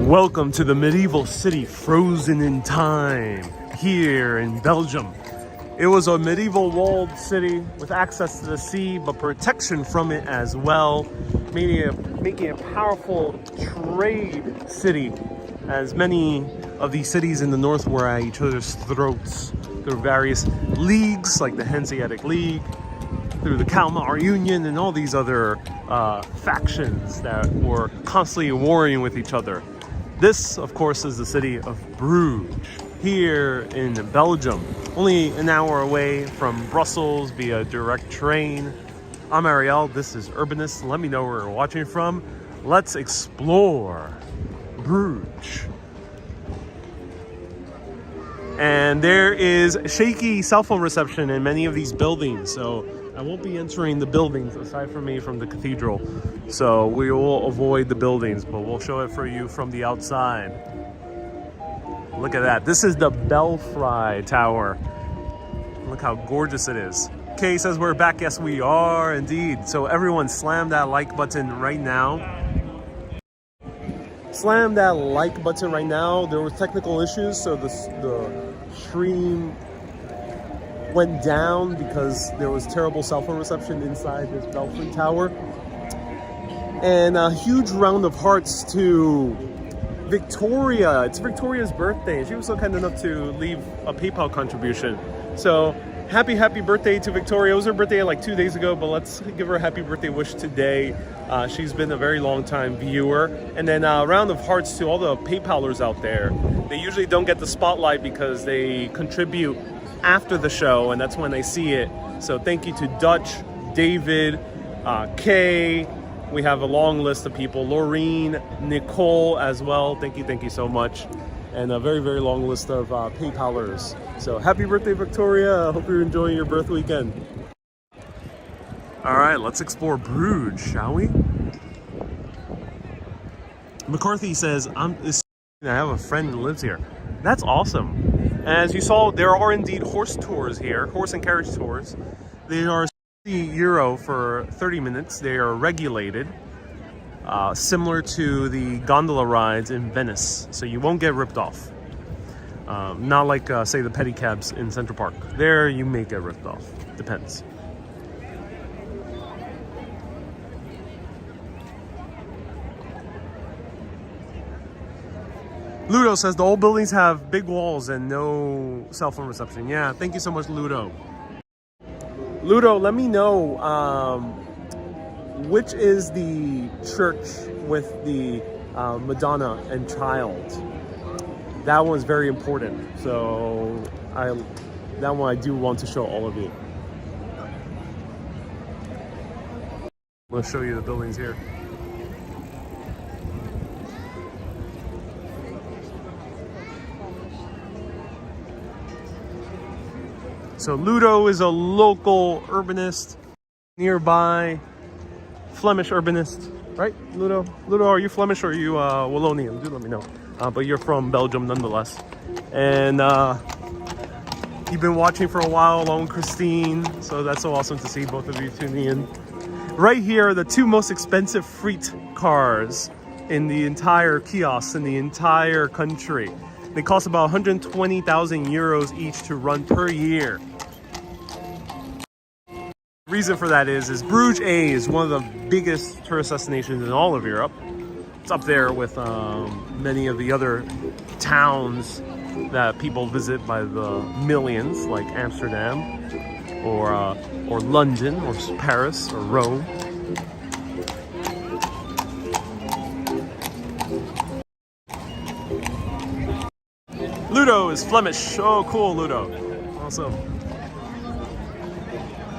Welcome to the medieval city frozen in time here in Belgium. It was a medieval walled city with access to the sea, but protection from it as well, making a powerful trade city, as many of these cities in the north were at each other's throats through various leagues like the Hanseatic League, through the Kalmar Union, and all these other factions that were constantly warring with each other. This, of course, is the city of Bruges, here in Belgium, only an hour away from Brussels via direct train. I'm Ariel, this is Urbanist. Let me know where you're watching from. Let's explore Bruges. And there is shaky cell phone reception in many of these buildings, so I won't be entering the buildings aside from me from the cathedral. So we will avoid the buildings, but we'll show it for you from the outside. Look at that. This is the Belfry Tower. Look how gorgeous it is. Kay says we're back. Yes, we are indeed. So everyone slam that like button right now. Slam that like button right now. There were technical issues, so the stream went down because there was terrible cell phone reception inside this Belfry Tower. And a huge round of hearts to Victoria. It's Victoria's birthday. She was so kind enough to leave a PayPal contribution. So happy birthday to Victoria. It was her birthday like 2 days ago, but let's give her a happy birthday wish today. She's been a very long time viewer. And then a round of hearts to all the PayPalers out there. They usually don't get the spotlight because they contribute after the show, and that's when they see it. So thank you to Dutch, David, Kay. We have a long list of people. Laureen, Nicole as well. Thank you so much. And a very long list of PayPalers. So happy birthday, Victoria. I hope you're enjoying your birth weekend. All right, let's explore Bruges, shall we? McCarthy says, I have a friend who lives here. That's awesome. As you saw, there are indeed horse tours here, horse and carriage tours. They are €60 for 30 minutes. They are regulated, similar to the gondola rides in Venice, so you won't get ripped off. Not like, say, the pedicabs in Central Park. There, you may get ripped off. Depends. Ludo says the old buildings have big walls and no cell phone reception. Yeah, thank you so much, Ludo. Ludo, let me know which is the church with the Madonna and Child. That one's very important. So that one I do want to show all of you. I'm going to show you the buildings here. So Ludo is a local urbanist, nearby Flemish urbanist, right, Ludo? Ludo, are you Flemish or are you Wallonian? Do let me know. But you're from Belgium nonetheless. And you've been watching for a while along with Christine, so that's so awesome to see both of you tuning in. Right here are the two most expensive freight cars in the entire kiosk in the entire country. They cost about 120,000 euros each to run per year. The reason for that is Bruges A is one of the biggest tourist destinations in all of Europe. It's up there with many of the other towns that people visit by the millions, like Amsterdam or London or Paris or Rome. Ludo is Flemish. Oh, cool, Ludo. Awesome.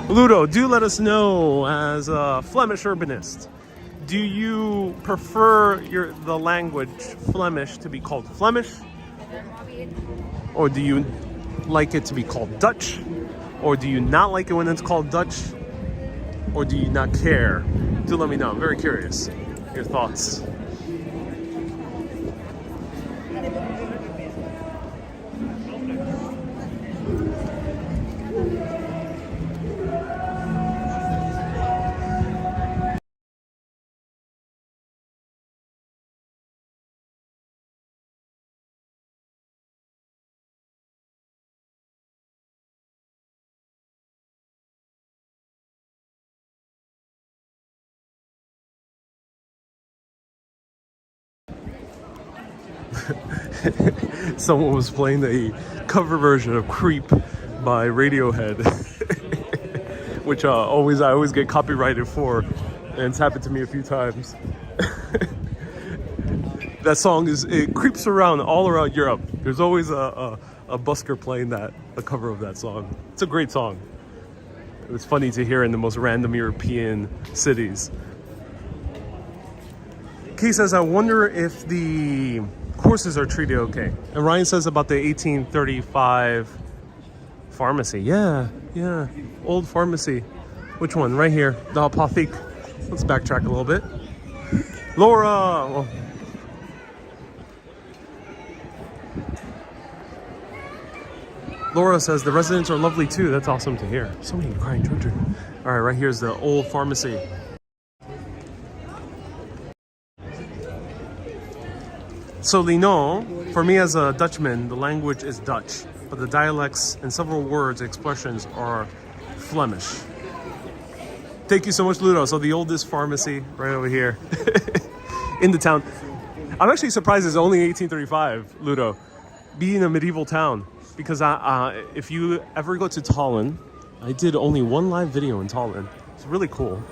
Ludo, do let us know, as a Flemish urbanist, do you prefer the language Flemish to be called Flemish? Or do you like it to be called Dutch? Or do you not like it when it's called Dutch? Or do you not care? Do let me know. I'm very curious. Your thoughts. Someone was playing a cover version of Creep by Radiohead, which I always get copyrighted for, and it's happened to me a few times. That song it creeps around all around Europe. There's always a busker playing a cover of that song. It's a great song. It's funny to hear in the most random European cities. Kay says, I wonder if the horses are treated okay. And Ryan says about the 1835 pharmacy. Yeah, old pharmacy. Which one? Right here, the Apotheke. Let's backtrack a little bit. Laura! Laura says the residents are lovely too. That's awesome to hear. So many crying children. All right, right here's the old pharmacy. So Lino, for me as a Dutchman, the language is Dutch, but the dialects and several words, expressions are Flemish. Thank you so much, Ludo. So the oldest pharmacy right over here in the town. I'm actually surprised it's only 1835, Ludo, being a medieval town. Because if you ever go to Tallinn, I did only one live video in Tallinn. It's really cool.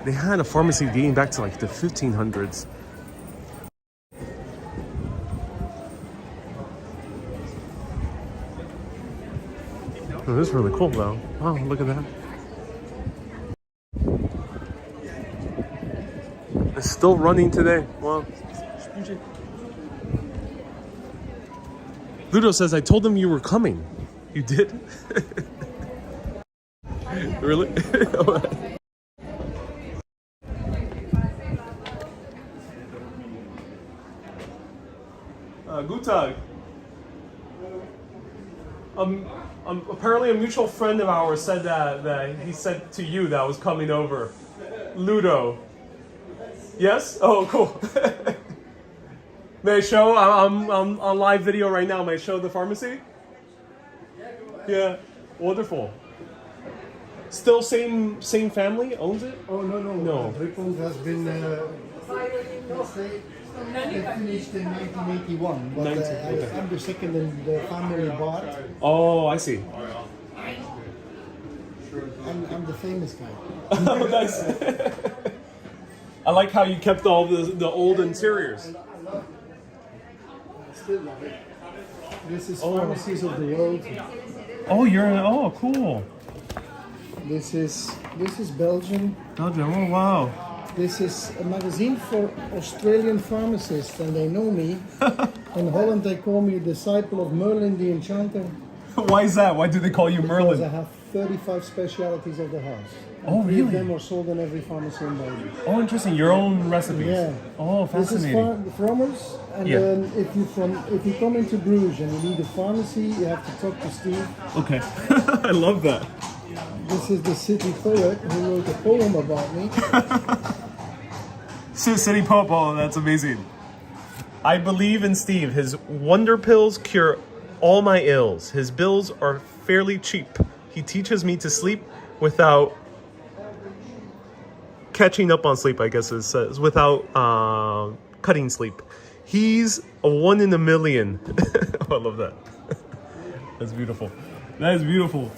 They had a pharmacy dating back to like the 1500s. Oh, this is really cool though. Wow, look at that. It's still running today. Wow. Ludo says, I told them you were coming. You did? Really? Gutag. Apparently a mutual friend of ours said that he said to you that I was coming over. Ludo. Yes? Oh, cool. May I show? I'm on live video right now. May I show the pharmacy? Yeah, wonderful. Still same family owns it? Oh no. Drippel has been finished in 1981, but I'm the second in the family bar. Oh, I see. I'm the famous guy. Oh, nice. I like how you kept all the old interiors. Still love it. This is Pharmacies of the World. Oh, cool. This is Belgian. Belgium. Oh, wow. This is a magazine for Australian pharmacists, and they know me. In Holland, they call me disciple of Merlin the Enchanter. Why is that? Why do they call you Merlin? Because I have 35 specialities of the house. Oh, Three really? of them are sold in every pharmacy in Belgium. Oh, interesting. Your own recipes. Yeah. Oh, fascinating. This is Frommers, and then if you come into Bruges and you need a pharmacy, you have to talk to Steve. Okay. I love that. This is the city poet who wrote a poem about me. City Pope, oh, that's amazing. I believe in Steve. His wonder pills cure all my ills. His bills are fairly cheap. He teaches me to sleep without catching up on sleep, I guess it says, without cutting sleep. He's a 1 in a million. Oh, I love that. That's beautiful. That is beautiful.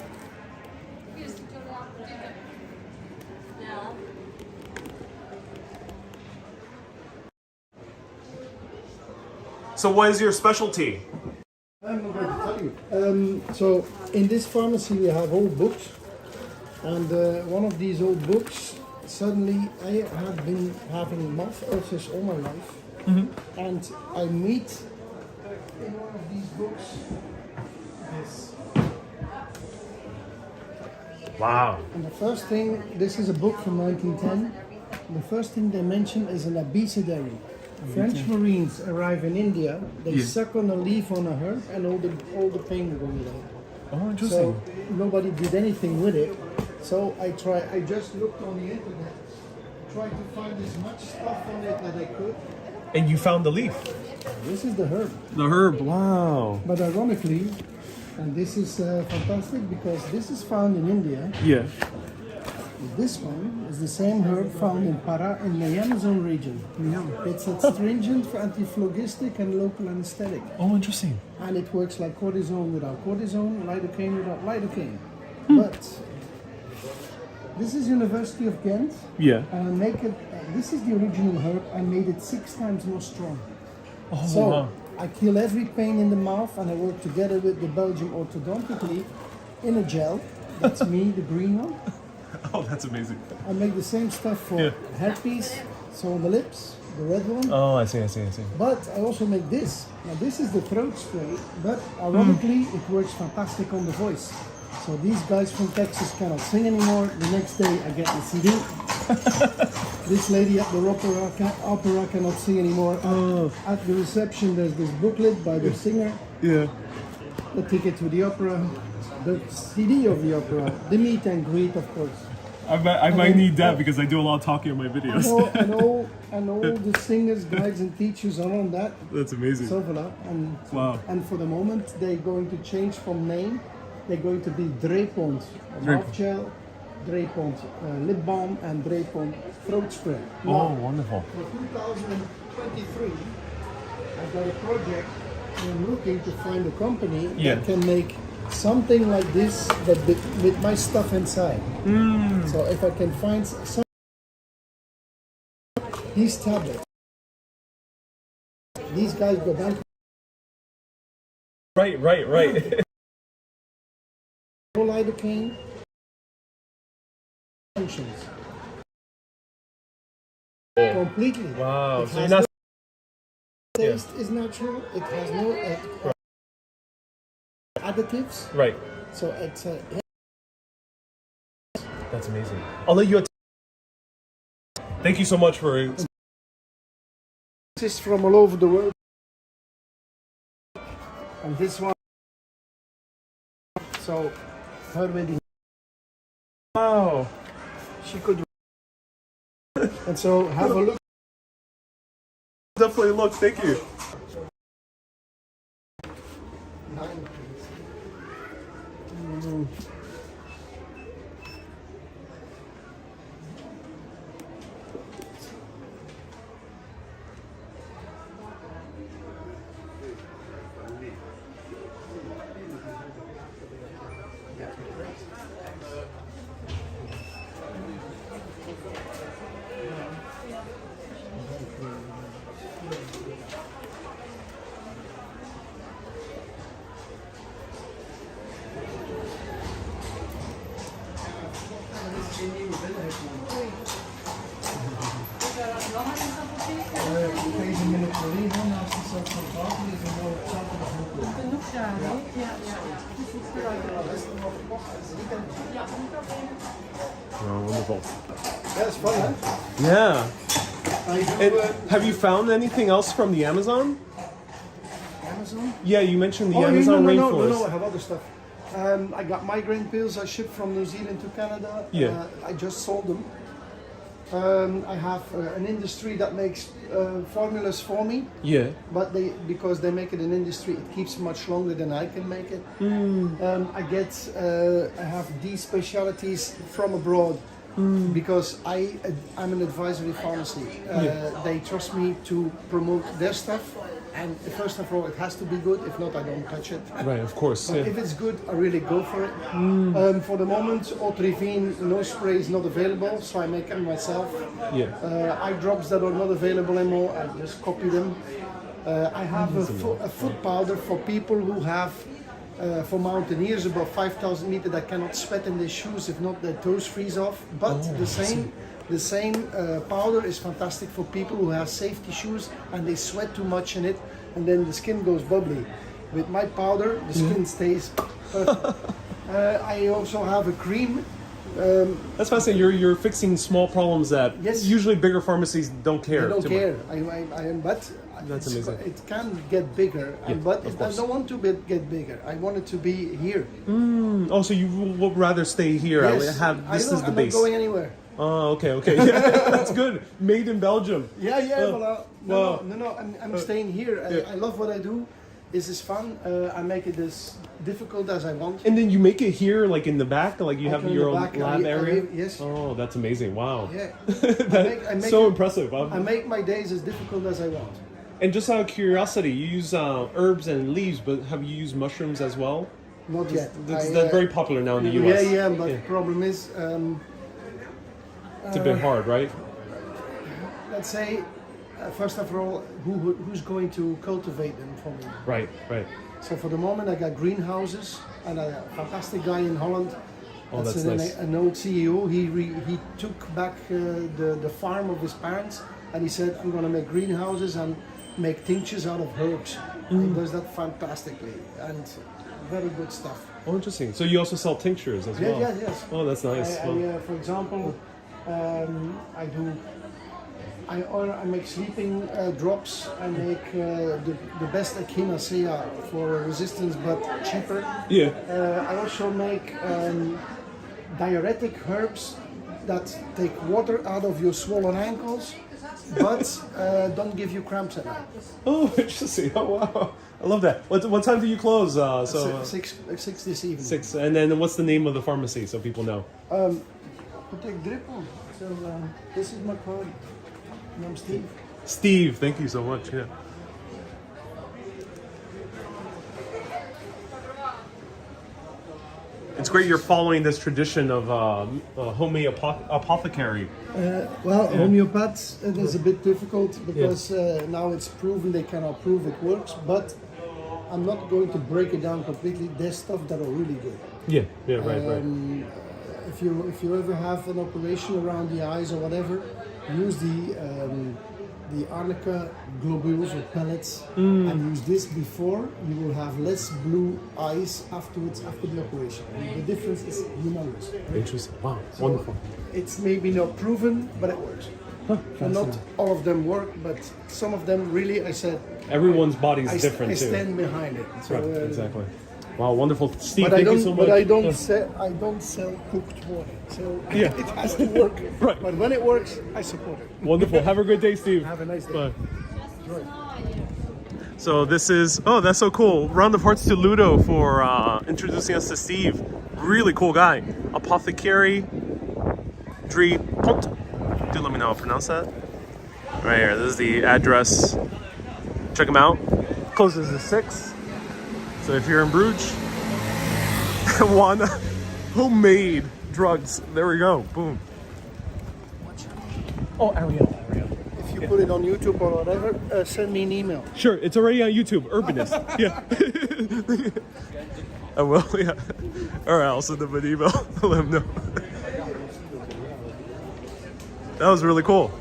So what is your specialty? I'm not going to tell you. So in this pharmacy we have old books, and one of these old books, suddenly I have been having mouth ulcers all my life, and I meet in one of these books this. Wow. And the first thing, this is a book from 1910. The first thing they mention is an abecedary. French Marines arrive in India, they suck on a leaf on a herb, and all the pain will go away. Oh, interesting. So nobody did anything with it. So I just looked on the internet, tried to find as much stuff on it that I could. And you found the leaf? This is the herb. The herb, wow. But ironically, and this is fantastic because this is found in India. Yeah. This one is the same herb found in Para in the Amazon region. It's astringent, antiphlogistic, and local anesthetic. Oh, interesting. And it works like cortisone without cortisone, lidocaine without lidocaine. But this is University of Ghent. Yeah. And I make it. This is the original herb. I made it 6 times more strong. Oh, So wow. I kill every pain in the mouth, and I work together with the Belgian orthodontic in a gel. That's me, the green one. Oh, that's amazing. I make the same stuff for herpes, so on the lips, the red one. Oh, I see. But I also make this. Now this is the throat spray, but ironically it works fantastic on the voice. So these guys from Texas cannot sing anymore. The next day I get the CD. This lady at the opera cannot sing anymore. At the reception there's this booklet by the singer. Yeah. The ticket to the opera, the CD of the opera, the meet and greet of course. I might need that because I do a lot of talking in my videos. And all the singers, guides and teachers are on that. That's amazing. So voilà. And, Wow. and for the moment they're going to change from name. They're going to be Drepont mouth gel, Drepont lip balm and Drepont throat spray. Oh, Now, wonderful. for 2023, I've got a project. I'm looking to find a company that can make something like this, but with my stuff inside. So if I can find some these tablets, these guys go down. Right. Lidocaine functions completely. Wow. It So you're has not. no taste is natural. It has no additives. Right. So it's That's amazing. I'll let you. Thank you so much for. this is from all over the world. And this one. So her wedding. Wow. She could. And so have a look. Definitely look. Thank you. Deze minute verliezen naast de soort van waffle is een mooie zaterdag. Genoeg daar, hè? Ja. Oh, wonderful. That's fun, huh? Yeah. I do, And have you found anything else from the Amazon? Amazon? Yeah, you mentioned the Oh, Amazon no, rainforest. I have other stuff. I got migraine pills I shipped from New Zealand to Canada. Yeah. I just sold them. I have an industry that makes formulas for me, Yeah. but because they make it in industry, it keeps much longer than I can make it. I have these specialties from abroad because I'm an advisory pharmacy. They trust me to promote their stuff. And first of all, it has to be good. If not, I don't touch it. Right, of course. But Yeah. if it's good, I really go for it. For the moment, Otrivine nose spray is not available, so I make them myself. Yeah. Eye drops that are not available anymore, I just copy them. I have a foot powder for people who have, for mountaineers above 5,000 meters that cannot sweat in their shoes, if not their toes freeze off. But the same powder is fantastic for people who have safety shoes and they sweat too much in it and then the skin goes bubbly. With my powder, the skin stays perfect. I also have a cream. That's fascinating. You're fixing small problems that usually bigger pharmacies don't care. I don't too care. much. But That's amazing. It can get bigger, but of I course. don't want to get bigger. I want it to be here. Oh, so you would rather stay here? Yes. This is the I'm base. not going anywhere. Oh, okay. Yeah, that's good. Made in Belgium. Yeah, voilà. Wow. No. I'm staying here. I love what I do. This is fun. I make it as difficult as I want. And then you make it here, like in the back, like you have your own lab area. Yes. Oh, that's amazing! Wow. Yeah. I make so impressive. I make my days as difficult as I want. And just out of curiosity, you use herbs and leaves, but have you used mushrooms as well? Not yet. That's very popular now in the US. Yeah, but the problem is... it's a bit hard, right? Let's say, first of all, who's going to cultivate them for me? Right. So for the moment, I got greenhouses, and a fantastic guy in Holland. Oh, that's nice. An old CEO. He took back the farm of his parents, and he said, I'm going to make greenhouses and make tinctures out of herbs. He does that fantastically, and very good stuff. Oh, interesting. So you also sell tinctures as well? Yes. Oh, that's nice. For example, I make sleeping drops. I make the best echinacea for resistance, but cheaper. Yeah. I also make diuretic herbs that take water out of your swollen ankles, but don't give you cramps at night. Oh, interesting. Oh, wow. I love that. What time do you close? Six this evening. 6. And then what's the name of the pharmacy so people know? Take drip on. So this is my card. I'm Steve. Steve, thank you so much. Yeah. It's great you're following this tradition of homemade apothecary. Homeopaths, it is a bit difficult because now it's proven they cannot prove it works, but I'm not going to break it down completely. There's stuff that are really good. Yeah, right. If you ever have an operation around the eyes or whatever, use the arnica globules or pellets and use this before. You will have less blue eyes afterwards after the operation. And the difference is humongous. Interesting. Wow, so wonderful. It's maybe not proven, but it works. So not all of them work, but some of them really. I said everyone's body's different too. I stand behind it. So, right, exactly. Wow, wonderful, Steve. Thank you so much. But I don't sell cooked water, so it has to work. Right. But when it works, I support it. Wonderful. Have a great day, Steve. Have a nice day. Bye. So this is that's so cool. Round of hearts to Ludo for introducing us to Steve. Really cool guy. Apothecary Drie Pont. Do let me know how to pronounce that. Right here. This is the address. Check him out. Closes at 6. So if you're in Bruges and want homemade drugs, there we go. Boom. Oh, Ariel. If you put it on YouTube or whatever, send me an email. Sure, it's already on YouTube. Urbanist. Yeah. I will, yeah. All right, I'll send them an email. Let them know. That was really cool.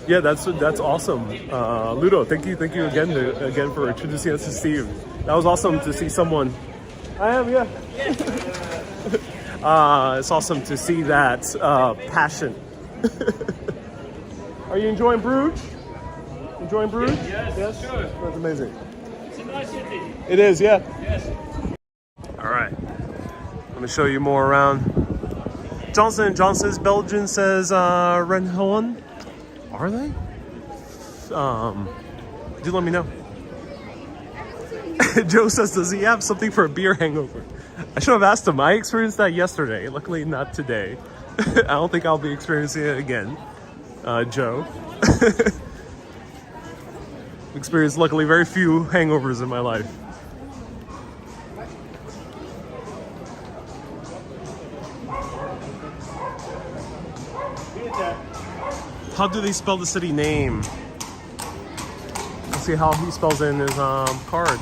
Yeah, that's awesome. Ludo, thank you again for introducing us to Steve. That was awesome to see someone. I am, yeah. It's awesome to see that passion. Are you enjoying Bruges? Enjoying Bruges? Yes. Sure. That's amazing. It's a nice city. It is, yeah. Yes. All right. Let me show you more around. Johnson & Johnson's Belgian says Renhoen. Are they? Do let me know. Joe says, does he have something for a beer hangover? I should have asked him. I experienced that yesterday. Luckily, not today. I don't think I'll be experiencing it again, Joe. Experienced, luckily, very few hangovers in my life. How do they spell the city name? Let's see how he spells it in his card.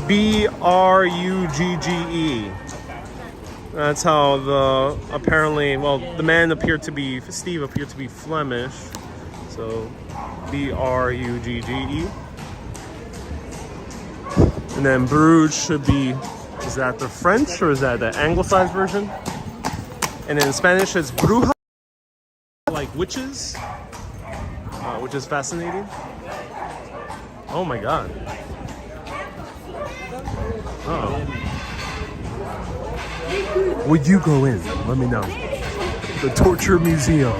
Bruggge. That's how the man appeared to be, Steve appeared to be Flemish. So Bruggge. And then Bruges should be, is that the French or is that the anglicized version? And in Spanish it's bruja, like witches, which is fascinating. Oh my God. Oh. Would you go in? Let me know. The Torture Museum.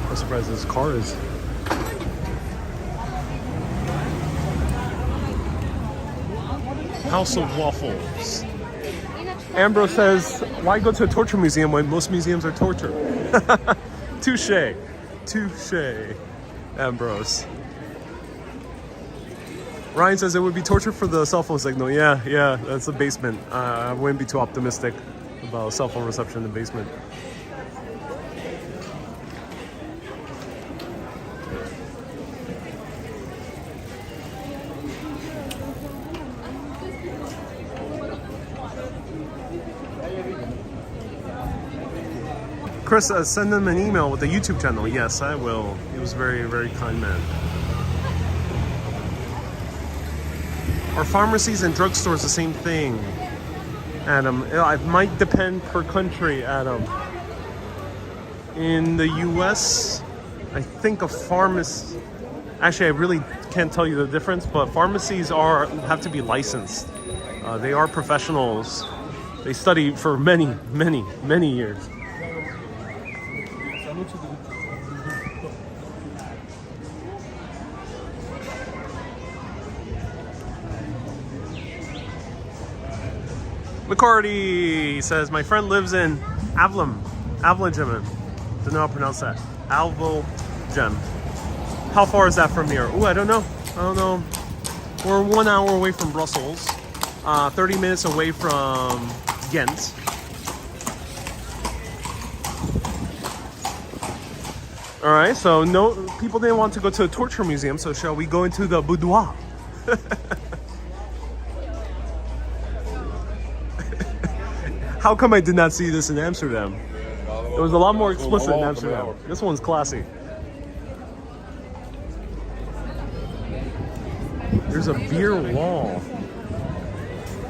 I'm surprised this car is. House of Waffles. Ambrose says, why go to a torture museum when most museums are torture? Touche. Touche. Ambrose. Ryan says it would be torture for the cell phone signal. Yeah, that's the basement. I wouldn't be too optimistic about cell phone reception in the basement. Chris, send them an email with the YouTube channel. Yes, I will. He was very, very kind man. Are pharmacies and drugstores the same thing, Adam? It might depend per country, Adam. In the US, I think a pharmacy... Actually, I really can't tell you the difference, but pharmacies have to be licensed. They are professionals. They study for many, many, many years. McCarty says, my friend lives in Avlum. Don't know how to pronounce that. Gem. How far is that from here? Ooh, I don't know. We're 1 hour away from Brussels. 30 minutes away from Ghent. All right, so no, people didn't want to go to a torture museum, so shall we go into the boudoir? How come I did not see this in Amsterdam? It was a lot more explicit in Amsterdam. This one's classy. There's a beer wall.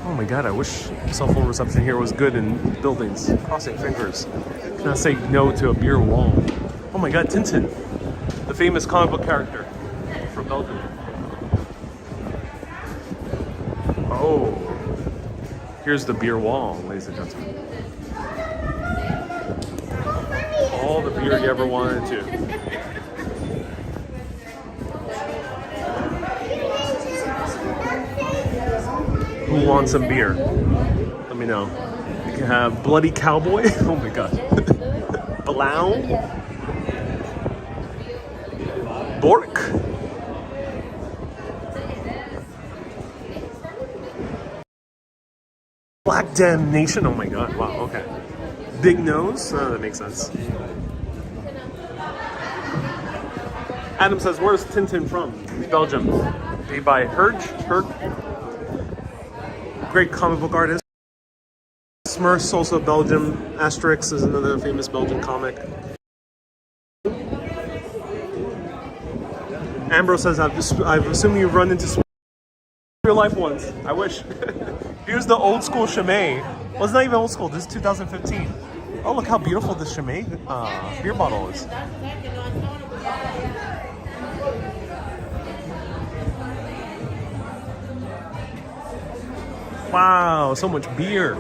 Oh my god, I wish cell phone reception here was good in buildings. Crossing fingers. Cannot say no to a beer wall. Oh my god, Tintin. The famous comic book character from Belgium. Oh. Here's the beer wall, ladies and gentlemen. All the beer you ever wanted to. Who wants some beer? Let me know. You can have Bloody Cowboy. Oh my god. Blau. Bork. Black Damnation. Oh my god. Wow. Okay. Big nose. Oh, that makes sense. Adam says, where's Tintin from? Belgium. Made by Herg. Great comic book artist. Smurfs, also Belgium. Asterix is another famous Belgian comic. Ambrose says, I've assumed you've run into real life ones. I wish. Here's the old school Chimay. Well, it's not even old school. This is 2015. Oh, look how beautiful this Chimay beer bottle is. Wow, so much beer.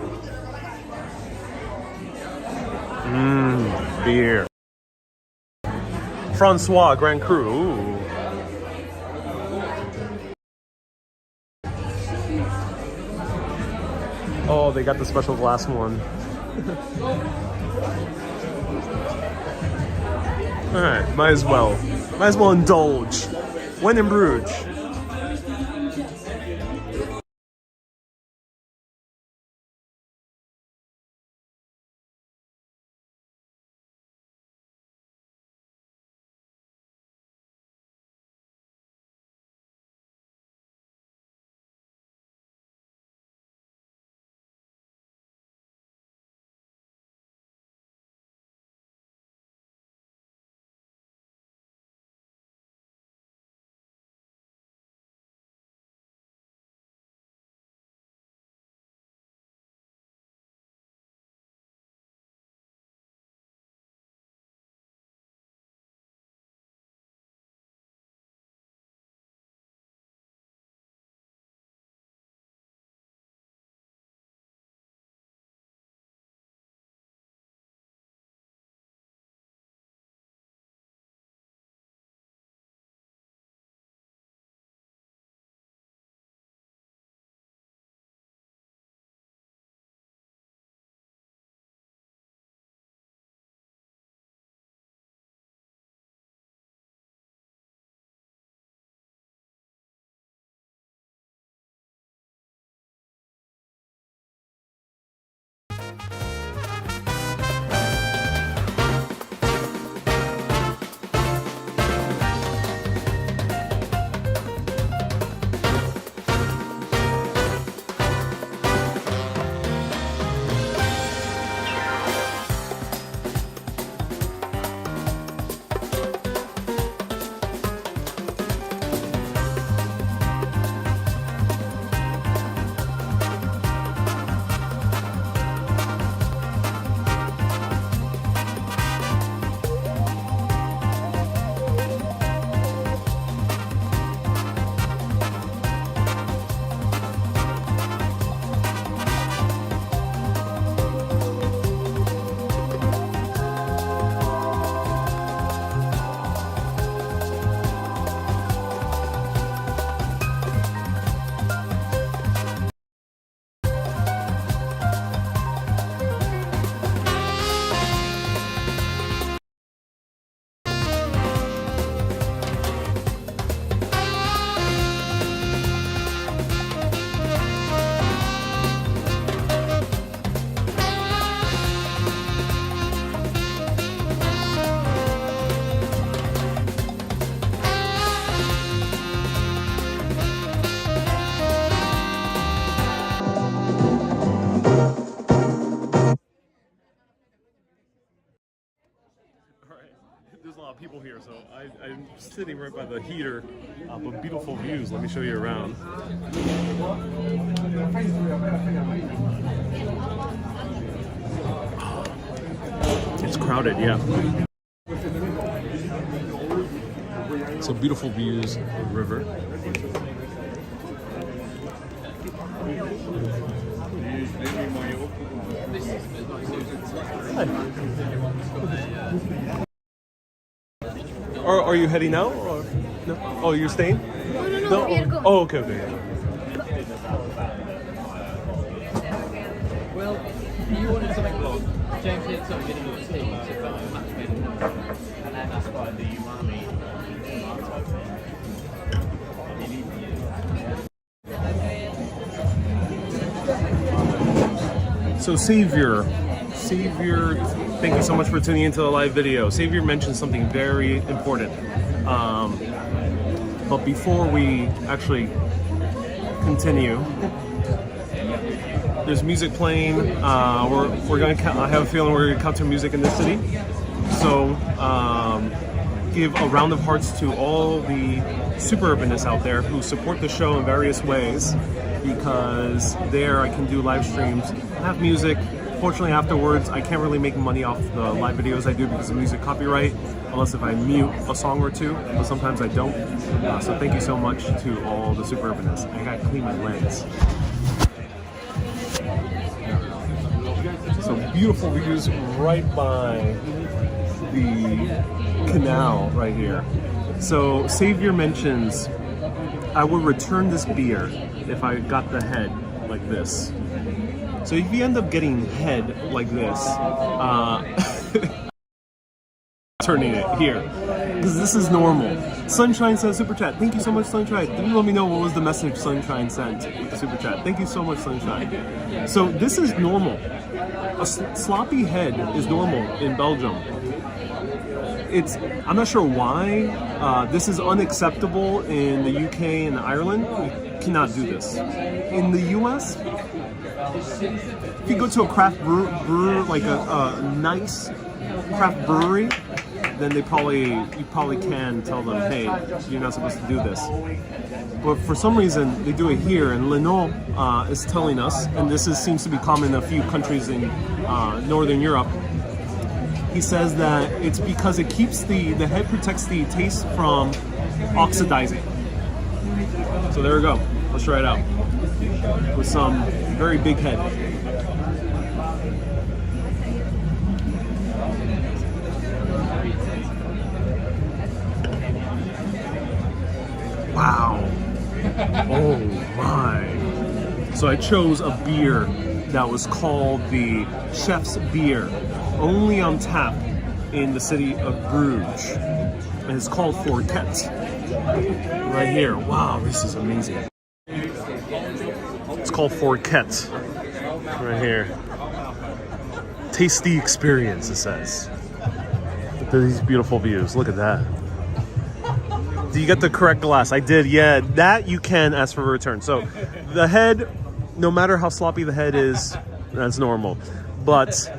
Beer. Francois Grand Cru. Ooh. Oh, they got the special glass one. Alright, might as well indulge. When in Bruges. here, so I'm sitting right by the heater, but beautiful views. Let me show you around. It's crowded, yeah. So beautiful views of the river. Are you heading out? Or no? Oh, you're staying? No, we are going. Oh, okay, okay. Well, you wanted to make a vlog. James did sort of get into the team, so much better. And then that's why the umami tomato. So Savior, thank you so much for tuning into the live video. Savior mentioned something very important. But before we actually continue, there's music playing. We're gonna. I have a feeling we're gonna counter music in this city. So give a round of hearts to all the super urbanists out there who support the show in various ways, because there I can do live streams, have music. Fortunately, afterwards, I can't really make money off the live videos I do because of music copyright, unless if I mute a song or two, but sometimes I don't. So thank you so much to all the super urbanists. I gotta clean my lens. So beautiful views right by the canal right here. So Savior mentions, I would return this beer if I got the head like this. So if you end up getting head like this, turning it here, because this is normal. Sunshine says super chat. Thank you so much, Sunshine. Didn't let me know what was the message Sunshine sent with the super chat. Thank you so much, Sunshine. So this is normal. A sloppy head is normal in Belgium. I'm not sure why. This is unacceptable in the UK and Ireland. You cannot do this. In the US, if you go to a craft brewer, like a nice craft brewery, then you probably can tell them, hey, you're not supposed to do this. But for some reason, they do it here, and Leno is telling us, and this seems to be common in a few countries in Northern Europe. He says that it's because it keeps the head protects the taste from oxidizing. So there we go. Let's try it out with some very big head. Wow. Oh my. So I chose a beer that was called the Chef's Beer, only on tap in the city of Bruges. And it's called Forquet. Right here. Wow, this is amazing. It's called Forquet. Right here. Tasty experience, it says. Look at these beautiful views. Look at that. Do you get the correct glass? I did, yeah. That you can ask for a return. So the head, no matter how sloppy the head is, that's normal. But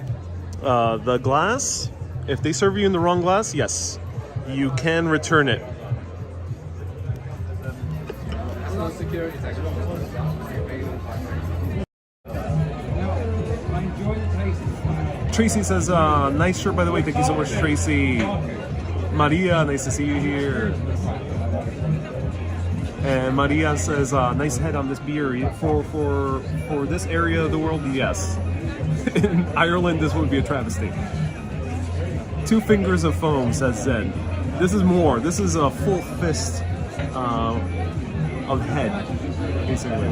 the glass, if they serve you in the wrong glass, yes, you can return it. Tracy says, nice shirt, by the way. Thank you so much, Tracy. Maria, nice to see you here. And Maria says, nice head on this beer. For this area of the world, yes. In Ireland, this would be a travesty. 2 fingers of foam, says Zen. This is more. This is a full fist of head, basically.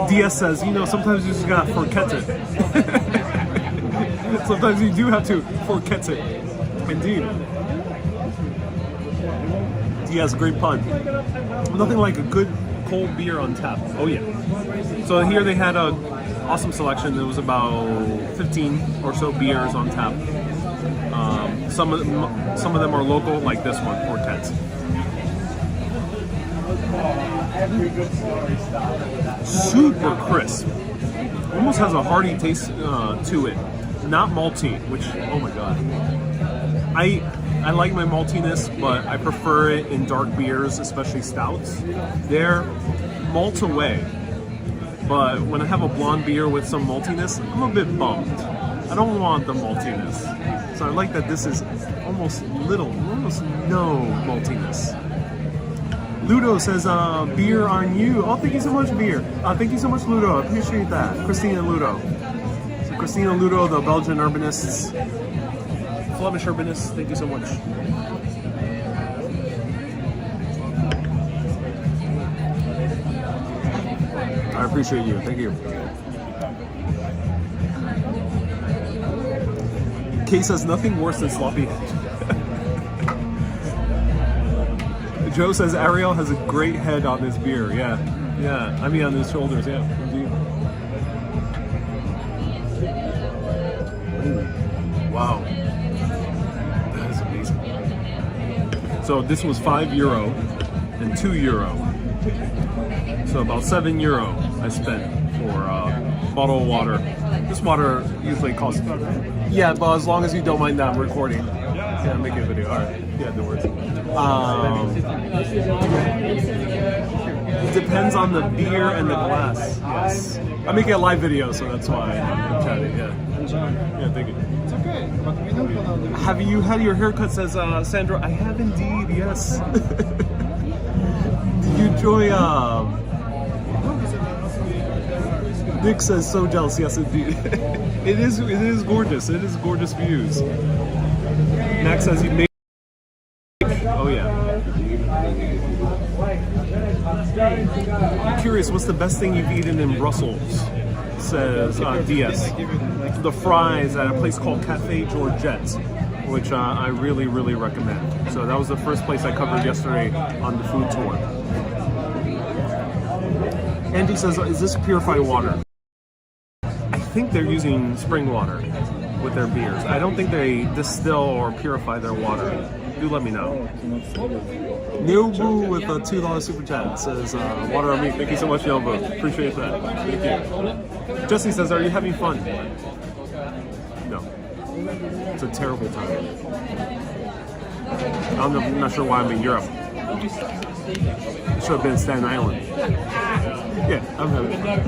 DS says, sometimes you just gotta forget it. Sometimes you do have to forget it. Indeed. DS, great pun. Nothing like a good cold beer on tap. Oh yeah. So here they had a awesome selection. There was about 15 or so beers on tap. Some of them are local, like this one, Forquet. Super crisp. Almost has a hearty taste to it. not malty, which, oh my god. I like my maltiness, but I prefer it in dark beers, especially stouts. They're malt away, but when I have a blonde beer with some maltiness, I'm a bit bummed. I don't want the maltiness. So I like that this is almost no maltiness. Ludo says, beer on you. Oh, thank you so much, beer. Thank you so much, Ludo. I appreciate that. Christine and Ludo. So Christine and Ludo, the Belgian urbanists, Flemish urbanists, thank you so much. I appreciate you. Thank you. Kay says nothing worse than sloppy. Joe says Ariel has a great head on his beer. Yeah, yeah. I mean on his shoulders. Yeah, indeed. Ooh. Wow, that is amazing. So this was €5 and €2. So about €7 I spent for a bottle of water. This water usually costs. Yeah, but as long as you don't mind that I'm recording. Yeah, I'm making a video. All right. Yeah, no worries. It depends on the beer and the glass. Yes. I'm making a live video, so that's why I'm chatting. Yeah. Yeah, thank you. It's okay, but we don't want to. Have you had your haircut? Says Sandra. I have indeed. Yes. Did you enjoy? Nick says so jealous. Yes, indeed. It is gorgeous. It is gorgeous views. Max says you made. Oh yeah. I'm curious, what's the best thing you've eaten in Brussels? Says DS. The fries at a place called Cafe Georgette, which I really, really recommend. So that was the first place I covered yesterday on the food tour. Andy says, is this purified water? I think they're using spring water with their beers. I don't think they distill or purify their water. Do let me know. Nobu with a $2 super chat says, water on me. Thank you so much, Nobu. Appreciate that. Thank you. Jesse says, are you having fun? No. It's a terrible time. I'm not sure why I'm in Europe. I should have been in Staten Island. Yeah, I'm having fun.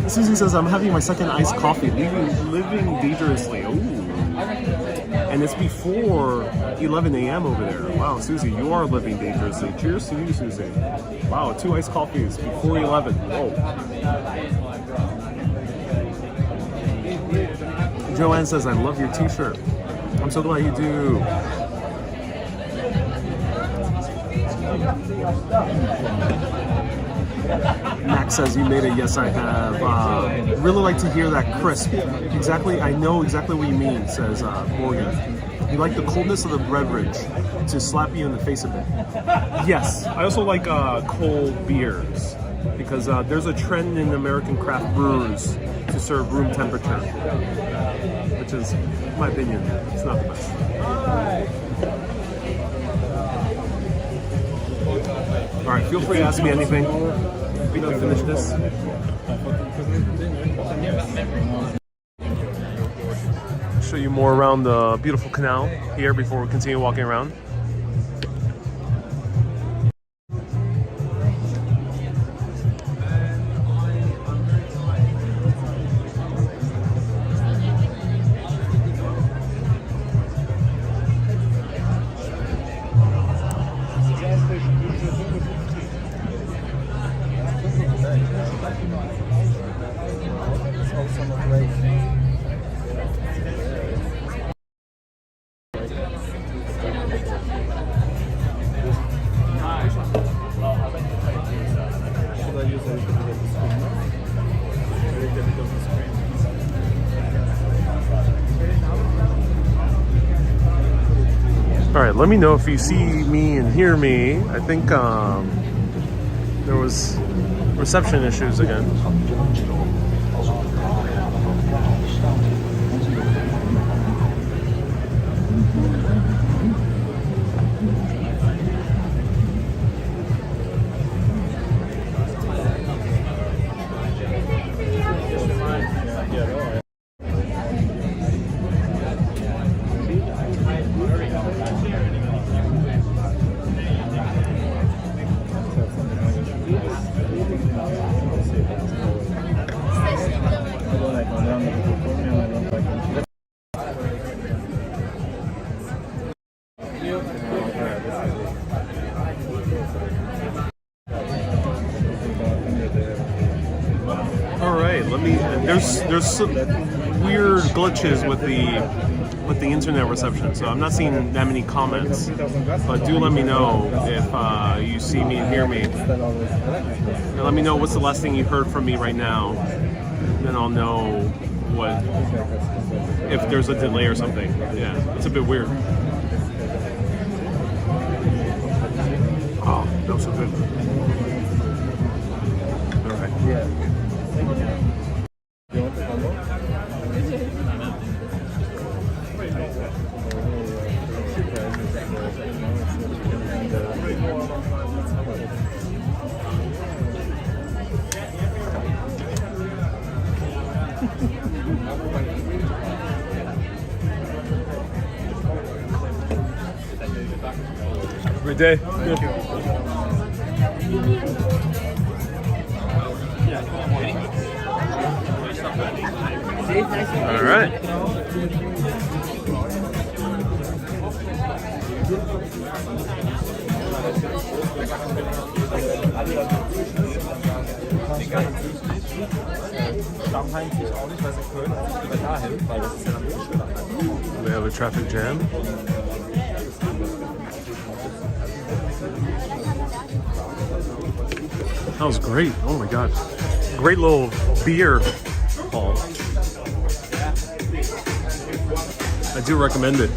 Susie says, I'm having my second iced coffee, living dangerously. Ooh. And it's before 11 a.m. over there. Wow, Susie, you are living dangerously. Cheers to you, Susie. Wow, 2 iced coffees before 11. Whoa. Joanne says, I love your t-shirt. I'm so glad you do. Max says you made it. Yes, I have. Really like to hear that crisp. Exactly, I know exactly what you mean, says Morgan. You like the coldness of the beverage to slap you in the face a bit. Yes, I also like cold beers because there's a trend in American craft brewers to serve room temperature, which is, in my opinion, it's not the best. All right, feel free to ask me anything. We can finish this. Show you more around the beautiful canal here before we continue walking around. All right, let me know if you see me and hear me. I think there was reception issues again. there's some weird glitches with the internet reception, so I'm not seeing that many comments. But do let me know if you see me and hear me. And let me know what's the last thing you heard from me right now. Then I'll know what if there's a delay or something. Yeah, it's a bit weird. Oh, that was so good. All right. Yeah. Good day. All right. We have a traffic jam. That was great. Oh my god. Great little beer hall. I do recommend it.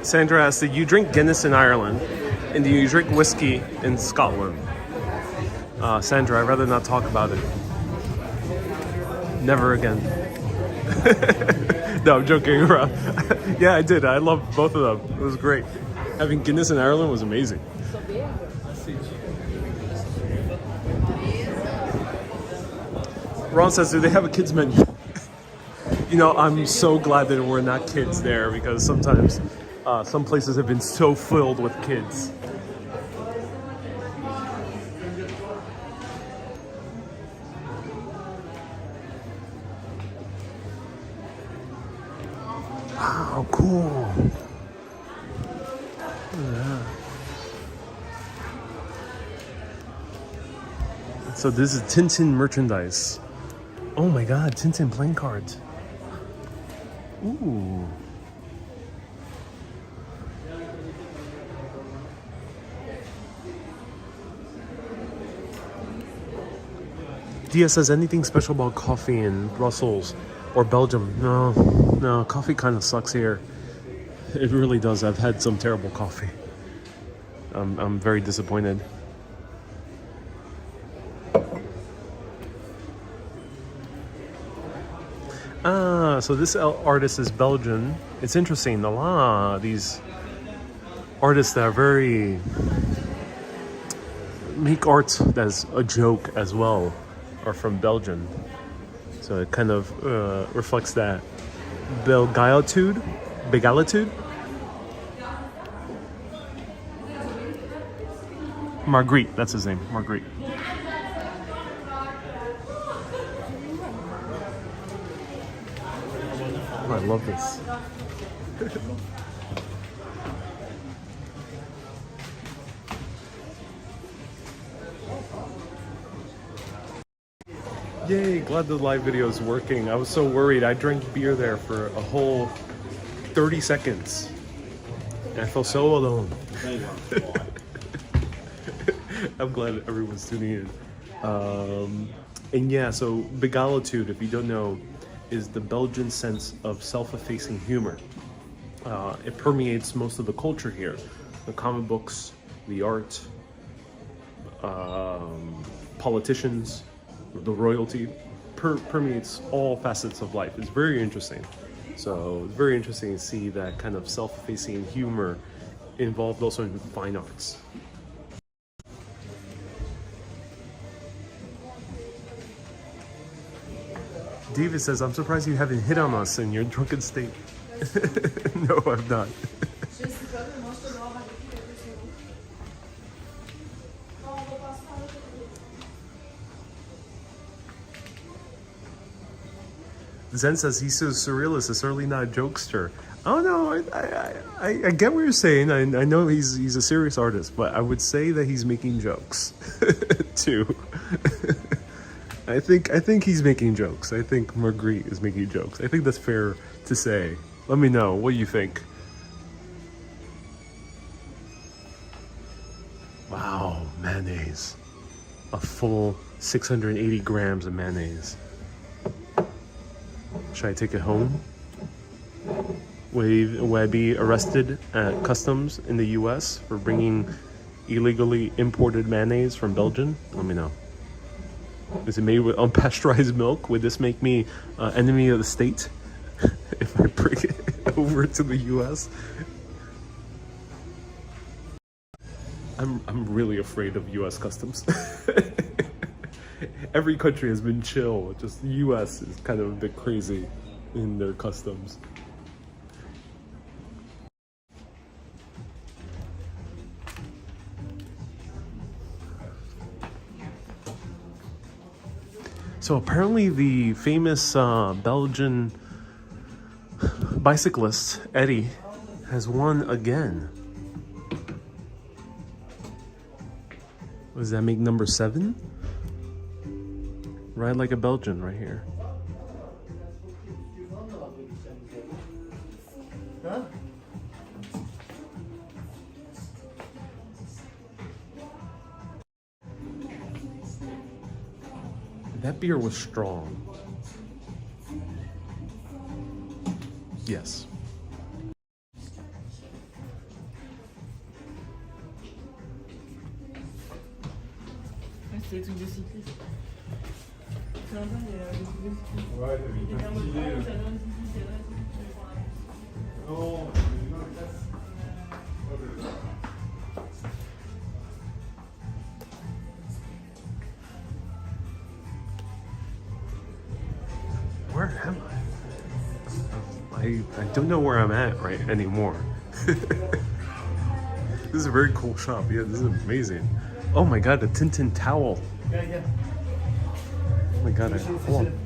Sandra asked, do you drink Guinness in Ireland? And do you drink whiskey in Scotland? Sandra, I'd rather not talk about it. Never again. No, I'm joking around. Yeah, I did. I loved both of them. It was great. Having Guinness in Ireland was amazing. Ron says, do they have a kids menu? You know, I'm so glad that we're not kids there, because sometimes some places have been so filled with kids. Wow, cool. Yeah. So this is Tintin merchandise. Oh my god, Tintin playing cards. Ooh. Dia says, anything special about coffee in Brussels or Belgium? No, coffee kind of sucks here. It really does. I've had some terrible coffee. I'm very disappointed. So this artist is Belgian. It's interesting. A lot of these artists that are very make art as a joke as well are from Belgium. So it kind of reflects that Belgalitude. Marguerite, that's his name, Marguerite. Oh, I love this. Yay, glad the live video is working. I was so worried. I drank beer there for a whole 30 seconds. And I felt so alone. I'm glad everyone's tuning in. And yeah, so Begalitude, if you don't know, is the Belgian sense of self-effacing humor. It permeates most of the culture here. The comic books, the art, politicians, the royalty, permeates all facets of life. It's very interesting. So it's very interesting to see that kind of self-effacing humor involved also in fine arts. David says, I'm surprised you haven't hit on us in your drunken state. No, I'm not. Zen says he's so surrealist, it's certainly not a jokester. Oh no, I get what you're saying. I know he's a serious artist, but I would say that he's making jokes too. I think he's making jokes. I think Marguerite is making jokes. I think that's fair to say. Let me know what you think. Wow, mayonnaise. A full 680 grams of mayonnaise. Should I take it home? Will I be arrested at customs in the US for bringing illegally imported mayonnaise from Belgium? Let me know. Is it made with unpasteurized milk? Would this make me enemy of the state if I bring it over to the US? I'm really afraid of US customs. Every country has been chill, just the US is kind of a bit crazy in their customs. So apparently the famous Belgian bicyclist, Eddie, has won again. Does that make number 7? Ride like a Belgian right here. Huh? That beer was strong. Yes. C'est des trucs de cycliste. C'est un peu des trucs de cycliste. Ouais, t'avais une Il était en mode, petite idée. ah, ça donne ici, c'est vrai, c'est Non, j'ai dans la classe. Where am I don't know where I'm at right anymore. This is a very cool shop. Yeah, this is amazing. Oh my god, the Tintin towel. Yeah. Oh my god,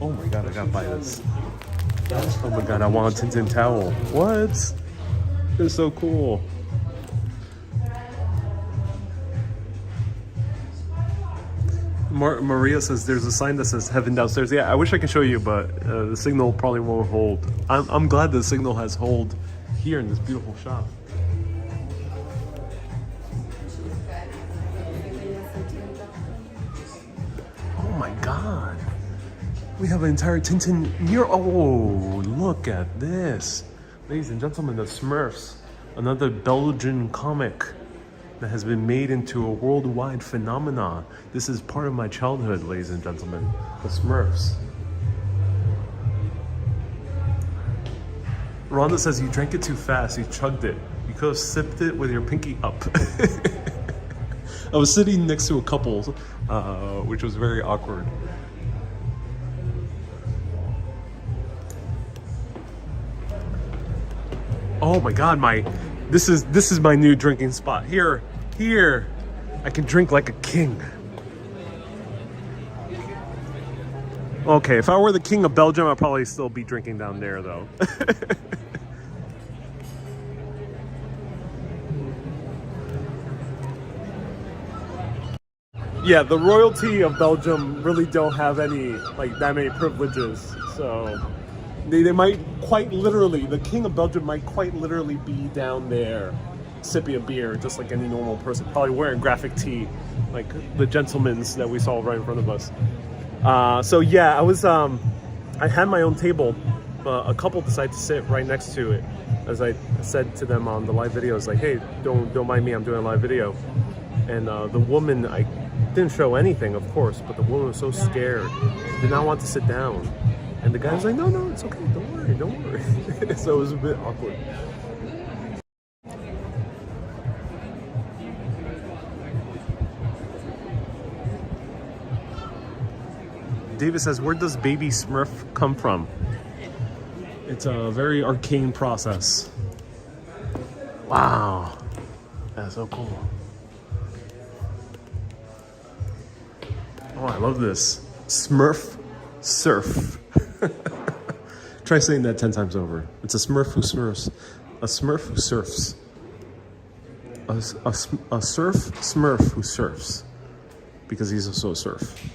oh my god, I gotta buy this. Oh my god, I want a Tintin towel. What? They're so cool. Maria says there's a sign that says heaven downstairs. Yeah, I wish I could show you, but the signal probably won't hold. I'm glad the signal has hold here in this beautiful shop. Oh my god. We have an entire Tintin mural. Oh, look at this. Ladies and gentlemen, the Smurfs. Another Belgian comic that has been made into a worldwide phenomenon. This is part of my childhood, ladies and gentlemen. The Smurfs. Rhonda says you drank it too fast, you chugged it. You could have sipped it with your pinky up. I was sitting next to a couple, which was very awkward. Oh my god, this is my new drinking spot. Here, I can drink like a king. Okay, if I were the king of Belgium, I'd probably still be drinking down there though. Yeah, the royalty of Belgium really don't have any, like, that many privileges, so they might quite literally, the king of Belgium might quite literally be down there sipping a beer just like any normal person, probably wearing graphic tee like the gentlemen's that we saw right in front of us. So yeah, I had my own table. A couple decided to sit right next to it. As I said to them on the live video, it's like, hey, don't mind me, I'm doing a live video. And the woman, I didn't show anything, of course, but the woman was so scared, did not want to sit down. And the guy was like, no, it's okay, don't worry. So it was a bit awkward. David says, where does baby Smurf come from? It's a very arcane process. Wow, that's so cool. Oh, I love this. Smurf surf. Try saying that 10 times over. It's a Smurf who surfs. A Smurf who surfs. A surf Smurf who surfs. Because he's also a surf.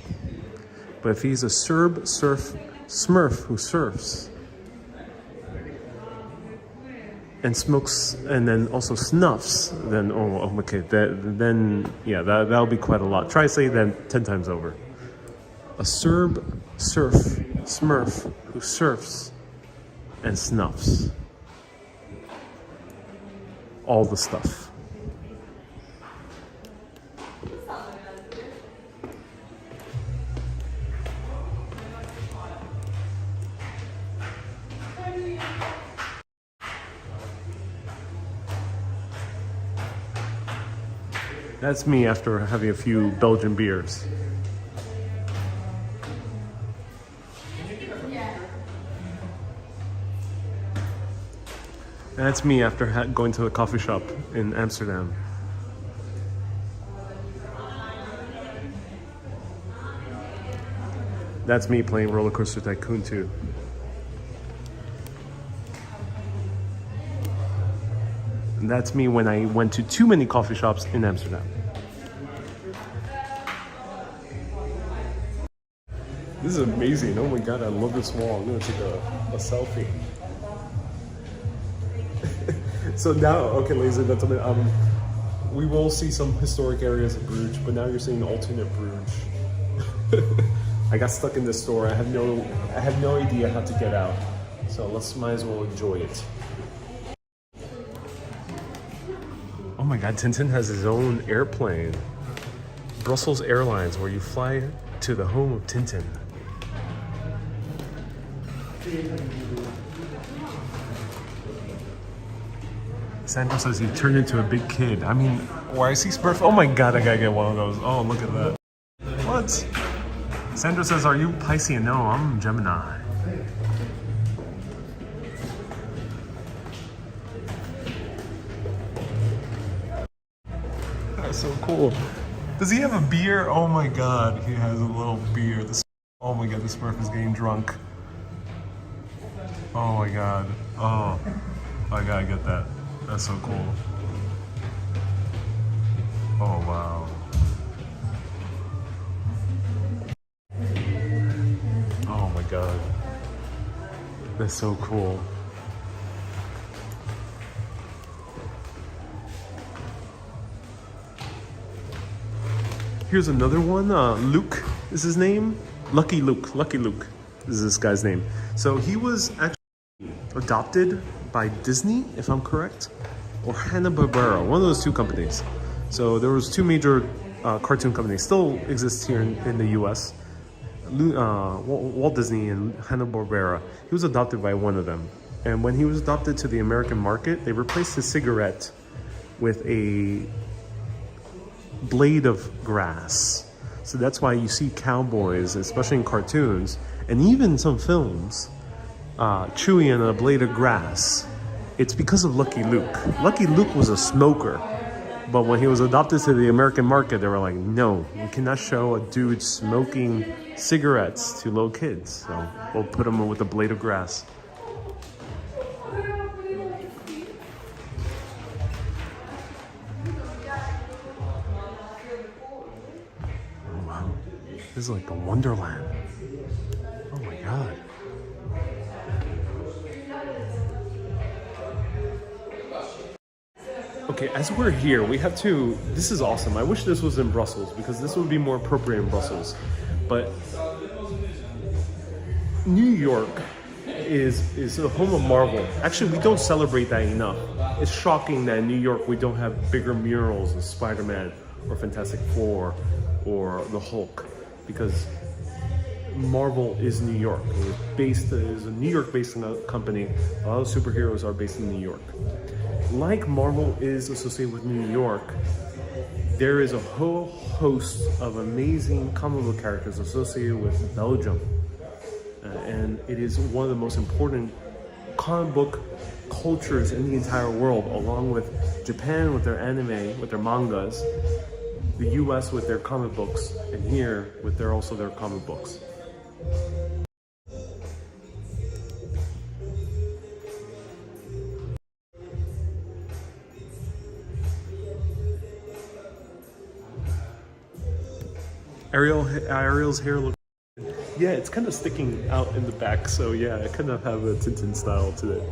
But if he's a Serb surf Smurf who surfs and smokes and then also snuffs, then okay, then yeah, that'll be quite a lot. Try saying that 10 times over. A Serb surf Smurf who surfs and snuffs. All the stuff. That's me after having a few Belgian beers. That's me after going to a coffee shop in Amsterdam. That's me playing Roller Coaster Tycoon 2. And that's me when I went to too many coffee shops in Amsterdam. This is amazing. Oh my god, I love this wall. I'm gonna take a selfie. So now, okay, ladies and gentlemen, we will see some historic areas of Bruges, but now you're seeing alternate Bruges. I got stuck in this store. I have no idea how to get out. So might as well enjoy it. Oh my god, Tintin has his own airplane. Brussels Airlines, where you fly to the home of Tintin. Sandra says he turned into a big kid. I mean, why is he Smurf? Oh my god, I gotta get one of those. Oh, look at that. What? Sandra says, are you Piscean? No, I'm Gemini. That's so cool. Does he have a beer? Oh my god, he has a little beer. Oh my god, the Smurf is getting drunk. Oh my god. Oh, I gotta get that. That's so cool. Oh wow. Oh my god. That's so cool. Here's another one. Luke is his name. Lucky Luke is this guy's name. So he was actually adopted by Disney, if I'm correct, or Hanna-Barbera, one of those two companies. So there was two major cartoon companies, still exist here in the US. Walt Disney and Hanna-Barbera. He was adopted by one of them. And when he was adopted to the American market, they replaced his cigarette with a blade of grass. So that's why you see cowboys, especially in cartoons, and even some films, chewing on a blade of grass. It's because of Lucky Luke. Lucky Luke was a smoker, but when he was adopted to the American market, they were like, no, we cannot show a dude smoking cigarettes to little kids, so we'll put him with a blade of grass. Oh wow, this is like a wonderland. Oh my god. Okay, as we're here, we have to, this is awesome. I wish this was in Brussels because this would be more appropriate in Brussels. But New York is the home of Marvel. Actually, we don't celebrate that enough. It's shocking that in New York we don't have bigger murals of Spider-Man or Fantastic Four or the Hulk, because Marvel is New York. It is a New York-based company. A lot of superheroes are based in New York. Like Marvel is associated with New York, there is a whole host of amazing comic book characters associated with Belgium. And it is one of the most important comic book cultures in the entire world, along with Japan with their anime, with their mangas, the US with their comic books, and here with also their comic books. Ariel's hair looks. Yeah, it's kind of sticking out in the back, so yeah, I kind of have a Tintin style to it.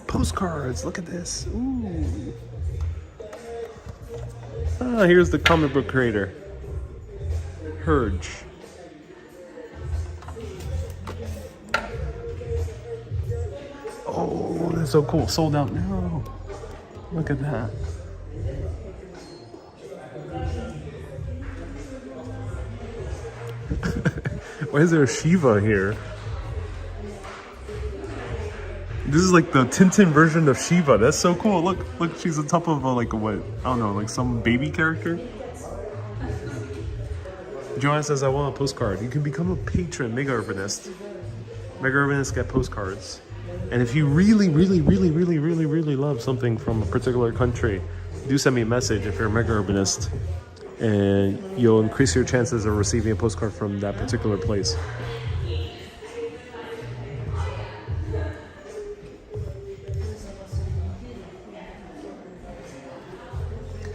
Postcards, look at this. Ooh. Ah, here's the comic book creator. Herge. Oh, that's so cool. Sold out now. Look at that. Why is there a Shiva here? This is like the Tintin version of Shiva. That's so cool. Look, she's on top of like a what? I don't know, like some baby character. Joanna says, I want a postcard. You can become a patron, Mega Urbanist. Mega Urbanists get postcards. And if you really love something from a particular country, do send me a message if you're a Mega Urbanist. And you'll increase your chances of receiving a postcard from that particular place.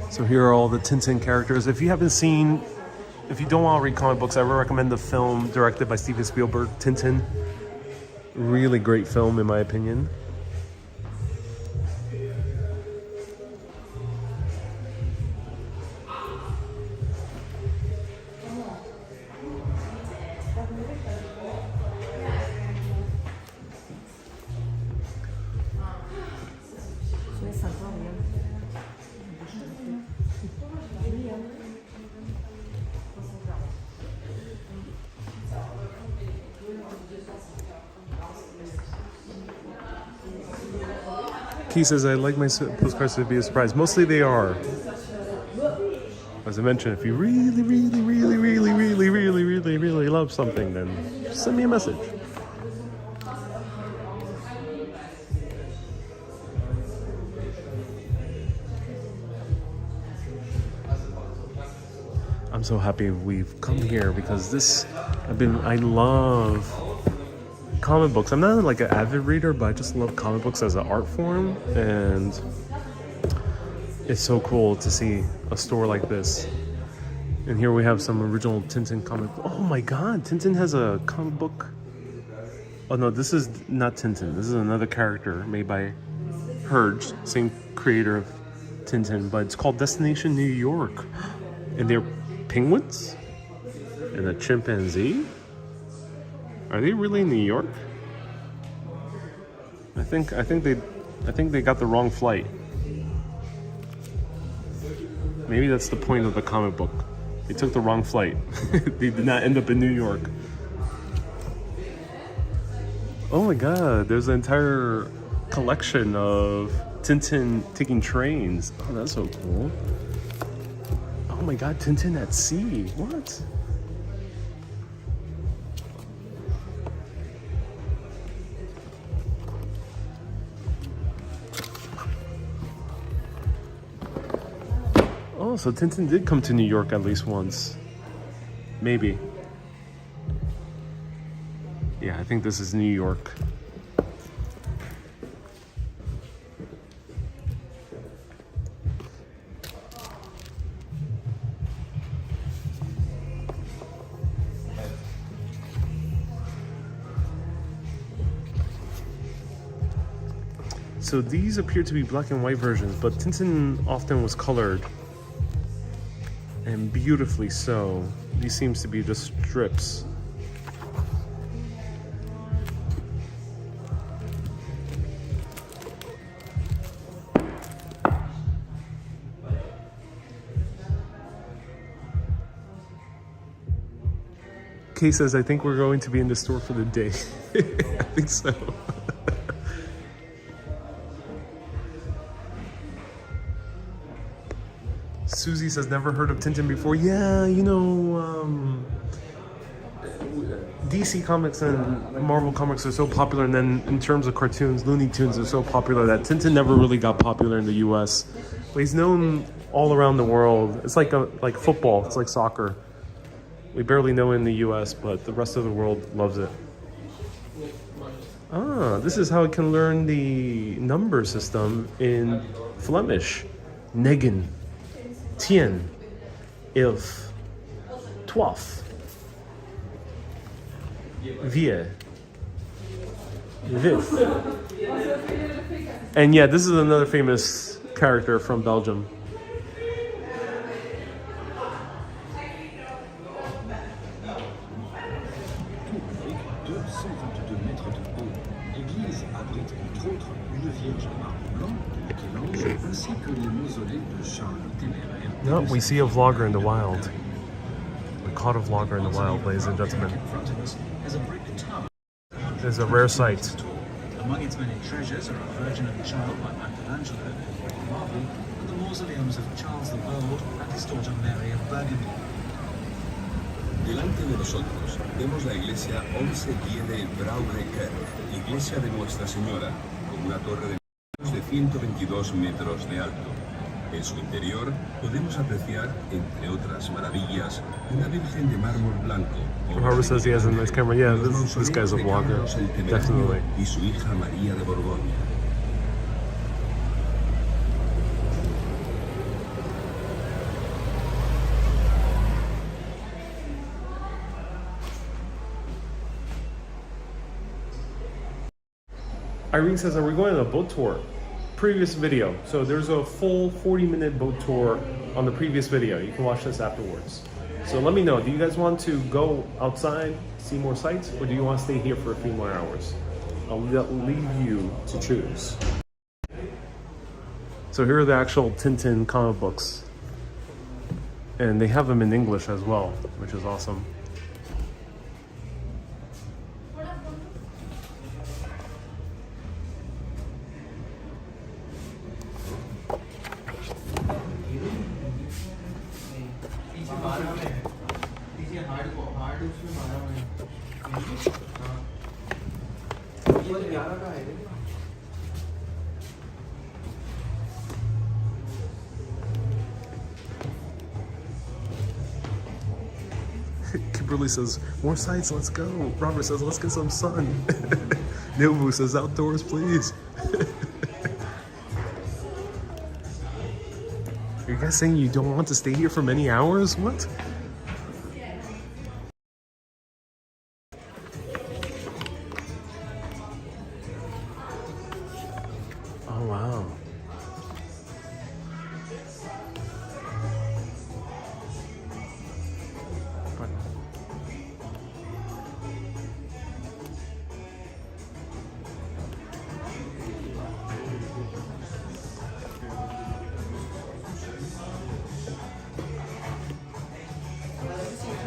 So here are all the Tintin characters. If you don't want to read comic books, I would recommend the film directed by Steven Spielberg, Tintin. Really great film in my opinion. Key says, I like my postcards to be a surprise. Mostly they are. As I mentioned, if you really love something, then just send me a message. I'm so happy we've come here because I love comic books. I'm not like an avid reader, but I just love comic books as an art form, and it's so cool to see a store like this. And here we have some original Tintin comic. Oh my god, Tintin has a comic book. Oh no, this is not Tintin. This is another character made by Herge, same creator of Tintin, but it's called Destination New York. And they're penguins and a chimpanzee. Are they really in New York? I think they got the wrong flight. Maybe that's the point of the comic book. They took the wrong flight. They did not end up in New York. Oh my god, there's an entire collection of Tintin taking trains. Oh, that's so cool. Oh my god, Tintin at sea. What? Oh, so Tintin did come to New York at least once. Maybe. Yeah, I think this is New York. So these appear to be black and white versions, but Tintin often was colored. And beautifully so. These seems to be just strips. Kay says, I think we're going to be in the store for the day. I think so. Susie says, never heard of Tintin before. Yeah, you know, DC Comics and Marvel Comics are so popular, and then in terms of cartoons, Looney Tunes are so popular that Tintin never really got popular in the US. But he's known all around the world. It's like football, it's like soccer. We barely know in the US, but the rest of the world loves it. Ah, this is how I can learn the number system in Flemish. Negen. 10, If 12 Vier Viv. And yeah, this is another famous character from Belgium. No, we see a vlogger in the wild. We caught a vlogger in the wild, ladies and gentlemen. It's a rare sight. Among its many treasures are a Virgin and Child by Michelangelo, marble, and the mausoleums of Charles the Bold and his daughter Mary of Burgundy. Delante de nosotros vemos la iglesia 11 de Braubre-Kerk, iglesia de Nuestra Señora, con una torre de 122 metros de alto. En su interior podemos apreciar, entre otras maravillas, una Virgen de mármol blanco. Harvard says he has a nice camera. Yeah, this guy's a vlogger, definitely. Y su hija María de Borgoña. Irene says, are we going on a boat tour? Previous video. So there's a full 40-minute boat tour on the previous video. You can watch this afterwards. So let me know, do you guys want to go outside, see more sights, or do you want to stay here for a few more hours? I'll leave you to choose. So here are the actual Tintin comic books. And they have them in English as well, which is awesome. Kimberly says, more sights, let's go. Robert says, let's get some sun. Nobu says, outdoors, please. Are you guys saying you don't want to stay here for many hours? What? Oh, wow.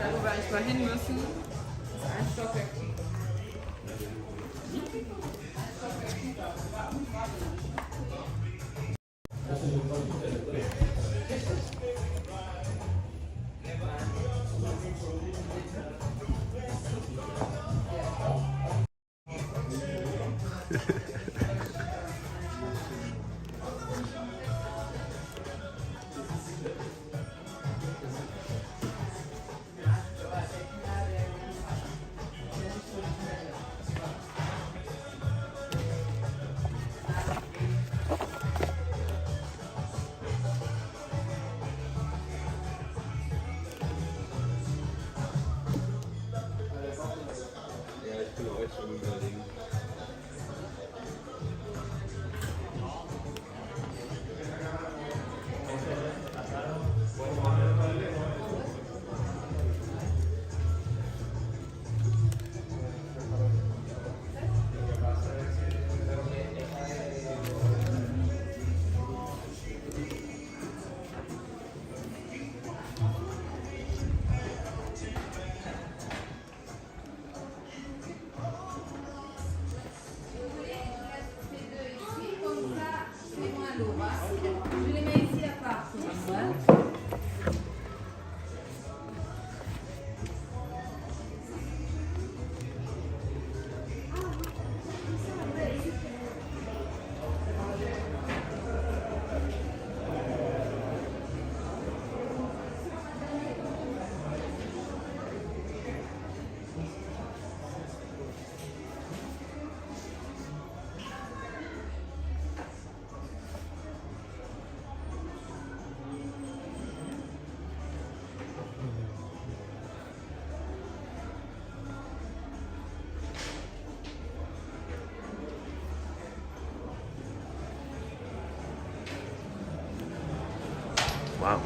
Wo wir eigentlich mal hin müssen, ist ein Stockwerk. Wow.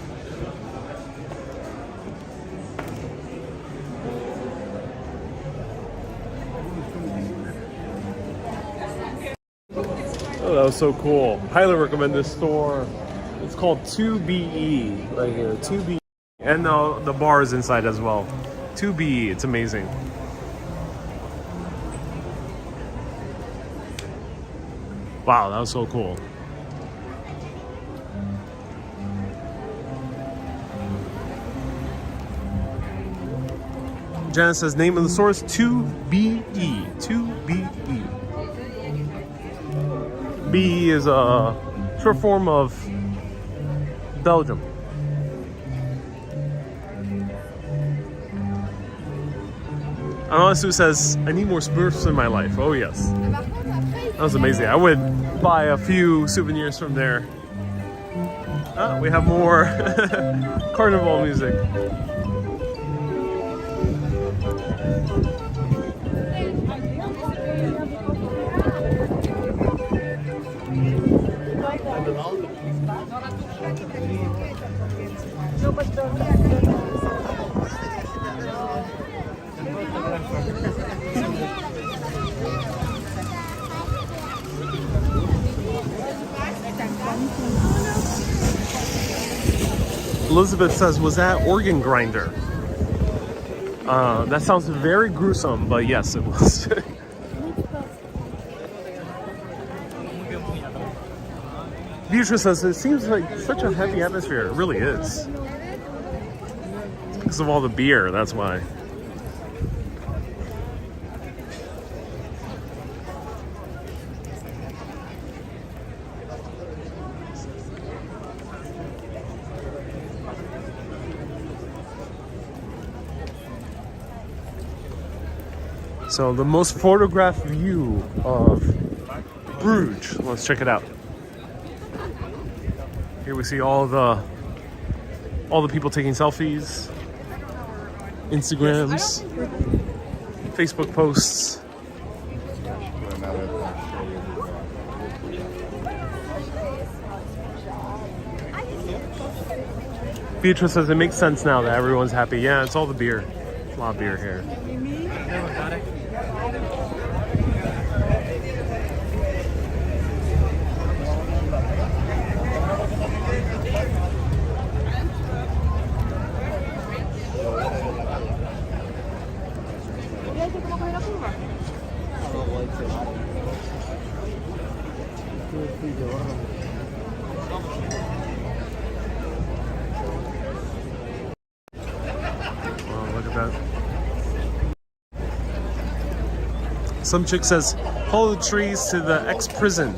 Oh, that was so cool. Highly recommend this store. It's called 2BE right here. 2BE. And the bar is inside as well. 2BE. It's amazing. Wow, that was so cool. Janice says name of the store is 2BE. 2BE. BE is a short form of Belgium. Anasu says, I need more Smurfs in my life. Oh yes. That was amazing. I would buy a few souvenirs from there. Ah, we have more carnival music. Elizabeth says, was that organ grinder? That sounds very gruesome, but yes, it was. Beatrice says, it seems like such a heavy atmosphere. It really is. It's because of all the beer, that's why. So the most photographed view of Bruges. Let's check it out. Here we see all the people taking selfies, Instagrams, Facebook posts. Beatrice says it makes sense now that everyone's happy. Yeah, it's all the beer. There's a lot of beer here. Some chick says, follow the trees to the ex-prison.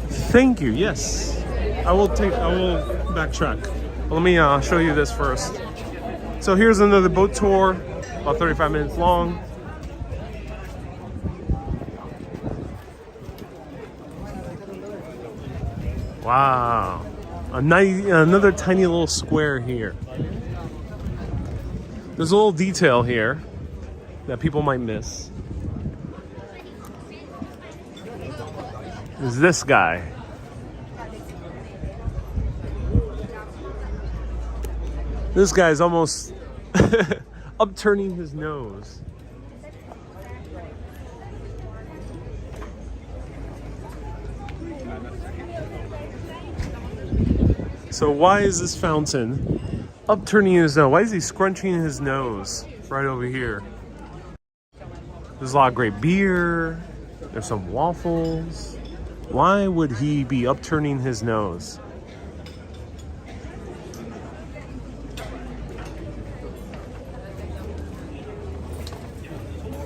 Thank you, yes. I will backtrack. But let me show you this first. So here's another boat tour, about 35 minutes long. Wow. Another tiny little square here. There's a little detail here that people might miss. Is this guy. This guy's almost upturning his nose. So why is this fountain upturning his nose? Why is he scrunching his nose right over here? There's a lot of great beer. There's some waffles. Why would he be upturning his nose?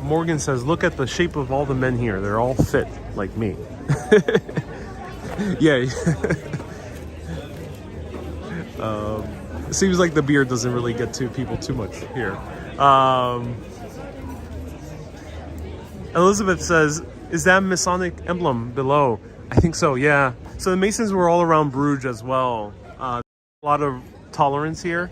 Morgan says, look at the shape of all the men here. They're all fit like me. Yeah. It seems like the beer doesn't really get to people too much here. Elizabeth says, is that Masonic emblem below? I think so, yeah. So the Masons were all around Bruges as well. A lot of tolerance here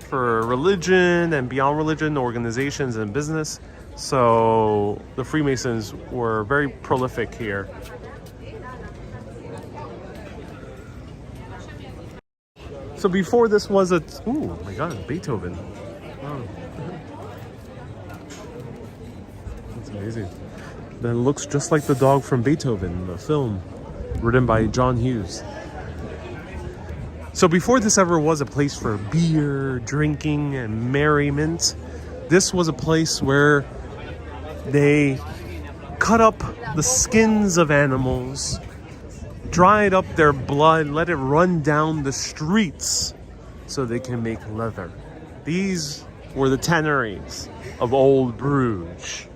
for religion and beyond religion, organizations and business. So the Freemasons were very prolific here. So before this was a... Oh my god, Beethoven. Wow. That's amazing. That looks just like the dog from Beethoven, the film, written by John Hughes. So before this ever was a place for beer, drinking, and merriment, this was a place where they cut up the skins of animals, dried up their blood, let it run down the streets so they can make leather. These were the tanneries of old Bruges.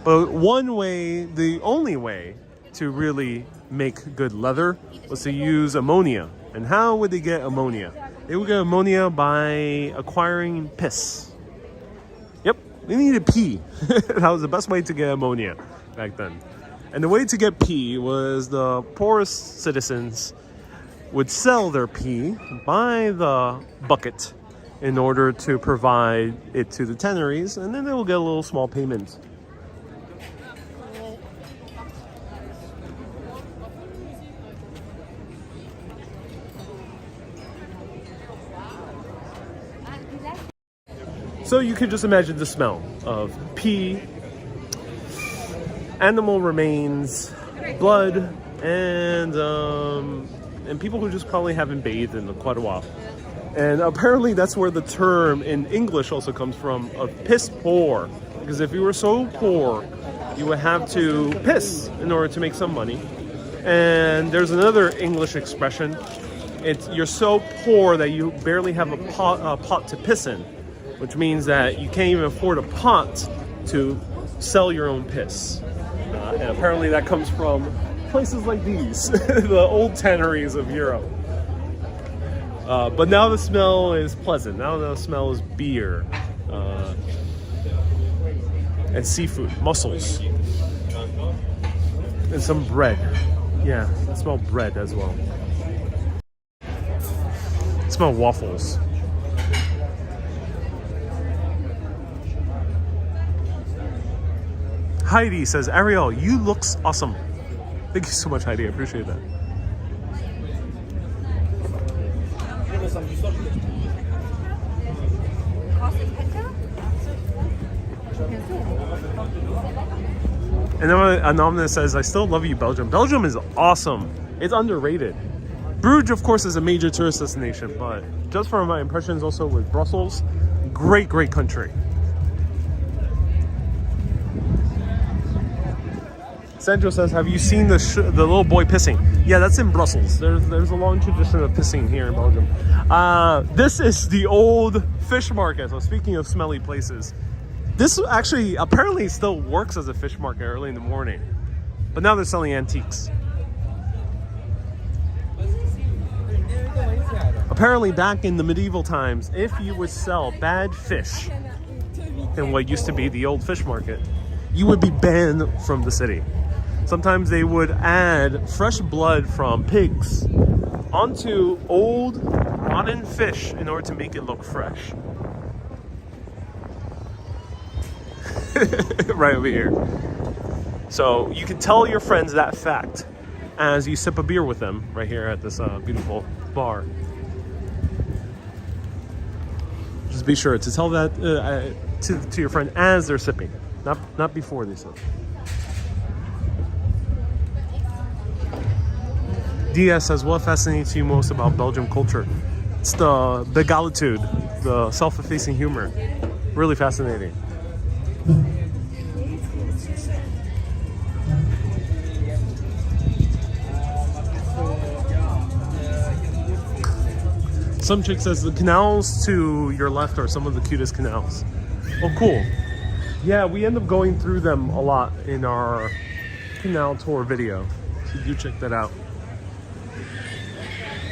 But one way, the only way to really make good leather was to use ammonia. And how would they get ammonia? They would get ammonia by acquiring piss. Yep, they needed pee. That was the best way to get ammonia back then. And the way to get pee was the poorest citizens would sell their pee by the bucket in order to provide it to the tanneries, and then they will get a little small payment. So you can just imagine the smell of pee, animal remains, blood, and people who just probably haven't bathed in quite a while. And apparently that's where the term in English also comes from, of piss poor. Because if you were so poor, you would have to piss in order to make some money. And there's another English expression. You're so poor that you barely have a pot to piss in, which means that you can't even afford a pot to sell your own piss. And apparently that comes from places like these, the old tanneries of Europe. But now the smell is pleasant. Now the smell is beer and seafood, mussels, and some bread. Yeah, I smell bread as well. I smell waffles. Heidi says, Ariel, you looks awesome. Thank you so much, Heidi. I appreciate that. And then Anonymous says, I still love you, Belgium. Belgium is awesome. It's underrated. Bruges, of course, is a major tourist destination, but just from my impressions also with Brussels, great, great country. Sandro says, have you seen the little boy pissing? Yeah, that's in Brussels. There's a long tradition of pissing here in Belgium. This is the old fish market. So speaking of smelly places, this actually apparently still works as a fish market early in the morning. But now they're selling antiques. Apparently back in the medieval times, if you would sell bad fish in what used to be the old fish market, you would be banned from the city. Sometimes they would add fresh blood from pigs onto old rotten fish in order to make it look fresh. Right over here. So you can tell your friends that fact as you sip a beer with them right here at this beautiful bar. Just be sure to tell that to your friend as they're sipping, not before they sip. DS says, what fascinates you most about Belgian culture? It's the begalitude, the self-effacing humor. Really fascinating. Some chick says the canals to your left are some of the cutest canals. Oh, cool. Yeah, we end up going through them a lot in our canal tour video. So do check that out.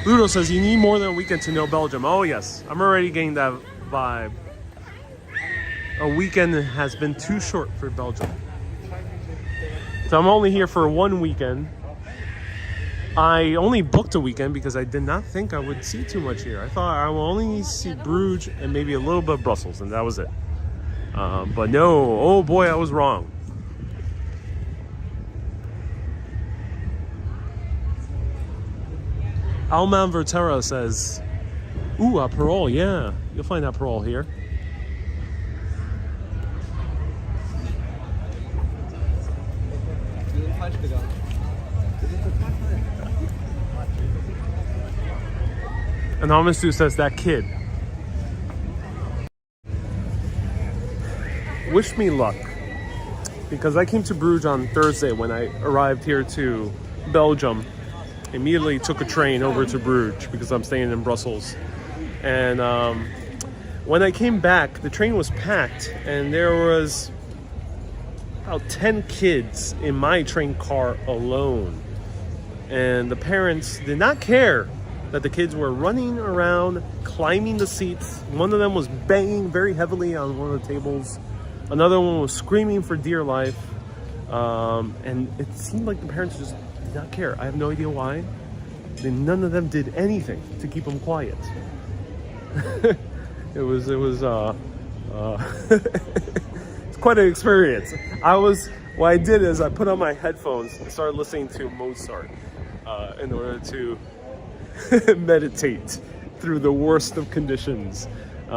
Ludo says, you need more than a weekend to know Belgium. Oh yes, I'm already getting that vibe. A weekend has been too short for Belgium. So I'm only here for 1 weekend. I only booked a weekend because I did not think I would see too much here. I thought I will only see Bruges and maybe a little bit of Brussels, and that was it. But no, oh boy, I was wrong. Alman Vertera says, ooh, Aperol, yeah. You'll find Aperol here. Anonymous Stu says, that kid. Wish me luck. Because I came to Bruges on Thursday when I arrived here to Belgium. Immediately took a train over to Bruges because I'm staying in Brussels. And when I came back, the train was packed and there was about 10 kids in my train car alone. And the parents did not care that the kids were running around, climbing the seats. One of them was banging very heavily on one of the tables. Another one was screaming for dear life. And it seemed like the parents just did not care. I have no idea why. None of them did anything to keep them quiet. It was it's quite an experience. What I did is I put on my headphones and started listening to Mozart in order to meditate through the worst of conditions.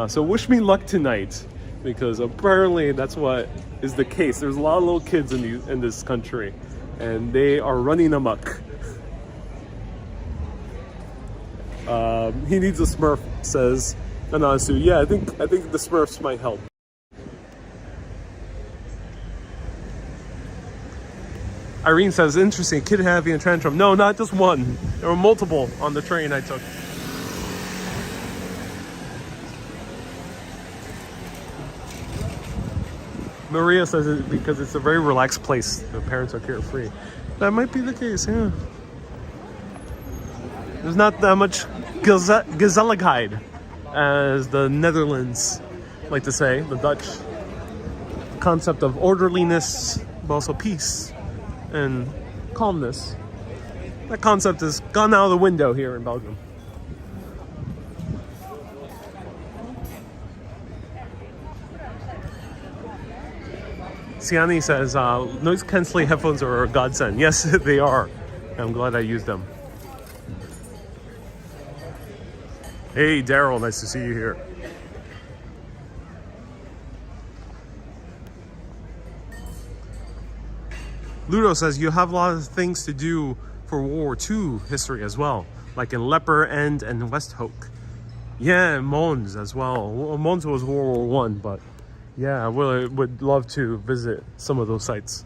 So wish me luck tonight, because apparently that's what is the case. There's a lot of little kids in this country, and they are running amok. He needs a Smurf, says Anasu. Yeah, I think the Smurfs might help. Irene says, interesting, kid having a tantrum. No, not just one. There were multiple on the train I took. Maria says it because it's a very relaxed place. The parents are carefree. That might be the case, yeah. There's not that much gezelligheid, as the Netherlands like to say, the Dutch. The concept of orderliness, but also peace and calmness. That concept has gone out of the window here in Belgium. Siani says, noise cancelling headphones are a godsend. Yes, they are. I'm glad I used them. Hey, Daryl, nice to see you here. Ludo says, you have a lot of things to do for World War II history as well, like in Leper End and Westhoek. Yeah, Mons as well. Mons was World War I, but yeah, I would love to visit some of those sites.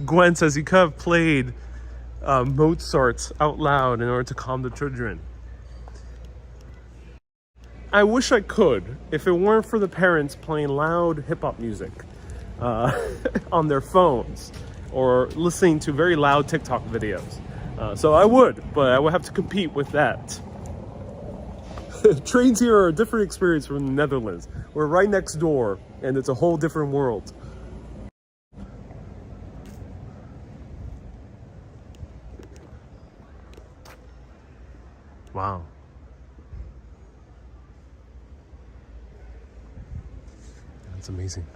Gwen says you could have played Mozart out loud in order to calm the children. I wish I could, if it weren't for the parents playing loud hip-hop music on their phones or listening to very loud TikTok videos. So I would, but I would have to compete with that. Trains here are a different experience from the Netherlands. We're right next door, and it's a whole different world. Wow. That's amazing.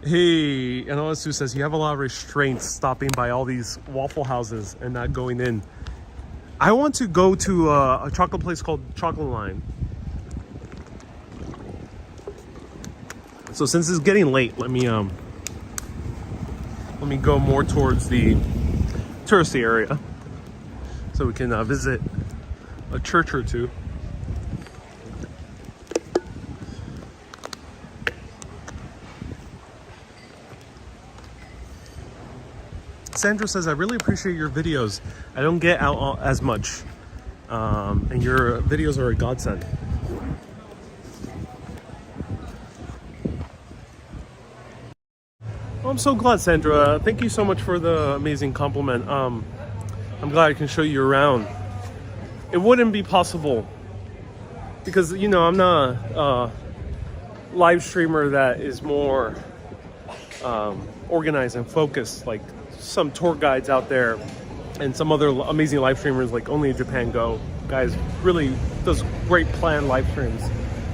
Hey, Analasu says you have a lot of restraints stopping by all these waffle houses and not going in. I want to go to a chocolate place called Chocolate Line. So since it's getting late, let me go more towards the touristy area so we can visit a church or two. Sandra says, I really appreciate your videos. I don't get out as much, and your videos are a godsend. Well, I'm so glad, Sandra. Thank you so much for the amazing compliment. I'm glad I can show you around. It wouldn't be possible because, you know, I'm not a live streamer that is more organized and focused like some tour guides out there and some other amazing live streamers like Only in Japan Go. Guys really does great planned live streams.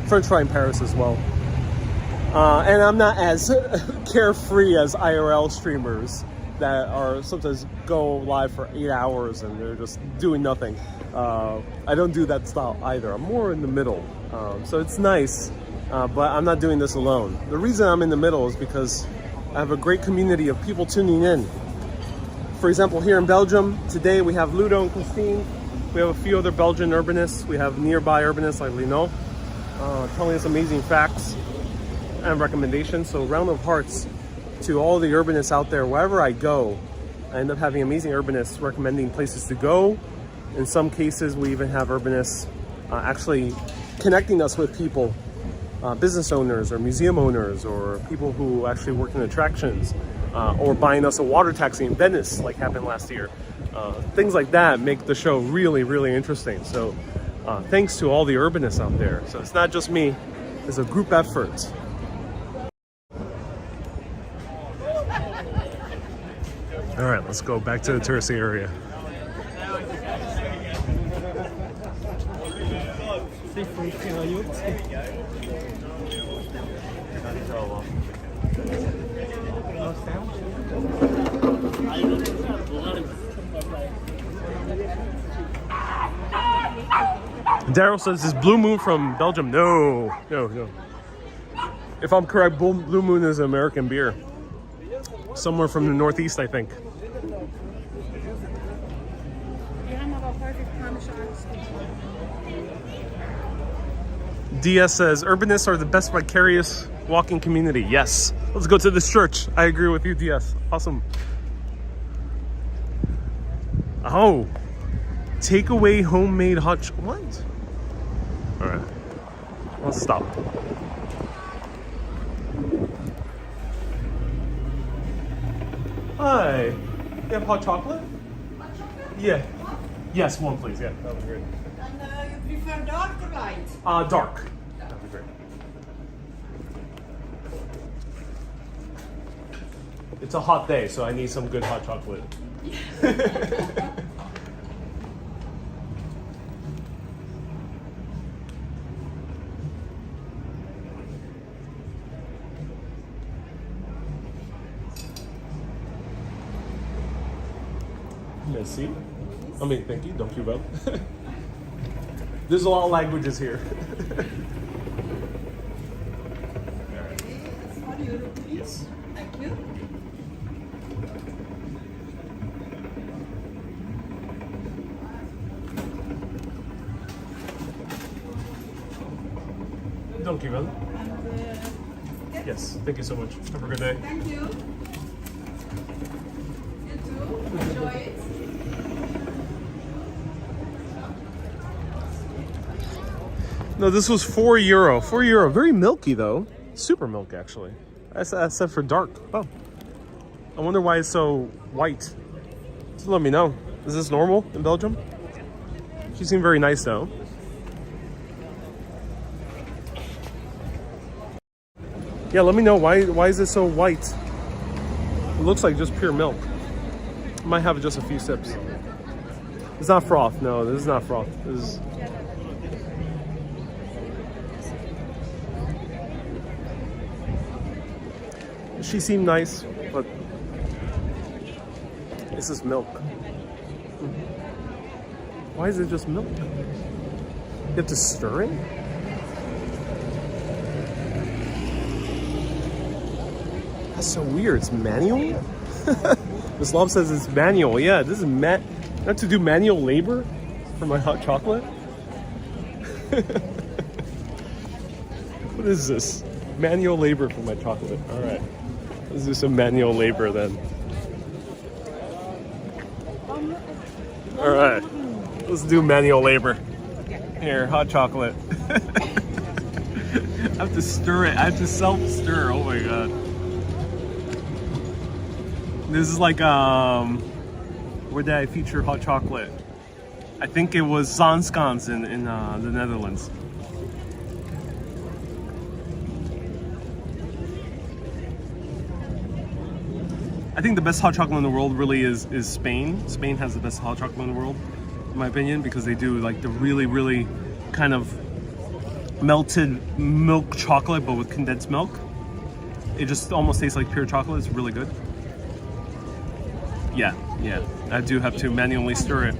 French Fry in Paris as well. And I'm not as carefree as IRL streamers that are sometimes go live for 8 hours and they're just doing nothing. I don't do that style either. I'm more in the middle. So it's nice, but I'm not doing this alone. The reason I'm in the middle is because I have a great community of people tuning in. For example, here in Belgium, today we have Ludo and Christine. We have a few other Belgian urbanists. We have nearby urbanists like Lino, telling us amazing facts and recommendations. So round of hearts to all the urbanists out there. Wherever I go, I end up having amazing urbanists recommending places to go. In some cases, we even have urbanists actually connecting us with people, business owners or museum owners or people who actually work in attractions, or buying us a water taxi in Venice like happened last year. Things like that make the show really, really interesting. So thanks to all the urbanists out there. So it's not just me, it's a group effort. All right, let's go back to the touristy area. Daryl says, is Blue Moon from Belgium? No. If I'm correct, Blue Moon is an American beer. Somewhere from the Northeast, I think. DS says, urbanists are the best vicarious walking community. Yes. Let's go to this church. I agree with you, DS. Awesome. Oh. Takeaway homemade what? All right. Let's stop. Hi. You have hot chocolate? Hot chocolate? Yeah. Yes, one please. Yeah, that would be great. And you prefer dark or light? Dark. That'd be great. It's a hot day, so I need some good hot chocolate. Merci. I mean, thank you. Don't you vote? There's a lot of languages here. It's for you, please. Yes. Thank you. Don't you vote? And, Yes. Thank you so much. Have a good day. thank you. You too. Enjoy it. No, this was €4. €4. Very milky though. Super milk actually. I said for dark. Oh. I wonder why it's so white. Just let me know. Is this normal in Belgium? She seemed very nice though. Yeah, let me know why is it so white? It looks like just pure milk. I might have just a few sips. It's not froth. No, this is not froth. This is... She seemed nice, but this is milk. Why is it just milk? You have to stir it? That's so weird. It's manual? Miss Love says it's manual. Yeah, this is I have to do manual labor for my hot chocolate? What is this? Manual labor for my chocolate. All right. Let's do some manual labor then. All right. Let's do manual labor. Here, hot chocolate. I have to stir it. I have to self-stir. Oh my god. This is like, where did I feature hot chocolate? I think it was Zanskans in the Netherlands. I think the best hot chocolate in the world really is Spain. Spain has the best hot chocolate in the world, in my opinion, because they do like the really, really kind of melted milk chocolate, but with condensed milk. It just almost tastes like pure chocolate. It's really good. Yeah, I do have to manually stir it.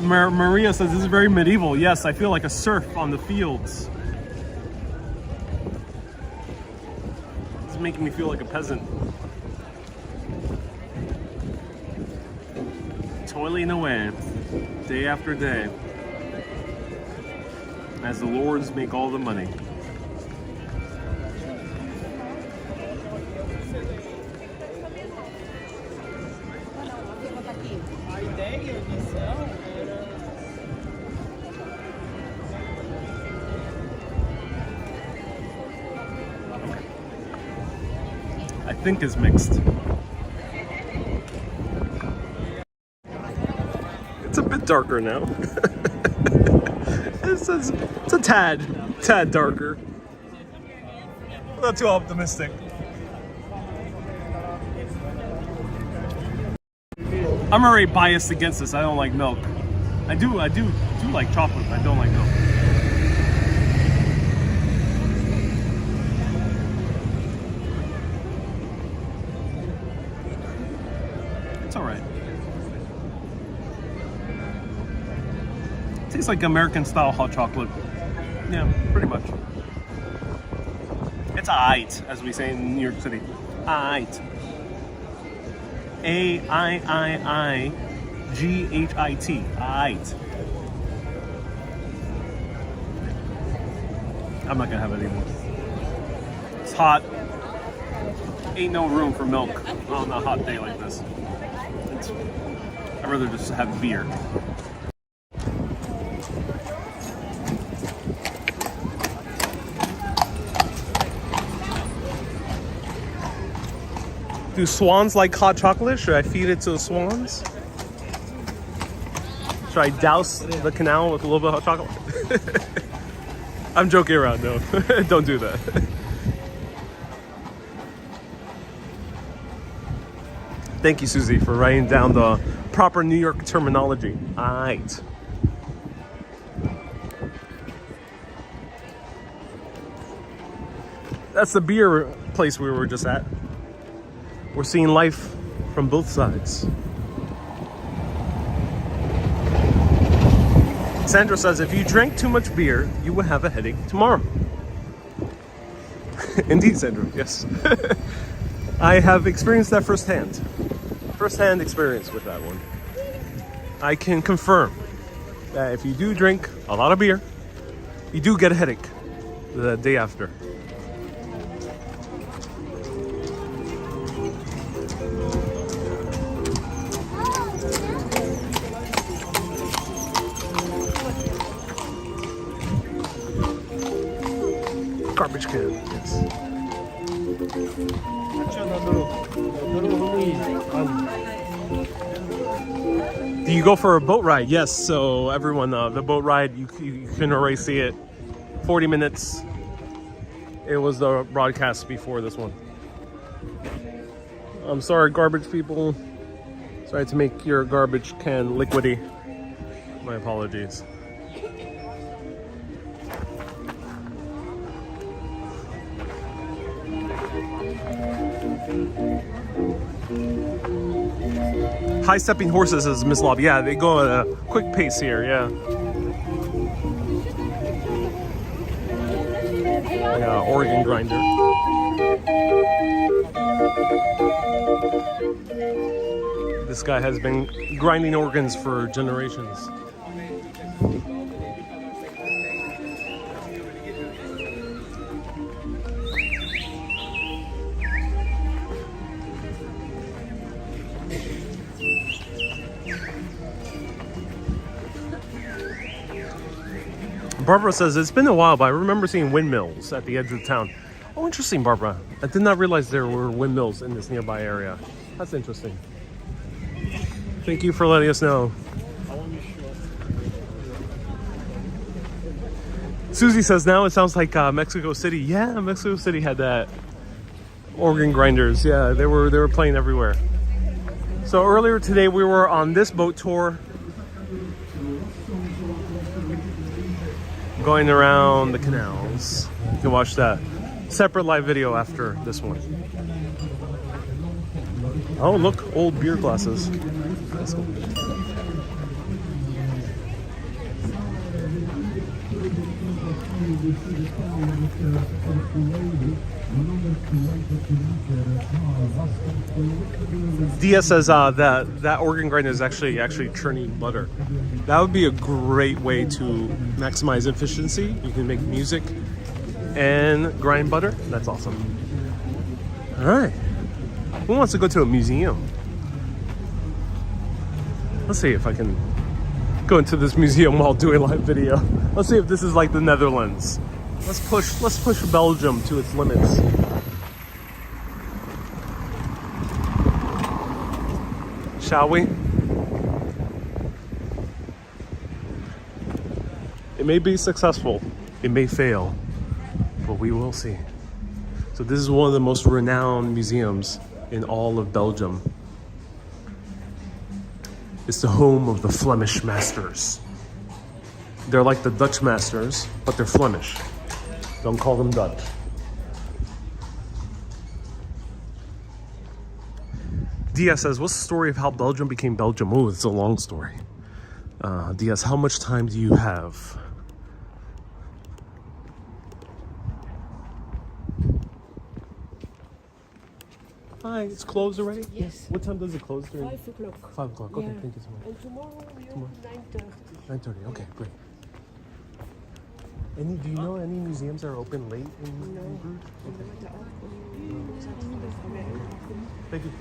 Maria says this is very medieval. Yes, I feel like a serf on the fields. It's making me feel like a peasant. Toiling away, day after day, as the lords make all the money. I think is mixed. It's a bit darker now. it's a tad darker. Not too optimistic. I'm already biased against this. I don't like milk. I do like chocolate, but I don't like milk. It's alright. Tastes like American style hot chocolate. Yeah, pretty much. It's aight, as we say in New York City. Aight. A-I-I-I-G-H-I-T. Aight. I'm not gonna have it anymore. It's hot. Ain't no room for milk on a hot day like this. I'd rather just have beer. Do swans like hot chocolate? Should I feed it to the swans? Should I douse the canal with a little bit of hot chocolate? I'm joking around, no. Don't do that. Thank you, Susie, for writing down the proper New York terminology. Aight. That's the beer place we were just at. We're seeing life from both sides. Sandra says, if you drank too much beer, you will have a headache tomorrow. Indeed, Sandra, yes. I have experienced that firsthand. Firsthand experience with that one. I can confirm that if you do drink a lot of beer, you do get a headache the day after. Garbage can, yes. Do you go for a boat ride? Yes, so everyone, the boat ride, you can already see it. 40 minutes. It was the broadcast before this one. I'm sorry, garbage people. Sorry to make your garbage can liquidy. My apologies. High stepping horses, says Miss Lob. Yeah, they go at a quick pace here, yeah. Yeah, organ grinder. This guy has been grinding organs for generations. Barbara says, it's been a while, but I remember seeing windmills at the edge of town. Oh, interesting, Barbara. I did not realize there were windmills in this nearby area. That's interesting. Thank you for letting us know. Susie says now it sounds like Mexico City. Yeah, Mexico City had that. Organ grinders. Yeah, they were playing everywhere. So earlier today we were on this boat tour, going around the canals. You can watch that separate live video after this one. Oh, look, old beer glasses. That's cool. Dia says that organ grinder is actually churning butter. That would be a great way to maximize efficiency. You can make music and grind butter. That's awesome. All right. Who wants to go to a museum? Let's see if I can go into this museum while doing a live video. Let's see if this is like the Netherlands. Let's push Belgium to its limits. Shall we? It may be successful, it may fail, but we will see. So this is one of the most renowned museums in all of Belgium. It's the home of the Flemish masters. They're like the Dutch masters, but they're Flemish. Don't call them Dutch. Dia says, what's the story of how Belgium became Belgium? Oh, it's a long story. Dia, how much time do you have? Hi, it's closed already? Yes. What time does it close during? 5 o'clock. 5 o'clock, okay, Yeah. thank you so much. And tomorrow we open 9:30. 9:30, okay, great. Do you know any museums that are open late in Bruges? Thank you.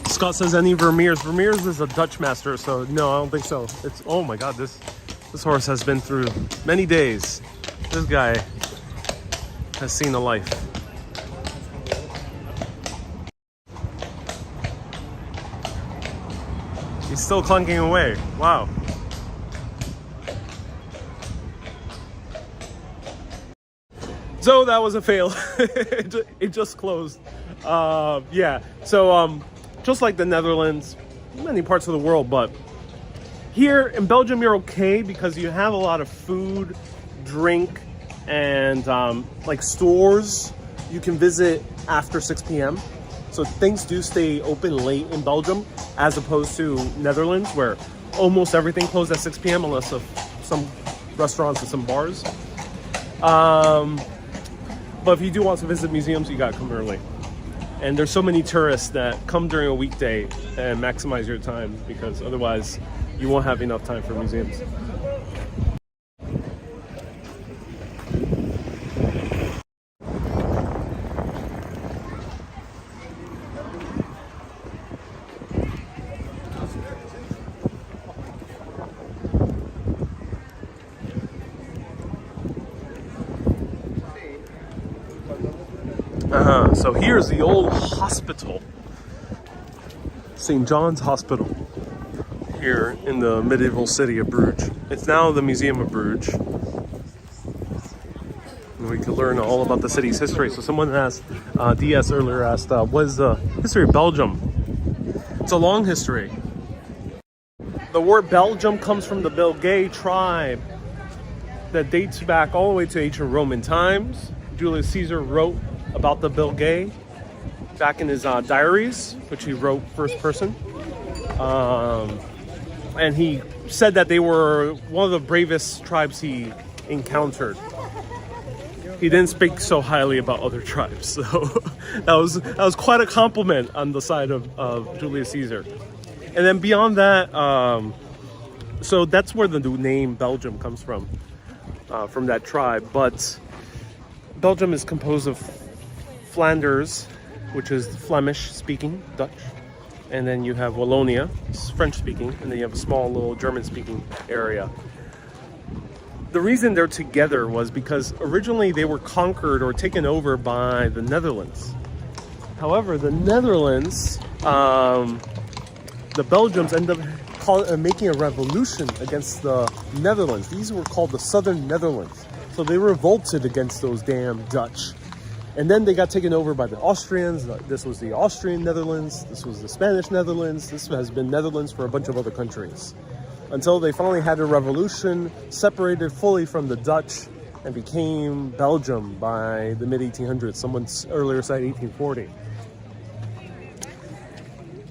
Scott says any Vermeers. Vermeers is a Dutch master, so no, I don't think so. It's, oh my God, this horse has been through many days. This guy has seen a life. He's still clunking away. Wow. So that was a fail. It just closed. Yeah. So just like the Netherlands, many parts of the world, but here in Belgium you're okay because you have a lot of food, drink, and like stores you can visit after 6 p.m. So things do stay open late in Belgium as opposed to Netherlands where almost everything closed at 6 p.m. unless of some restaurants and some bars. But if you do want to visit museums, you gotta come early. And there's so many tourists that come during a weekday and maximize your time because otherwise you won't have enough time for museums. So here's the old hospital, St. John's Hospital, here in the medieval city of Bruges. It's now the Museum of Bruges. And we can learn all about the city's history. So someone asked, DS earlier asked, what is the history of Belgium? It's a long history. The word Belgium comes from the Belgae tribe that dates back all the way to ancient Roman times. Julius Caesar wrote about the Belgae back in his diaries, which he wrote first person. And he said that they were one of the bravest tribes he encountered. He didn't speak so highly about other tribes, so that was quite a compliment on the side of Julius Caesar. And then beyond that, so that's where the name Belgium comes from that tribe. But Belgium is composed of Flanders, which is Flemish speaking, Dutch, and then you have Wallonia, French speaking, and then you have a small little German speaking area. the reason they're together was because originally they were conquered or taken over by the Netherlands. However, the Netherlands, the Belgians ended up making a revolution against the Netherlands. These were called the Southern Netherlands. So they revolted against those damn Dutch. And then they got taken over by the Austrians. This was the Austrian Netherlands. This was the Spanish Netherlands. This has been Netherlands for a bunch of other countries. Until they finally had a revolution, separated fully from the Dutch, and became Belgium by the mid-1800s. Someone earlier said 1840.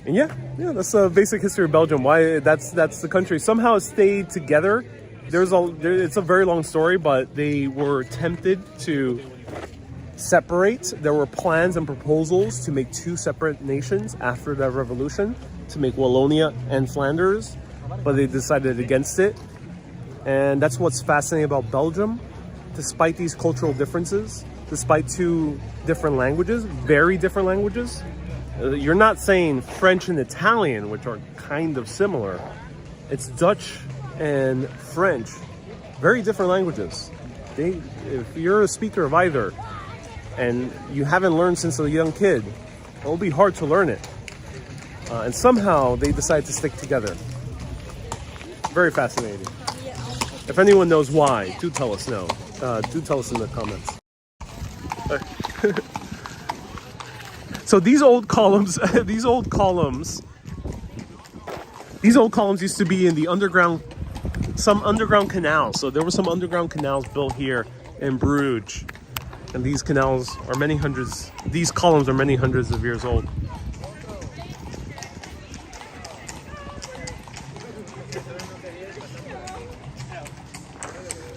And yeah, that's the basic history of Belgium. Why that's the country. Somehow it stayed together. It's a very long story, but they were tempted to separate. There were plans and proposals to make two separate nations after that revolution, to make Wallonia and Flanders, but they decided against it. And that's what's fascinating about Belgium. Despite these cultural differences, despite two different languages, very different languages, you're not saying French and Italian, which are kind of similar. It's Dutch and French, very different languages. If you're a speaker of either, and you haven't learned since a young kid, it'll be hard to learn it. And somehow they decide to stick together. Very fascinating. If anyone knows why, do tell us no. Do tell us in the comments. So these old columns, these old columns used to be in the underground, some underground canals. So there were some underground canals built here in Bruges. And these canals are these columns are many hundreds of years old.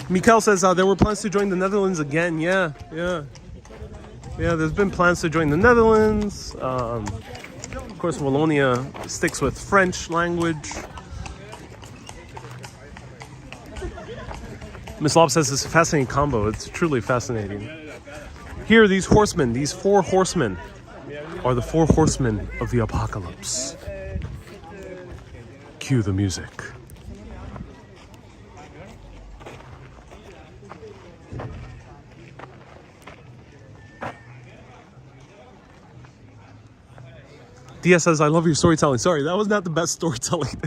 Mikael says there were plans to join the Netherlands again. Yeah, there's been plans to join the Netherlands. Of course, Wallonia sticks with French language. Miss Lob says it's a fascinating combo. It's truly fascinating. Here, these horsemen, these four horsemen, are the four horsemen of the apocalypse. Cue the music. Dia says, I love your storytelling. Sorry, that was not the best storytelling.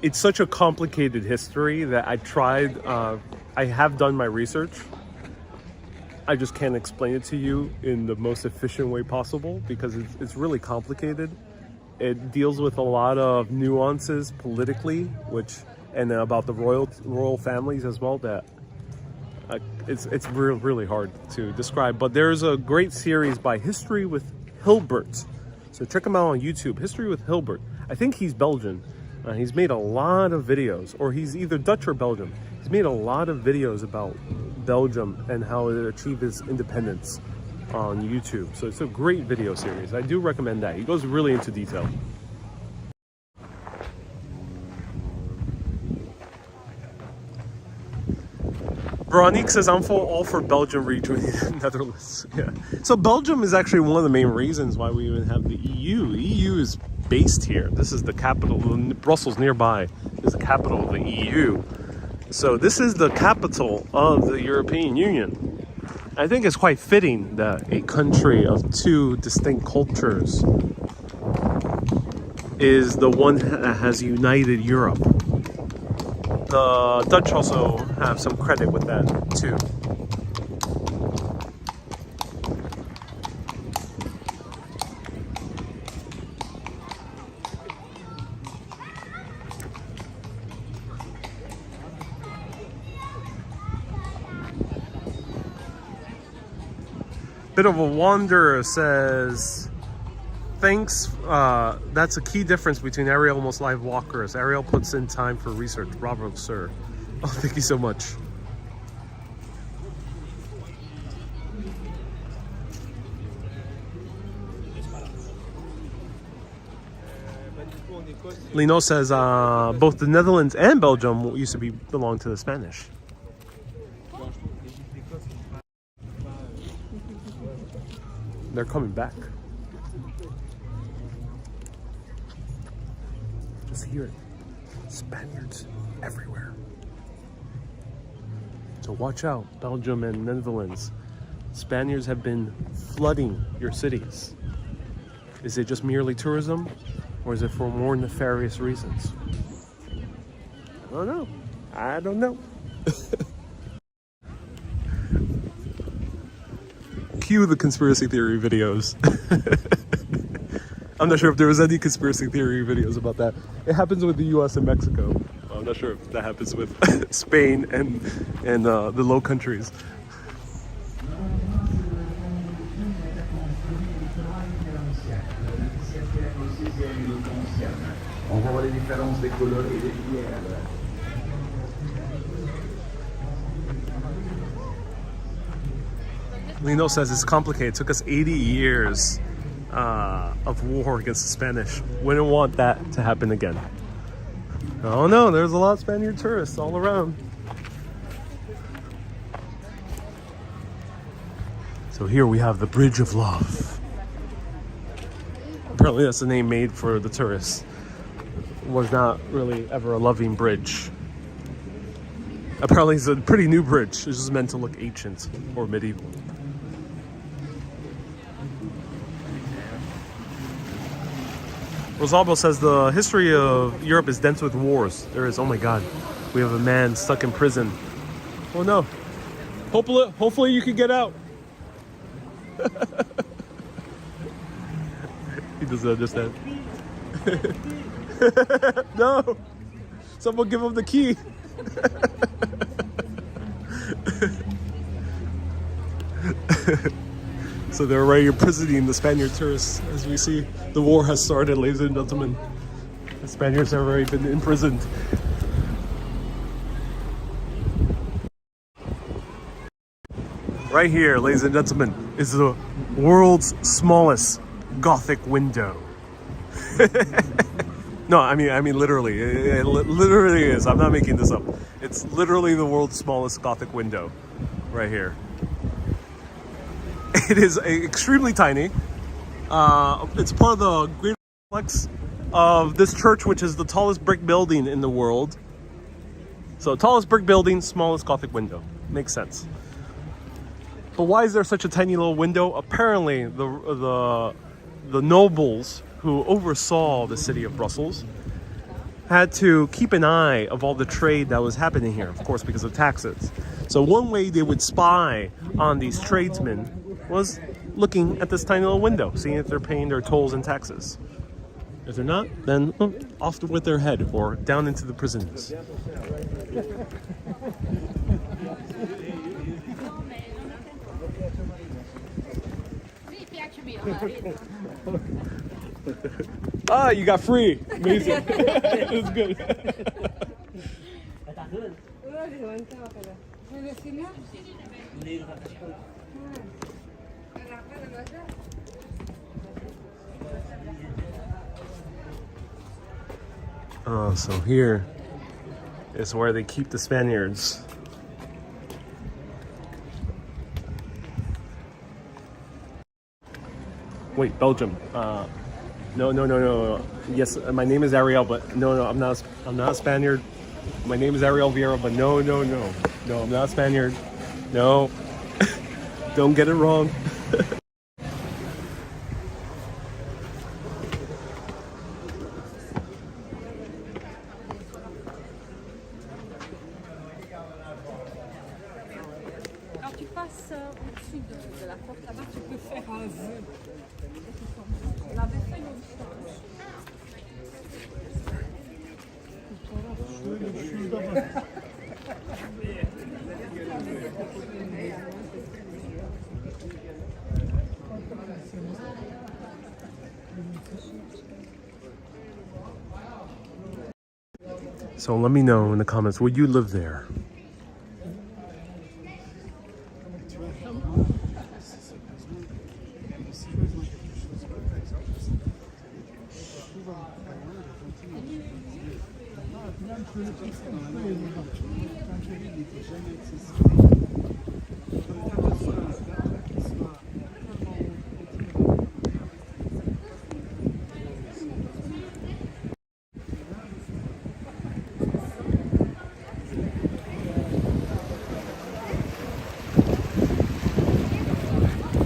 It's such a complicated history that I have done my research. I just can't explain it to you in the most efficient way possible because it's really complicated. It deals with a lot of nuances politically, and about the royal families as well, that it's really hard to describe. But there's a great series by History with Hilbert. So check him out on YouTube, History with Hilbert. I think he's Belgian. He's made a lot of videos, or he's either Dutch or Belgian. He's made a lot of videos about Belgium and how it achieved its independence on YouTube. So it's a great video series. I do recommend that. He goes really into detail. Veronique says, I'm all for Belgium rejoining the Netherlands. Yeah. So Belgium is actually one of the main reasons why we even have the EU. The EU is based here. This is the capital. Brussels nearby is the capital of the EU. So this is the capital of the European Union. I think it's quite fitting that a country of two distinct cultures is the one that has united Europe. The Dutch also have some credit with that too. Bit of a Wanderer says, thanks, that's a key difference between Ariel and most live walkers. Ariel puts in time for research. Bravo, sir. Oh, thank you so much. Lino says, both the Netherlands and Belgium used to belong to the Spanish. They're coming back. Just hear it. Spaniards everywhere. So watch out, Belgium and Netherlands. Spaniards have been flooding your cities. Is it just merely tourism, or is it for more nefarious reasons? I don't know. I don't know. Cue the conspiracy theory videos. I'm not sure if there was any conspiracy theory videos about that. It happens with the US and Mexico. I'm not sure if that happens with Spain and the Low Countries. On voit les différences des couleurs et des pierres. Lino says it's complicated. It took us 80 years of war against the Spanish. Wouldn't want that to happen again. Oh no, there's a lot of Spaniard tourists all around. So here we have the Bridge of Love. Apparently that's the name made for the tourists. It was not really ever a loving bridge. Apparently it's a pretty new bridge. It's just meant to look ancient or medieval. Rosalbo says the history of Europe is dense with wars. There is, oh my God, we have a man stuck in prison. Oh no. Hopefully you can get out. He doesn't understand. No! Someone give him the key. So they're already imprisoning the Spaniard tourists. As we see, the war has started, ladies and gentlemen. The Spaniards have already been imprisoned. Right here, ladies and gentlemen, is the world's smallest Gothic window. No, I mean literally. It literally is. I'm not making this up. It's literally the world's smallest Gothic window, right here. It is extremely tiny. It's part of the great complex of this church, which is the tallest brick building in the world. So tallest brick building, smallest Gothic window. Makes sense. But why is there such a tiny little window? Apparently, the nobles who oversaw the city of Brussels had to keep an eye of all the trade that was happening here, of course, because of taxes. So one way they would spy on these tradesmen was looking at this tiny little window, seeing if they're paying their tolls and taxes. If they're not, then off with their head or down into the prisons. Ah, you got free. Amazing. It's good. Oh, so here is where they keep the Spaniards. Wait, Belgium. No. Yes, my name is Ariel, but no, I'm not a Spaniard. My name is Ariel Vieira, but no, I'm not a Spaniard. No, don't get it wrong. Quand tu passes au-dessus de la porte là-bas, tu peux faire un vœu. On avait fait une fois. So let me know in the comments, would you live there?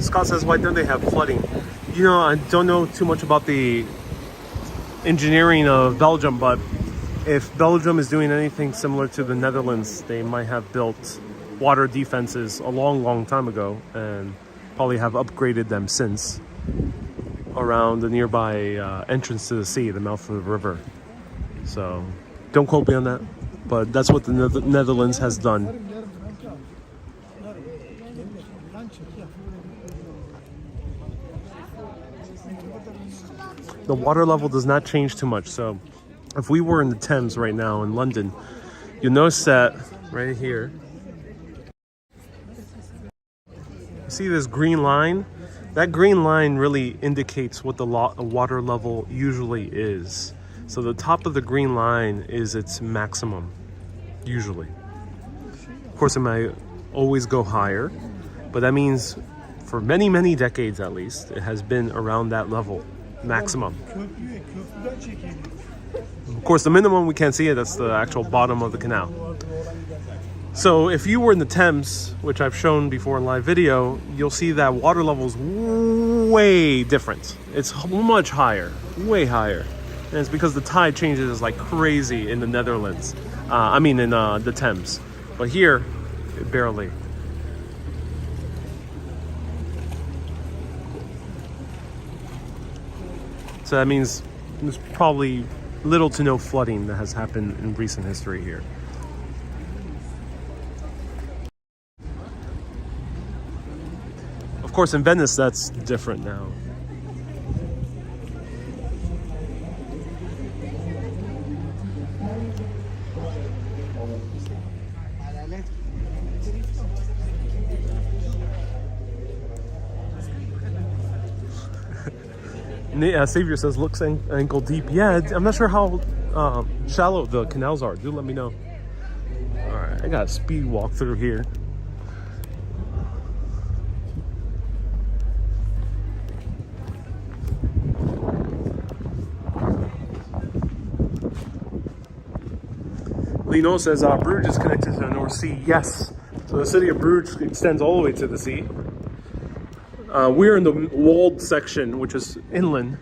Scott says, why don't they have flooding? You know, I don't know too much about the engineering of Belgium, but if Belgium is doing anything similar to the Netherlands, they might have built water defenses a long time ago and probably have upgraded them since around the nearby entrance to the sea, the mouth of the river. So don't quote me on that, but that's what the Netherlands has done. The water level does not change too much. So if we were in the Thames right now in London, you'll notice that right here, you see this green line? That green line really indicates what the water level usually is. So the top of the green line is its maximum, usually. Of course, it might always go higher, but that means for many decades at least, it has been around that level, maximum. Of course, the minimum we can't see it, that's the actual bottom of the canal. So if you were in the Thames, which I've shown before in live video, you'll see that water level is way different. It's much higher, way higher. And it's because the tide changes like crazy in the Netherlands. In the Thames. But here, barely. So that means there's probably little to no flooding that has happened in recent history here. Of course, in Venice, that's different now. Savior says, looks ankle deep. Yeah, I'm not sure how shallow the canals are. Do let me know. All right, I got a speed walk through here. Lino says, Bruges is connected to the North Sea. Yes. So the city of Bruges extends all the way to the sea. We're in the walled section, which is inland.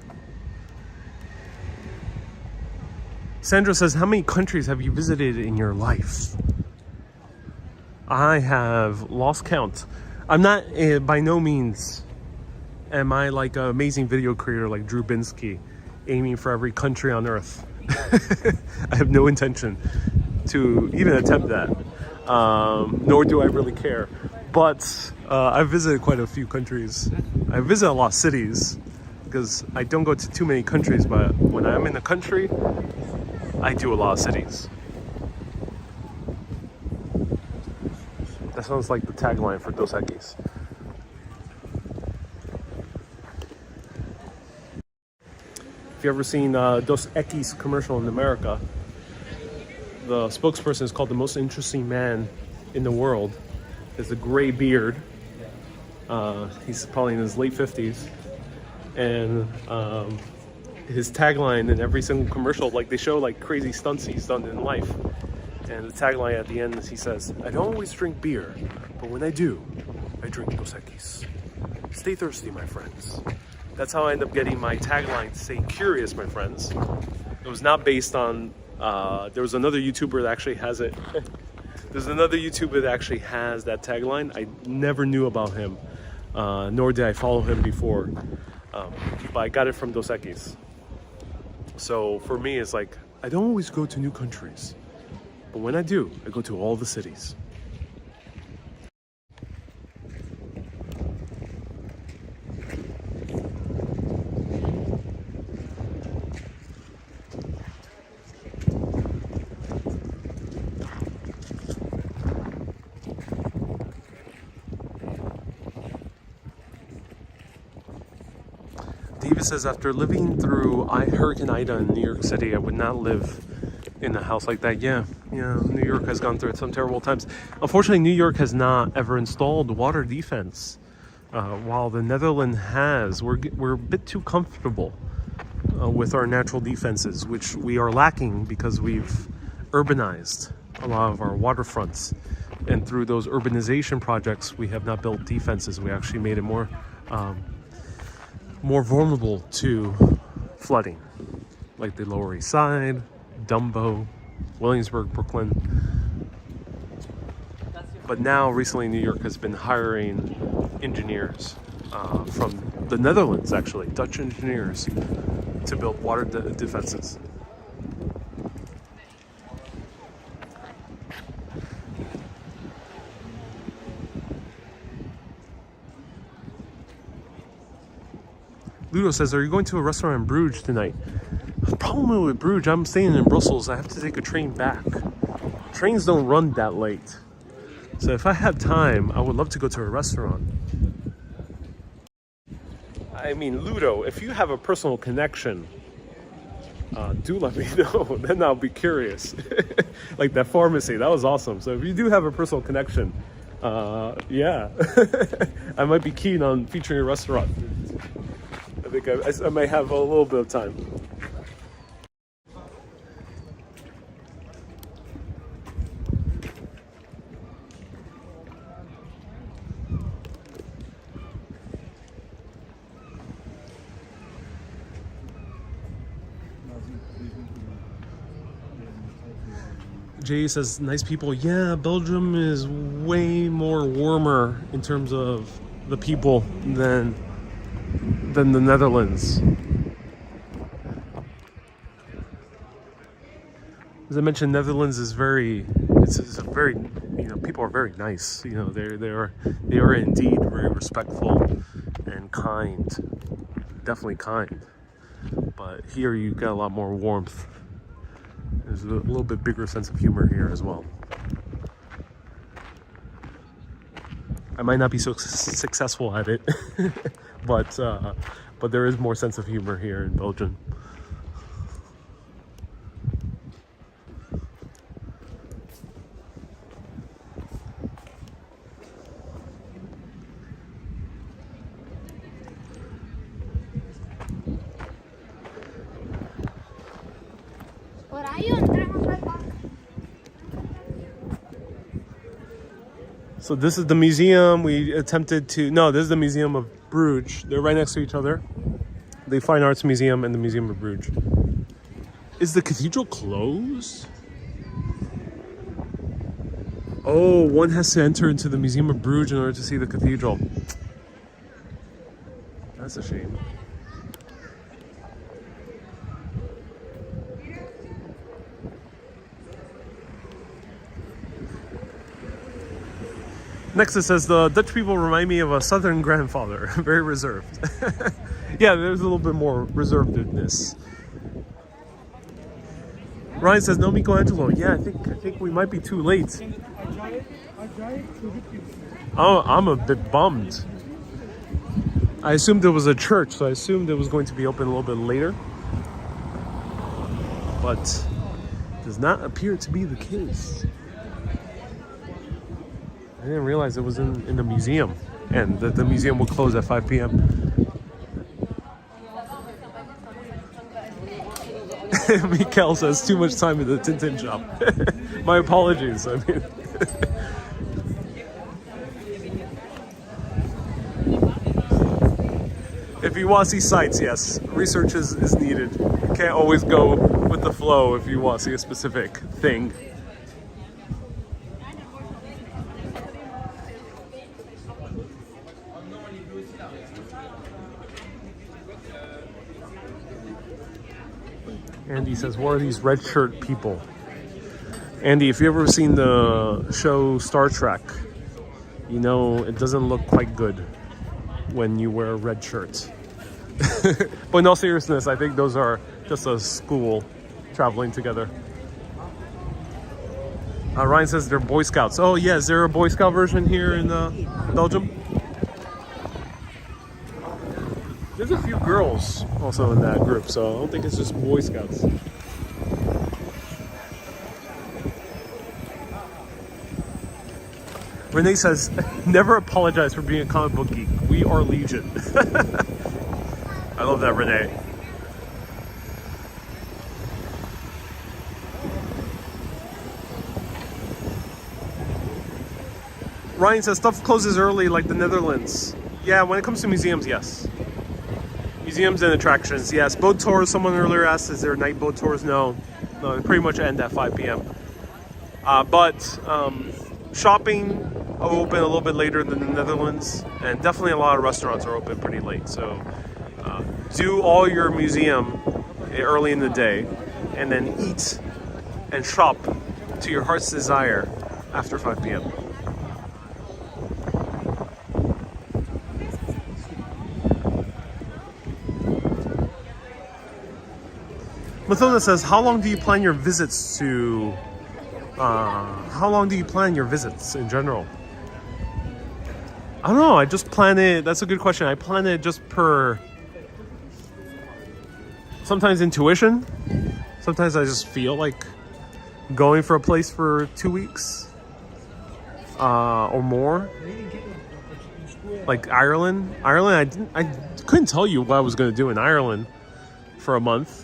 Sandra says, how many countries have you visited in your life? I have lost count. I'm not, by no means, am I like an amazing video creator like Drew Binsky, aiming for every country on earth. I have no intention to even attempt that, nor do I really care. But I've visited quite a few countries. I visit a lot of cities because I don't go to too many countries, but when I'm in a country, I do a lot of cities. That sounds like the tagline for Dos Equis. If you ever seen Dos Equis commercial in America, the spokesperson is called the most interesting man in the world. Has a gray beard. He's probably in his late 50s. And his tagline in every single commercial, like they show like crazy stunts he's done in life. And the tagline at the end is he says, I don't always drink beer, but when I do, I drink Dos Equis. Stay thirsty, my friends. That's how I end up getting my tagline, stay curious, my friends. It was not based on, there was another YouTuber that actually has it. There's another YouTuber that actually has that tagline. I never knew about him, nor did I follow him before. But I got it from Dos Equis. So for me, it's like, I don't always go to new countries. But when I do, I go to all the cities. David says, after living through Hurricane Ida in New York City, I would not live in a house like that. Yeah, New York has gone through some terrible times. Unfortunately, New York has not ever installed water defense, while the Netherlands has. We're a bit too comfortable with our natural defenses, which we are lacking because we've urbanized a lot of our waterfronts. And through those urbanization projects, we have not built defenses. We actually made it more more vulnerable to flooding, like the Lower East Side, Dumbo, Williamsburg, Brooklyn. But now, recently, New York has been hiring engineers from the Netherlands, actually, Dutch engineers, to build water defenses. Ludo says, are you going to a restaurant in Bruges tonight? The problem with Bruges, I'm staying in Brussels. I have to take a train back. Trains don't run that late. So if I had time, I would love to go to a restaurant. I mean, Ludo, if you have a personal connection, do let me know. Then I'll be curious. Like that pharmacy, that was awesome. So if you do have a personal connection, yeah, I might be keen on featuring a restaurant. I think I may have a little bit of time. Jay says, nice people. Yeah, Belgium is way more warmer in terms of the people than the Netherlands. As I mentioned, Netherlands is it's a very, people are very nice. They are indeed very respectful and kind, definitely kind. But here you got a lot more warmth. There's a little bit bigger sense of humor here as well. I might not be so successful at it, but there is more sense of humor here in Belgium. So this is the museum. We attempted to, no, this is the Museum of Bruges. They're right next to each other. The Fine Arts Museum and the Museum of Bruges. Is the cathedral closed? Oh, one has to enter into the Museum of Bruges in order to see the cathedral. That's a shame. Next it says, the Dutch people remind me of a southern grandfather, very reserved. Yeah, there's a little bit more reservedness. Ryan says, no Michelangelo. Yeah, I think we might be too late. Oh, I'm a bit bummed. I assumed it was a church, so I assumed it was going to be open a little bit later. But does not appear to be the case. I didn't realize it was in the museum and that the museum will close at 5 p.m. Mikael says, too much time in the Tintin shop. My apologies. I mean, if you want to see sites, yes, research is needed. You can't always go with the flow if you want to see a specific thing. Andy says, what are these red shirt people? Andy, if you've ever seen the show Star Trek, you know it doesn't look quite good when you wear a red shirt. But in all seriousness, I think those are just a school traveling together. Ryan says they're Boy Scouts. Oh yeah, is there a Boy Scout version here in Belgium? There's a few girls also in that group, so I don't think it's just Boy Scouts. Renee says, never apologize for being a comic book geek. We are legion. I love that, Renee. Ryan says, stuff closes early like the Netherlands. Yeah, when it comes to museums, yes. Museums and attractions, yes. Boat tours, someone earlier asked, is there night boat tours? No, they pretty much end at 5 p.m. But shopping open a little bit later than the Netherlands, and definitely a lot of restaurants are open pretty late. So do all your museum early in the day, and then eat and shop to your heart's desire after 5 p.m. Mathilda says, how long do you plan your visits to, how long do you plan your visits in general? I don't know, I just plan it, that's a good question. I plan it just per, sometimes intuition. Sometimes I just feel like going for a place for 2 weeks or more. Like Ireland. I couldn't tell you what I was going to do in Ireland for a month.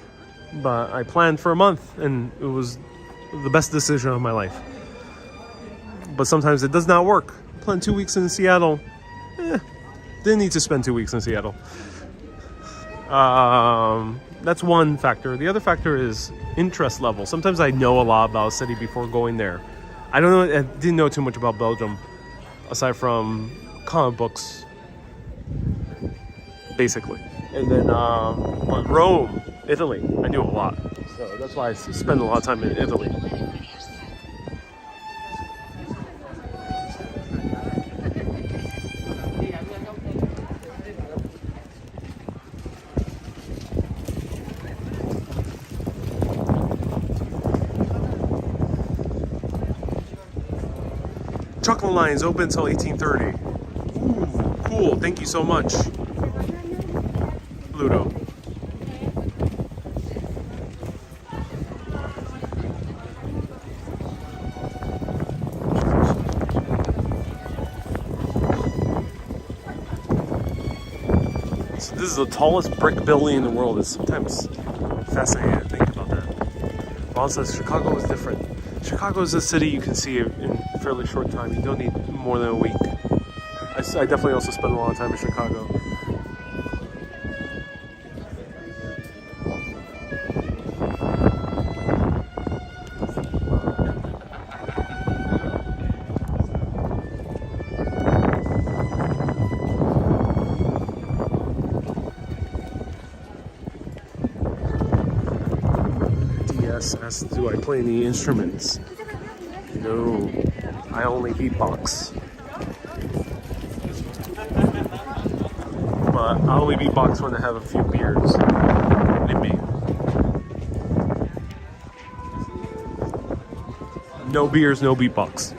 But I planned for a month, and it was the best decision of my life. But sometimes it does not work. Planned 2 weeks in Seattle. Didn't need to spend 2 weeks in Seattle. That's one factor. The other factor is interest level. Sometimes I know a lot about a city before going there. I didn't know too much about Belgium, aside from comic books, basically. And then but Rome, Italy, I knew a lot. So that's why I spend a lot of time in Italy. Chocolate line is open until 18:30. Ooh, cool. Thank you so much, Ludo. So this is the tallest brick building in the world. It's sometimes fascinating to think about that. Ron says Chicago is different. Chicago is a city you can see in a fairly short time. You don't need more than a week. I definitely also spend a lot of time in Chicago. Asks, do I play any instruments? No, I only beatbox. But I only beatbox when I have a few beers in me. No beers, no beatbox.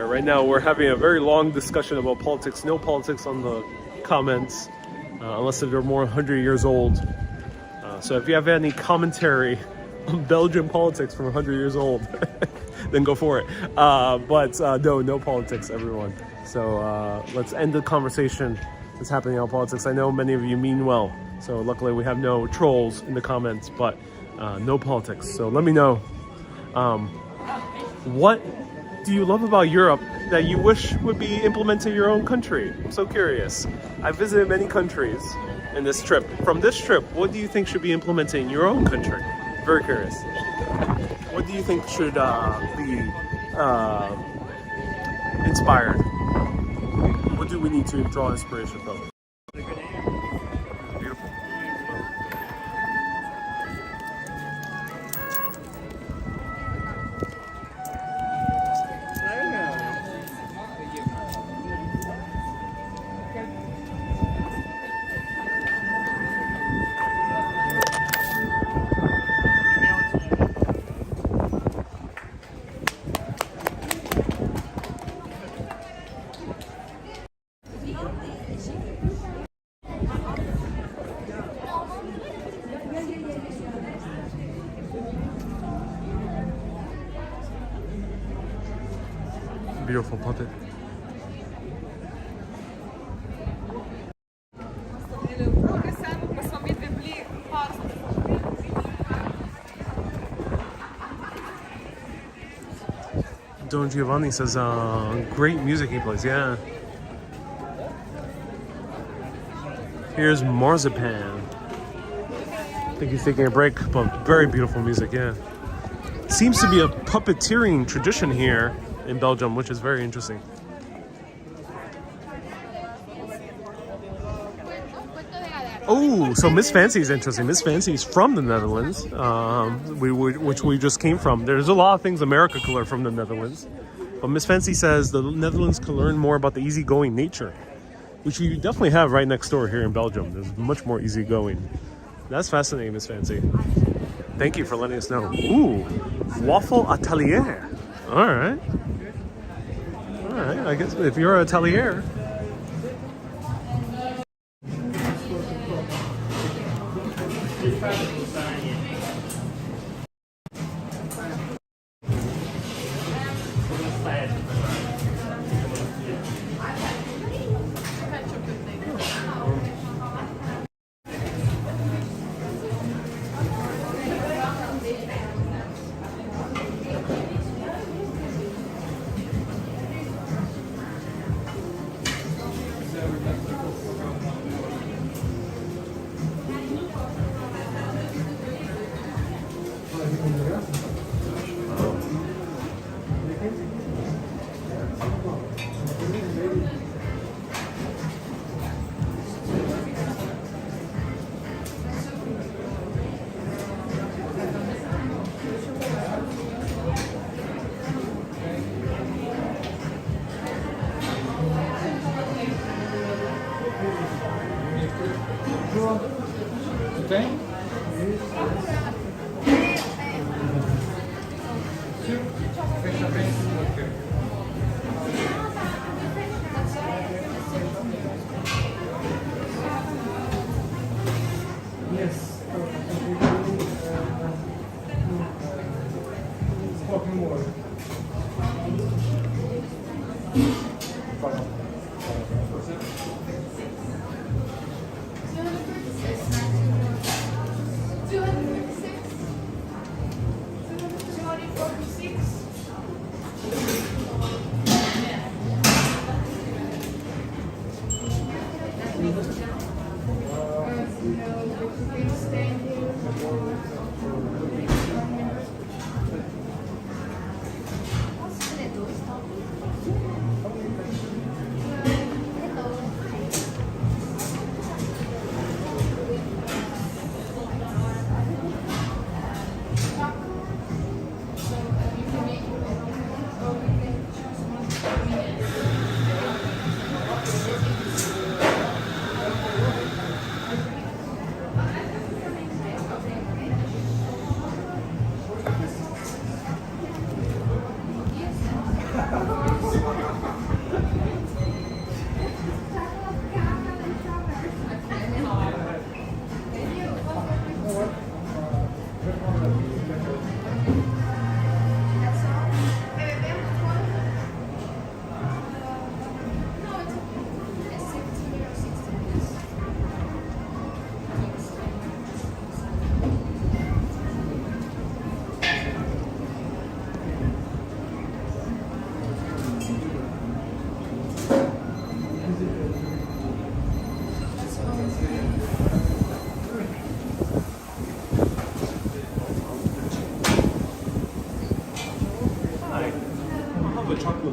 Right now we're having a very long discussion about politics. No politics on the comments, unless they're more than 100 years old. So if you have any commentary on Belgian politics from 100 years old, then go for it. But no politics, everyone. So let's end the conversation that's happening on politics. I know many of you mean well, so luckily we have no trolls in the comments, but no politics. So let me know, what do you love about Europe that you wish would be implemented in your own country? I'm so curious. I visited many countries in this trip. From this trip, what do you think should be implemented in your own country? Very curious. What do you think should be inspired? What do we need to draw inspiration from? Beautiful. beautiful puppet. Don Giovanni says, great music he plays, yeah. Here's Marzipan. I think he's taking a break, but very beautiful music, yeah. Seems to be a puppeteering tradition here in Belgium, which is very interesting. Oh, so Miss Fancy is interesting. Miss Fancy is from the Netherlands, which we just came from. There's a lot of things America could learn from the Netherlands. But Miss Fancy says the Netherlands can learn more about the easygoing nature, which you definitely have right next door here in Belgium. There's much more easygoing. That's fascinating, Miss Fancy. Thank you for letting us know. Ooh, waffle atelier. All right. All right, I guess if you're an atelier.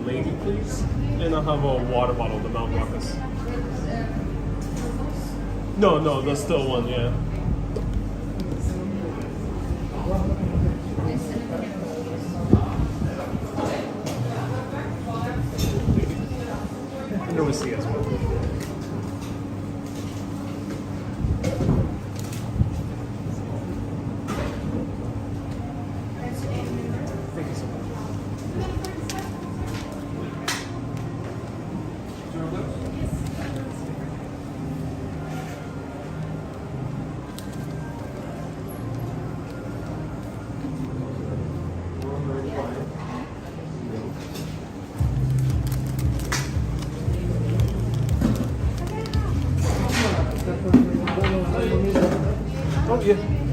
Lady, please. And I'll have a water bottle, the Mount Rockus. No, the still one, yeah. And a whiskey as well. Thank you so much. vieux.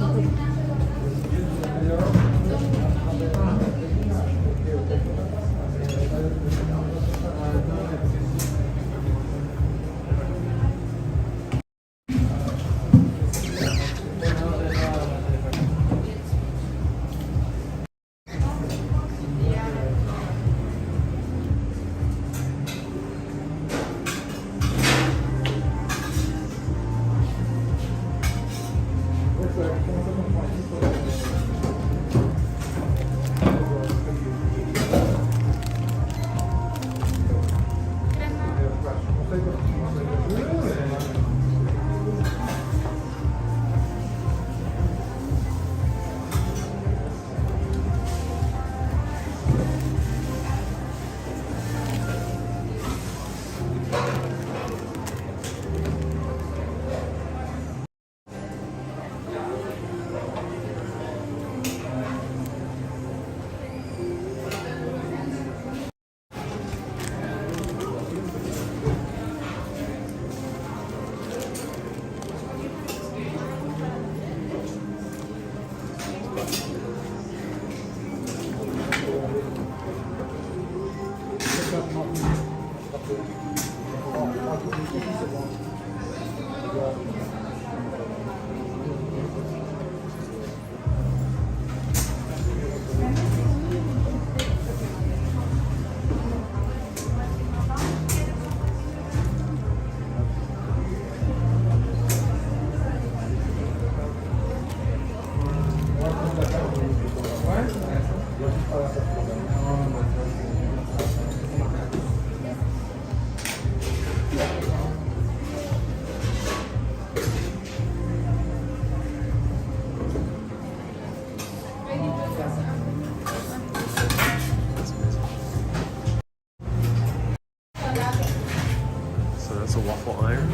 So that's a waffle iron.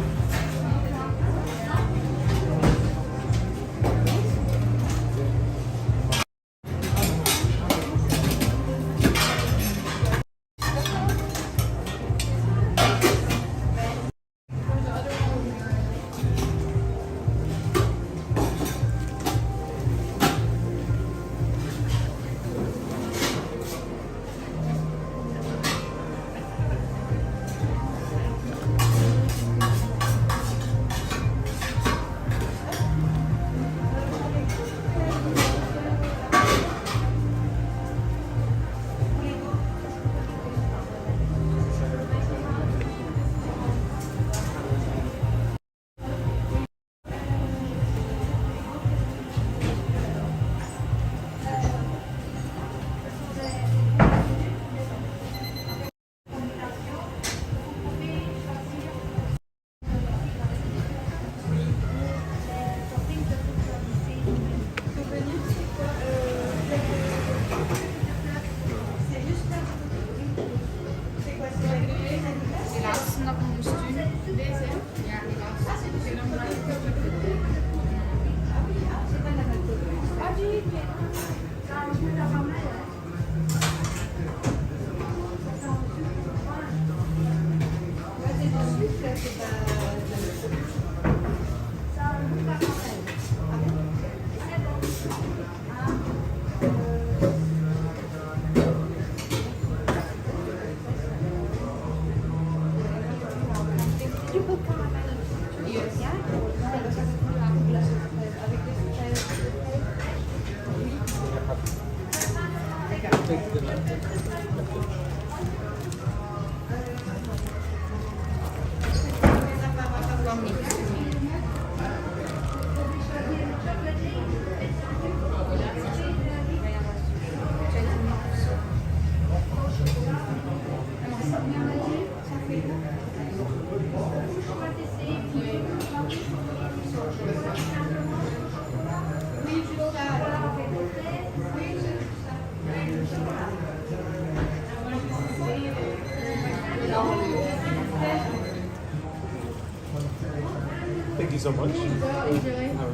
Thank you so much. Have a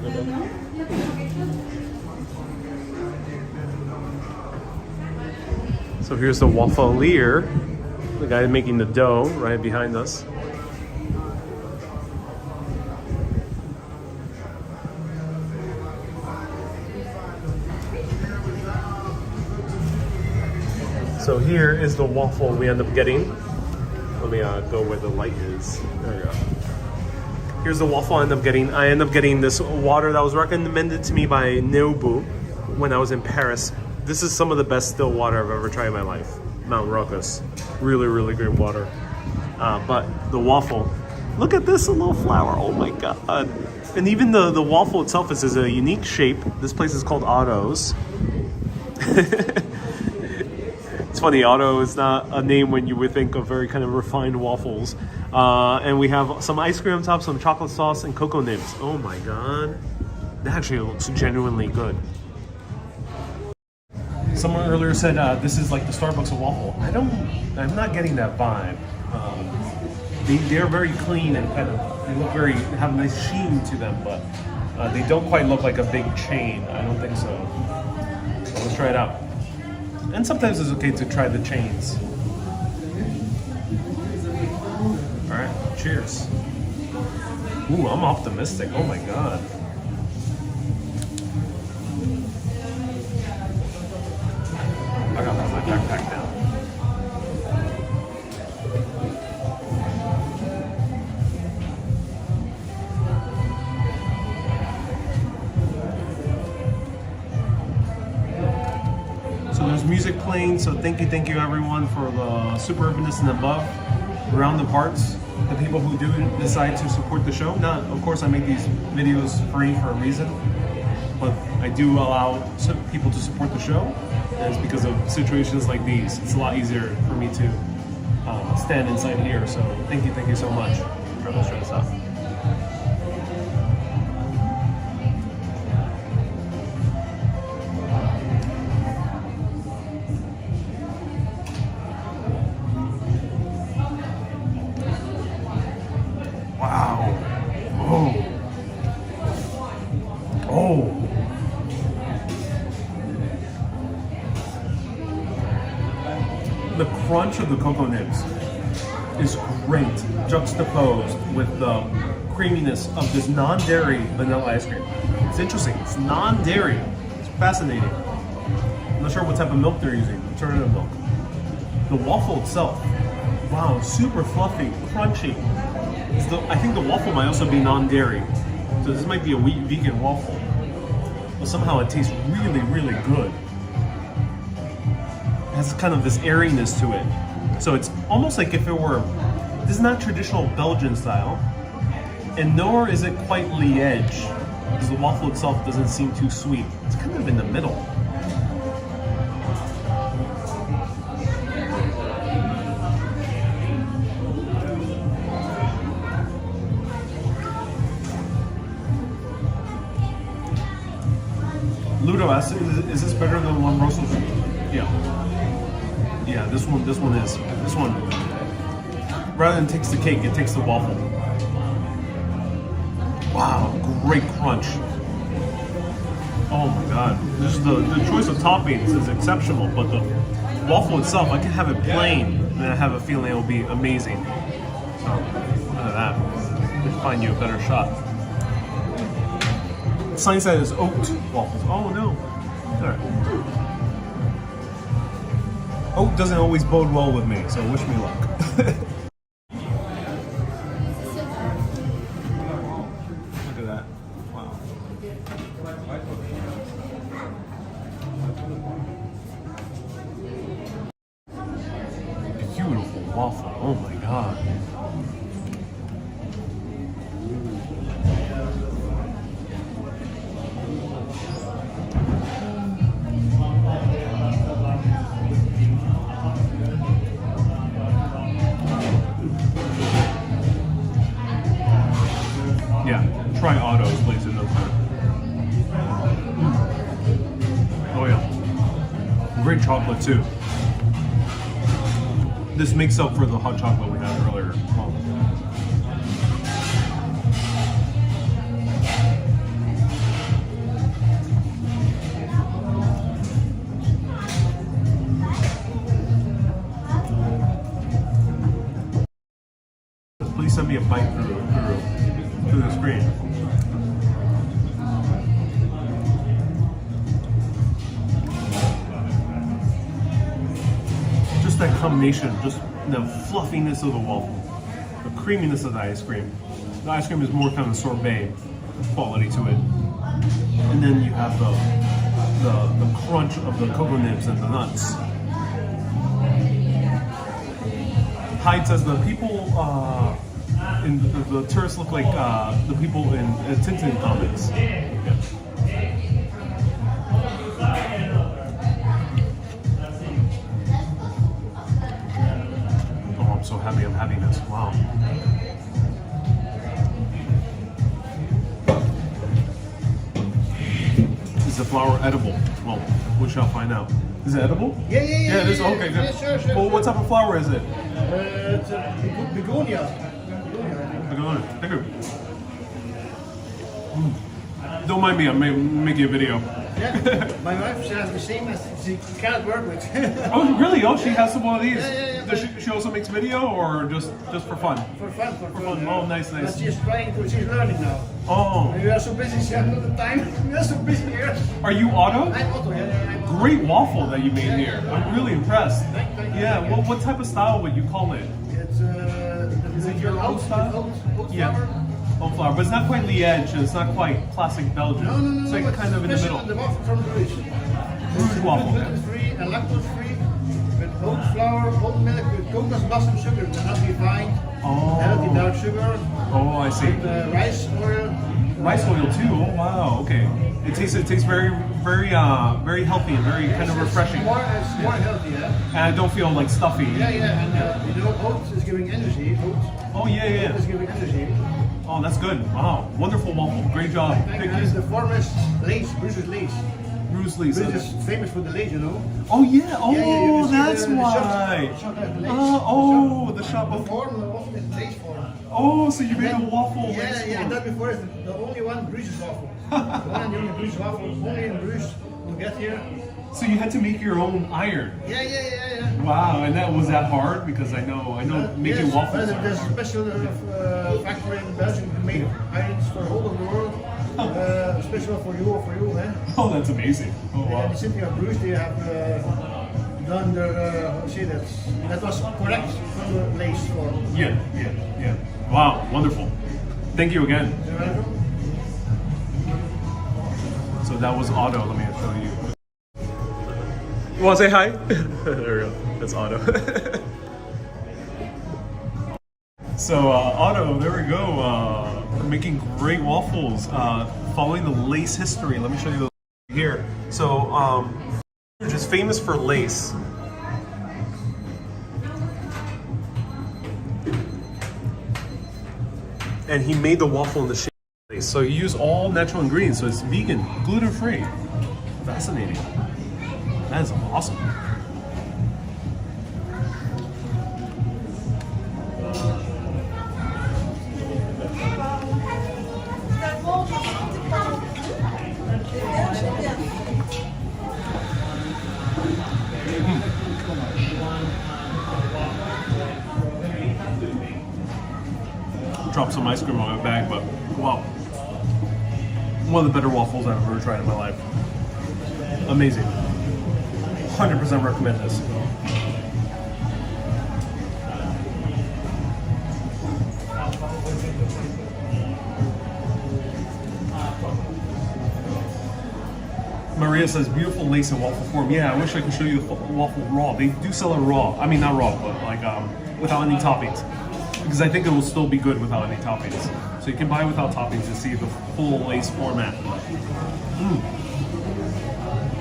good day. So here's the waffleier, the guy making the dough right behind us. So here is the waffle we end up getting. Let me go where the light is. There we go. Here's the waffle I end up getting. I end up getting this water that was recommended to me by Nobu when I was in Paris. This is some of the best still water I've ever tried in my life. Mount Rocos. Really, really great water. But the waffle, look at this little flower. Oh my God. And even the waffle itself is a unique shape. This place is called Otto's. It's funny, Otto is not a name when you would think of very kind of refined waffles. And we have some ice cream on top, some chocolate sauce, and cocoa nibs. Oh my God. That actually looks genuinely good. Someone earlier said this is like the Starbucks of waffle. I'm not getting that vibe. They're very clean and kind of, they look very, have a nice sheen to them, but they don't quite look like a big chain. I don't think so. So let's try it out. And sometimes it's okay to try the chains. All right, cheers. Ooh, I'm optimistic. Oh my God. I gotta put my backpack down. So there's music playing, so thank you everyone for the super urbanists and above, around the parts, the people who do decide to support the show. Not, of course I make these videos free for a reason, but I do allow people to support the show, and it's because of situations like these. It's a lot easier for me to stand inside here, so thank you so much. Let's try this out. Wow. Oh. The crunch of the cocoa nibs is great, juxtaposed with the creaminess of this non-dairy vanilla ice cream. It's interesting. It's non-dairy. It's fascinating. I'm not sure what type of milk they're using, alternative milk. The waffle itself, wow, super fluffy, crunchy. I think the waffle might also be non-dairy. So this might be a wheat vegan waffle. But somehow it tastes really, really good. It has kind of this airiness to it. So it's almost like if it were, this is not traditional Belgian style, and nor is it quite Liège, because the waffle itself doesn't seem too sweet. It's kind of in the middle. Ludo asked, is this better than one Brussels? Yeah. Yeah, this one is. This one, rather than takes the cake, it takes the waffle. Wow, great crunch. Oh my God. This is the choice of toppings is exceptional, but the waffle itself, I can have it plain, and I have a feeling it will be amazing. So, look at that. Let's find you a better shot. The sign says oat waffles. Oh no. Alright. Oat doesn't always bode well with me, so wish me luck. Look at that. Wow. Beautiful waffle. Oh my God. Try Otto's place in Oakland. Oh yeah. Great chocolate too. This makes up for the hot chocolate we had earlier. Oh. Please send me a bite through the screen. that combination, just the fluffiness of the waffle, the creaminess of the ice cream. The ice cream is more kind of sorbet quality to it, and then you have the crunch of the cocoa nibs and the nuts. Hyde says the people in the tourists look like the people in Tintin comics. Oh, I'm so happy I'm having this. Wow. Is the flour edible? Well, we shall find out. Is it edible? Yeah, Yeah, it is. Okay, good. Yeah, sure. Well, what type of flour is it? It's a begonia. Thank you. Don't mind me, I'm making a video. Yeah, my wife says the same as she can't work with. Oh, really? Oh, she has some of these. Yeah. Does she also makes video or just for fun? For fun. Oh, nice. But she's she's learning now. Oh. We are so busy, she has not the time. We are so busy here. Are you Otto? I'm Otto, yeah. Great waffle that you made here. I'm really impressed. Thank you. Yeah, well, what type of style would you call it? It's Is it your old style? Oat Yeah. flour. Oat flour, but it's not quite Liège, it's not quite classic Belgian. No. It's like kind of in the middle. The waffle from Bruges. Bruges waffle. Gluten-free and lactose-free with oat flour, oat milk with coconut blossom sugar, not refined, healthy dark sugar, Oh, I see. rice oil. Rice oil too. Oh wow. Okay. It tastes very healthy and very kind of refreshing. It's more healthy, yeah. And I don't feel like stuffy. Yeah, and you know, oats is giving energy. Oats Oh yeah. is giving energy. Oh, that's good. Wow. Wonderful waffle. Great job. Thank you. It's the famous lace, Bruges lace. Bruce Lee. Bruges is famous for the lace, you know. Oh yeah. Oh, you see that's the why. shop has the lace. The shop The of. form, the waffle is lace form. Oh, so you made a waffle. lace Yeah, form. that before is the only one Bruges waffle. The one and the only Bruges waffle, only in Bruges you get here. So you had to make your own iron. Yeah. Wow, and that was that hard because I know making Yes, waffles. There's a special factory in Belgium who made irons for the whole of the world. Special for you, eh? Oh, that's amazing. Oh And wow. the city of Bruges, they have done their, that was correct from the lace form. Yeah. Wow, wonderful. Thank you again. You're welcome. So that was Otto. Let me show you. You want to say hi? There we go. That's Otto. So Otto, there we go. Making great waffles. Following the lace history. Let me show you those here. So Bruges is famous for lace. And he made the waffle in the shape of lace. So you use all natural ingredients. So it's vegan, gluten-free. Fascinating. That is awesome. Drop some ice cream on my bag, but wow. One of the better waffles I've ever tried in my life. Amazing. 100% recommend this. Maria says, beautiful lace in waffle form. Yeah, I wish I could show you the waffle raw. They do sell it raw. I mean, not raw, but like without any toppings. Because I think it will still be good without any toppings. So you can buy without toppings to see the full lace format.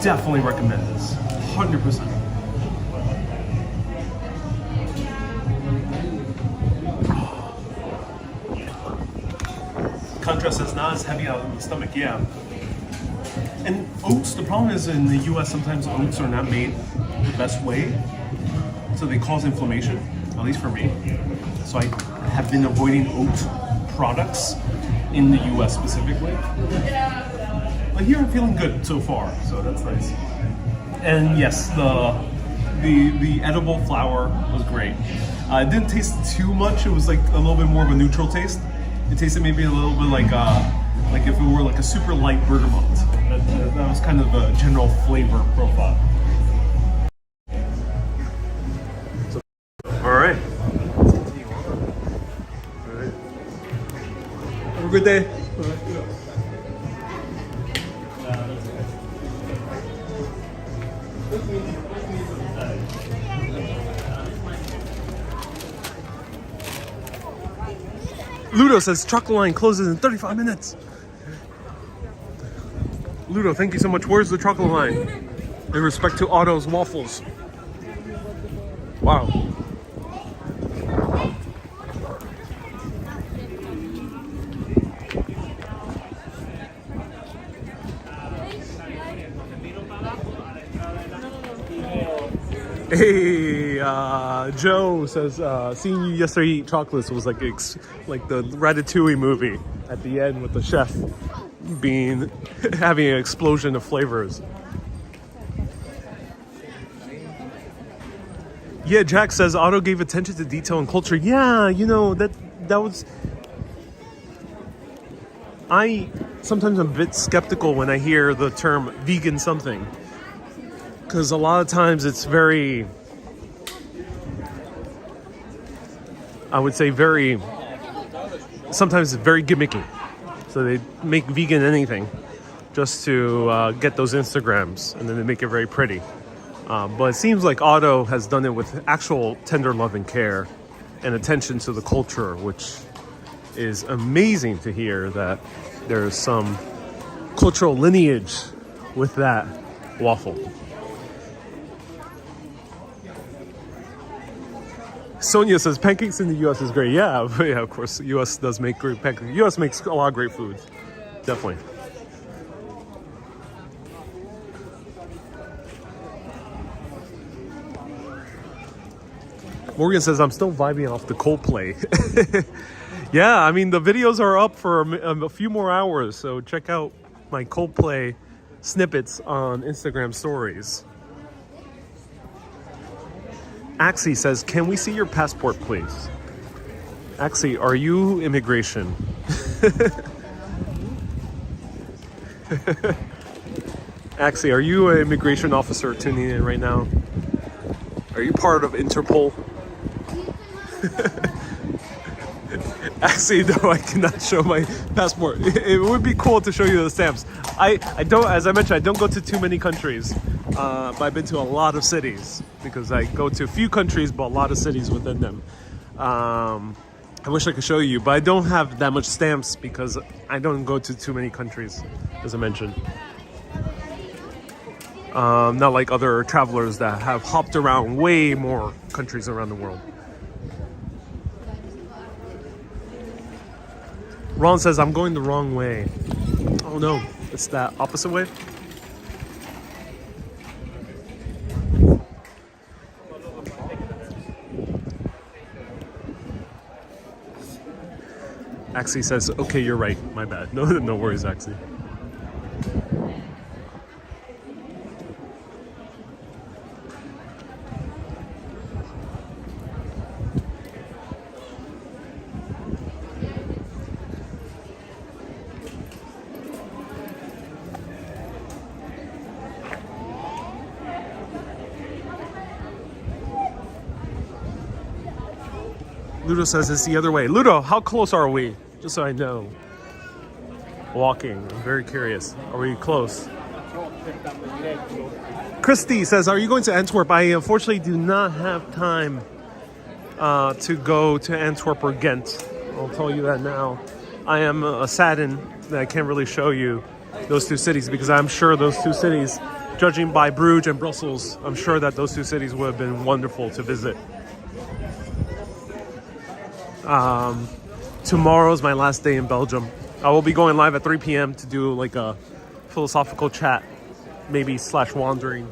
Definitely recommend this. 100%. Contrast is not as heavy on the stomach, yeah. And oats, the problem is in the US sometimes oats are not made the best way. So they cause inflammation, at least for me. So I have been avoiding oat products in the US specifically. But here I'm feeling good so far, so that's nice. And yes, the edible flour was great. It didn't taste too much. It was like a little bit more of a neutral taste. It tasted maybe a little bit like if it were like a super light bergamot. That was kind of the general flavor profile. a good day. Ludo says chocolate line closes in 35 minutes. Ludo, thank you so much. Where's the chocolate line in respect to Otto's waffles? Wow. Hey, Joe says, seeing you yesterday eat chocolates was like the Ratatouille movie at the end with the chef having an explosion of flavors. Yeah, Jack says Otto gave attention to detail and culture. Yeah, you know, that was... I sometimes am a bit skeptical when I hear the term vegan something. Because a lot of times it's very, I would say sometimes it's very gimmicky. So they make vegan anything just to get those Instagrams, and then they make it very pretty. But it seems like Otto has done it with actual tender love and care and attention to the culture, which is amazing to hear that there's some cultural lineage with that waffle. Sonia says pancakes in the U.S. is great. Yeah, of course, the U.S. does make great pancakes. The U.S. makes a lot of great foods, definitely. Morgan says I'm still vibing off the Coldplay. Yeah, I mean the videos are up for a few more hours, so check out my Coldplay snippets on Instagram stories. Axie says, can we see your passport, please? Axie, are you immigration? Axie, are you an immigration officer tuning in right now? Are you part of Interpol? Actually, though, I cannot show my passport. It would be cool to show you the stamps. I don't, as I mentioned, I don't go to too many countries, but I've been to a lot of cities because I go to a few countries, but a lot of cities within them. I wish I could show you, but I don't have that much stamps because I don't go to too many countries, as I mentioned. Not like other travelers that have hopped around way more countries around the world. Ron says, I'm going the wrong way. Oh no, it's that opposite way? Axie says, okay, you're right. My bad. No worries, Axie. Ludo says it's the other way. Ludo, how close are we? Just so I know. Walking. I'm very curious. Are we close? Christy says, are you going to Antwerp? I unfortunately do not have time to go to Antwerp or Ghent. I'll tell you that now. I am saddened that I can't really show you those two cities because I'm sure those two cities, judging by Bruges and Brussels, I'm sure that those two cities would have been wonderful to visit. Tomorrow's my last day in Belgium. I will be going live at 3 p.m. to do like a philosophical chat, maybe / wandering.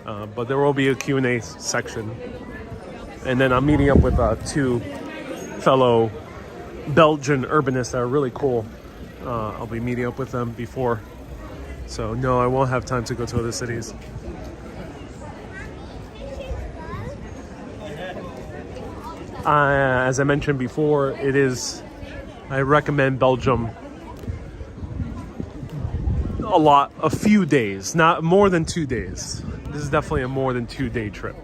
But there will be a Q&A section. And then I'm meeting up with 2 fellow Belgian urbanists that are really cool. I'll be meeting up with them before. So no, I won't have time to go to other cities. As I mentioned before, I recommend Belgium a few days, not more than 2 days. This is definitely a more than 2-day trip.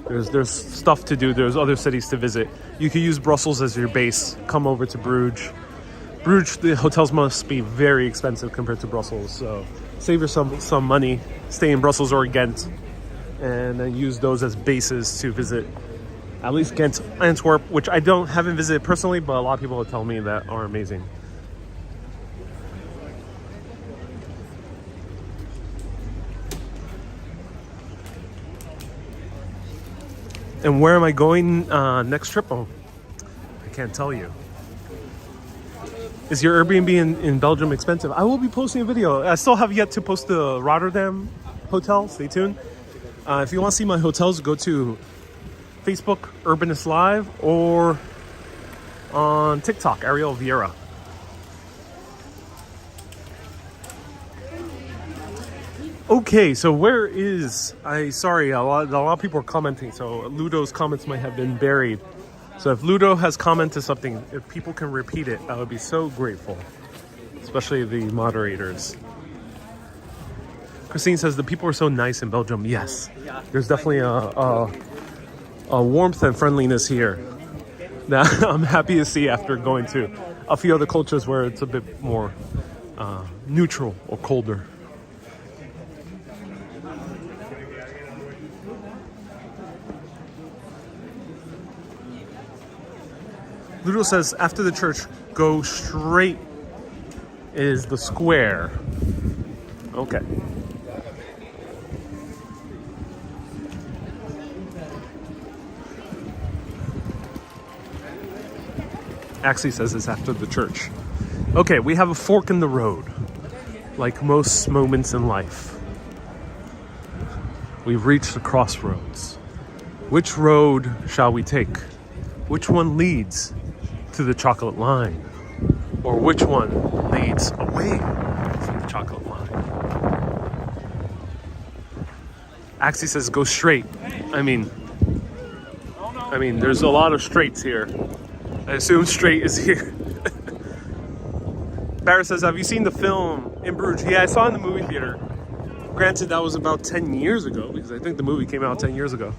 There's stuff to do, there's other cities to visit. You could use Brussels as your base, come over to Bruges, Bruges, the hotels must be very expensive compared to Brussels, so save yourself some money, stay in Brussels or Ghent, and then use those as bases to visit at least Ghent, Antwerp, which I haven't visited personally, but a lot of people tell me that are amazing. And where am I going next trip? Oh, I can't tell you. Is your Airbnb in Belgium expensive? I will be posting a video. I still have yet to post the Rotterdam hotel. Stay tuned. If you want to see my hotels, go to Facebook, Urbanist Live, or on TikTok, Ariel Vieira. Okay, so where is... Sorry, a lot of people are commenting, so Ludo's comments might have been buried. So if Ludo has commented something, if people can repeat it, I would be so grateful. Especially the moderators. Christine says the people are so nice in Belgium. Yes, there's definitely a warmth and friendliness here that I'm happy to see after going to a few other cultures where it's a bit more neutral or colder. Ludo says after the church, go straight is the square. Okay. Axie says it's after the church. Okay, we have a fork in the road. Like most moments in life. We've reached the crossroads. Which road shall we take? Which one leads to the chocolate line? Or which one leads away from the chocolate line? Axie says go straight. I mean, there's a lot of straights here. I assume straight is here. Barrett says, have you seen the film in Bruges? Yeah, I saw it in the movie theater. Granted, that was about 10 years ago, because I think the movie came out 10 years ago.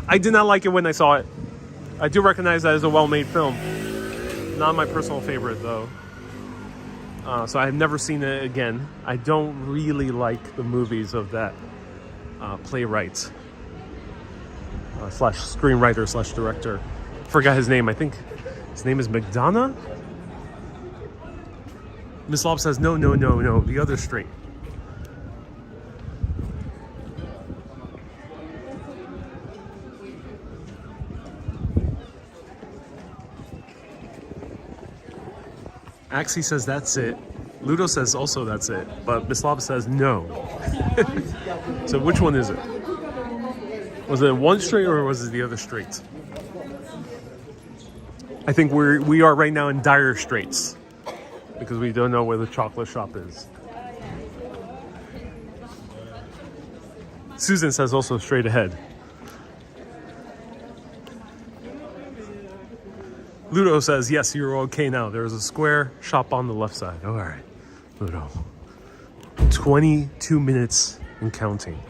I did not like it when I saw it. I do recognize that as a well-made film. Not my personal favorite, though. So I've never seen it again. I don't really like the movies of that playwright slash screenwriter slash director. Forgot his name. I think his name is McDonough? Miss Lob says, no, the other straight. Axie says that's it. Ludo says also that's it. But Miss Lob says no. So which one is it? Was it one straight or was it the other straight? I think we are right now in dire straits because we don't know where the chocolate shop is. Susan says also straight ahead. Ludo says, yes, you're okay now. There's a square shop on the left side. All right, Ludo. 22 minutes and counting.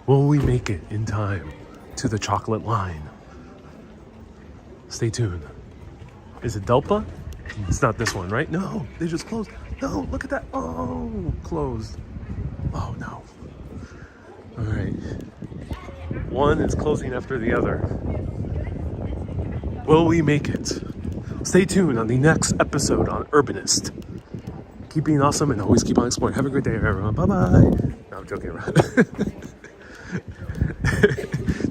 Will we make it in time to the chocolate line? Stay tuned. Is it Delpa? It's not this one, right? No, they just closed. No, look at that. Oh, closed. Oh, no. All right. One is closing after the other. Will we make it? Stay tuned on the next episode on Urbanist. Keep being awesome and always keep on exploring. Have a great day, everyone. Bye-bye. No, I'm joking around.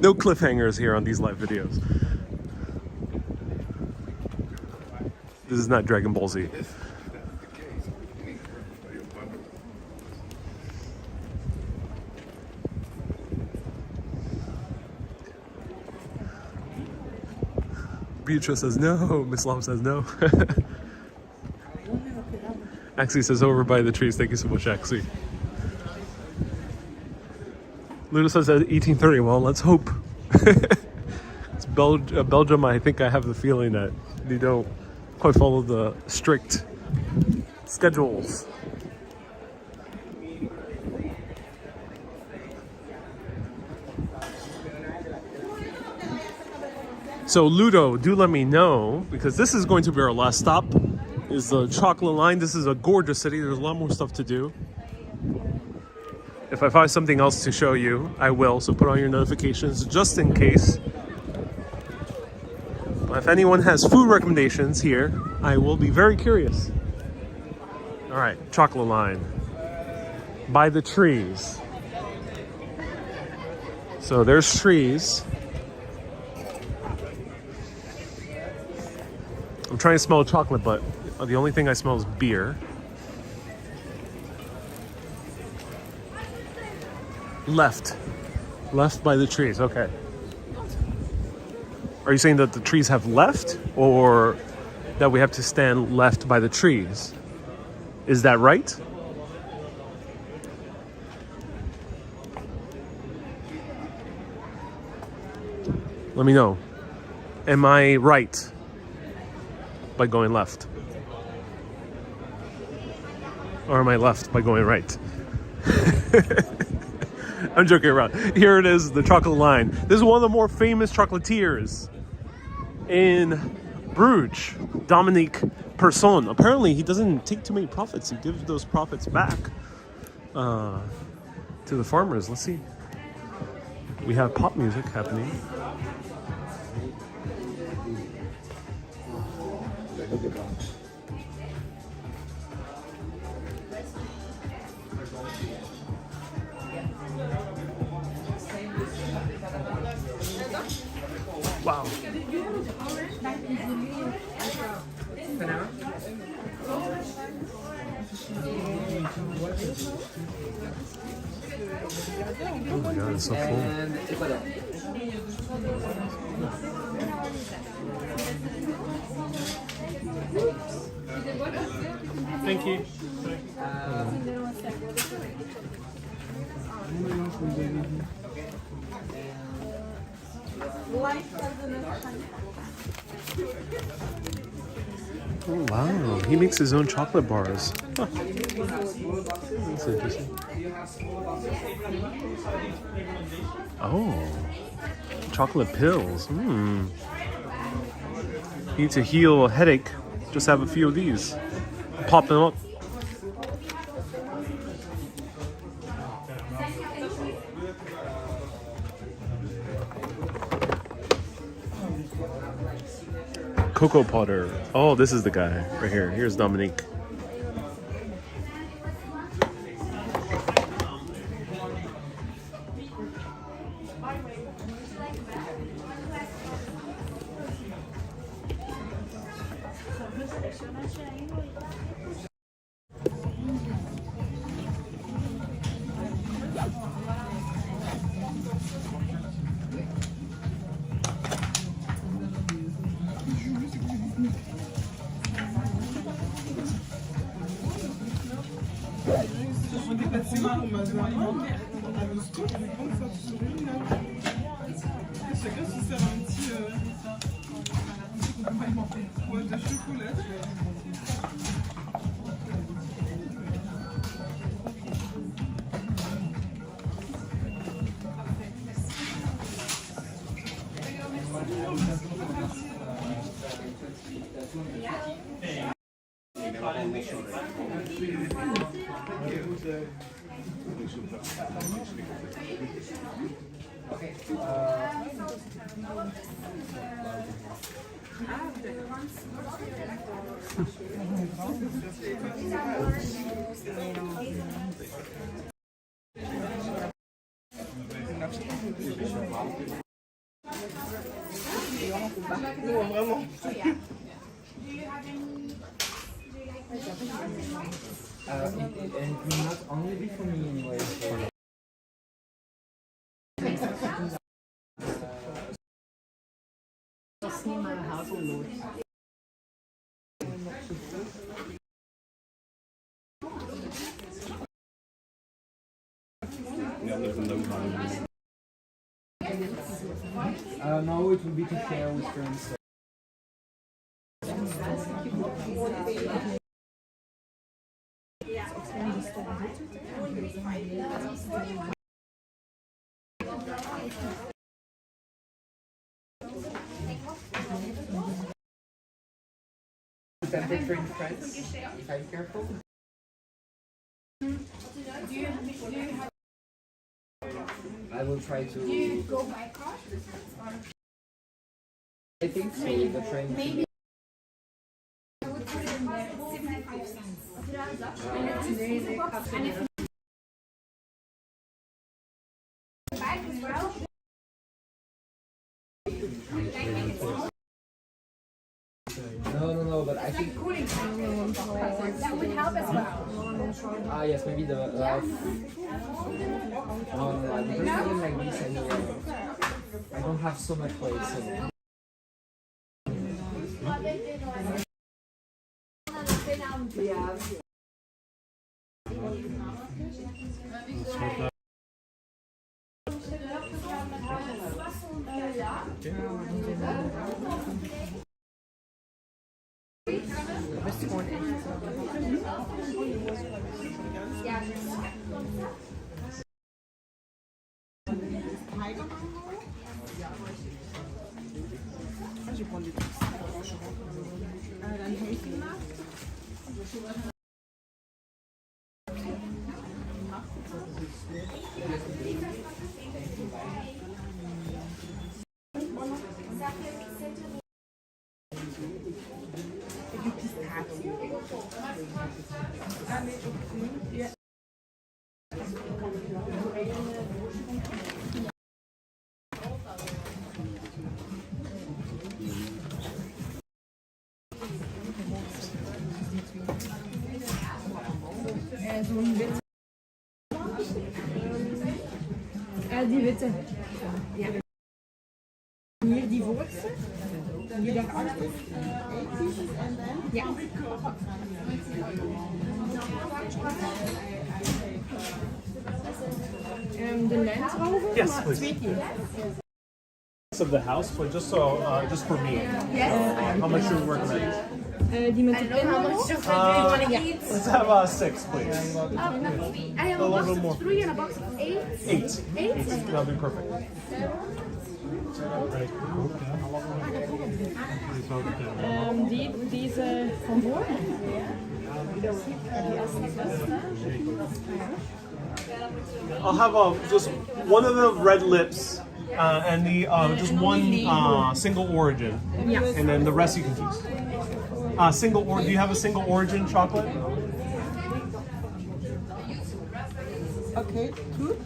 No cliffhangers here on these live videos. This is not Dragon Ball Z. Beatrice says no. Miss Lam says no. Axie says over by the trees. Thank you so much, Axie. Luna says at 18:30. Well, let's hope. It's Belgium. I think I have the feeling that they don't quite follow the strict schedules. So Ludo, do let me know, because this is going to be our last stop. is the chocolate line. This is a gorgeous city. There's a lot more stuff to do. If I find something else to show you, I will. So put on your notifications just in case. But if anyone has food recommendations here, I will be very curious. All right, chocolate line. By the trees. So there's trees. I'm trying to smell chocolate, but the only thing I smell is beer. Left by the trees, okay. Are you saying that the trees have left, or that we have to stand left by the trees? Is that right? Let me know. Am I right by going left? Or am I left by going right? I'm joking around. Here it is, the chocolate line. This is one of the more famous chocolatiers in Bruges, Dominique Person. Apparently, he doesn't take too many profits. He gives those profits back to the farmers. Let's see. We have pop music happening. Wow. Oh my god, it's so full. Thank you. Oh wow, he makes his own chocolate bars. Huh. That's interesting. Oh, chocolate pills. You need to heal a headache, just have a few of these. Pop them up. Cocoa Potter. Oh, this is the guy right here. Here's Dominique. It will not only be for me anyway. No, it will be to share with friends. temperature in France, if I'm careful. I will try to. Do you go by car? I think so. The train. Maybe. I would put it in there. 75 cents. And if back as well. No, but I think. That would help as well. Ah, yes, maybe the. No, I don't feel like this anyway. I don't have so much weight, so. Zo'n witte. Die witte. Ja. Hier die voorste. Hier daarachter. Ja. De Land Rover, Yes, maar please. 2 keer. Of the house, but just so, just for me. How much do you recommend? Die met de pinhole. Let's have 6, please. I have A a little box bit more. of 3 and a box of 8. 8. 8. That'll be perfect. Deze van voor. I'll have just one of the red lips and the just one single origin, and then the rest you can choose. Do you have a single origin chocolate? Okay, goed.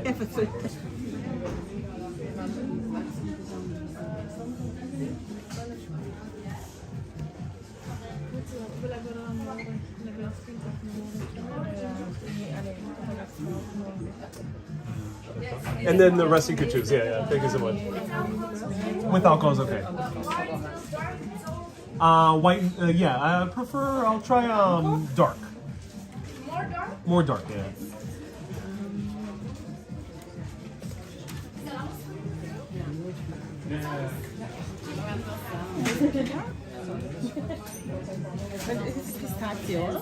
Even terug. And then the rest you could choose. Yeah. Thank you so much. With alcohol is okay. White. Yeah, I prefer. I'll try dark. More dark? More dark. Yeah. Het is pistache hoor.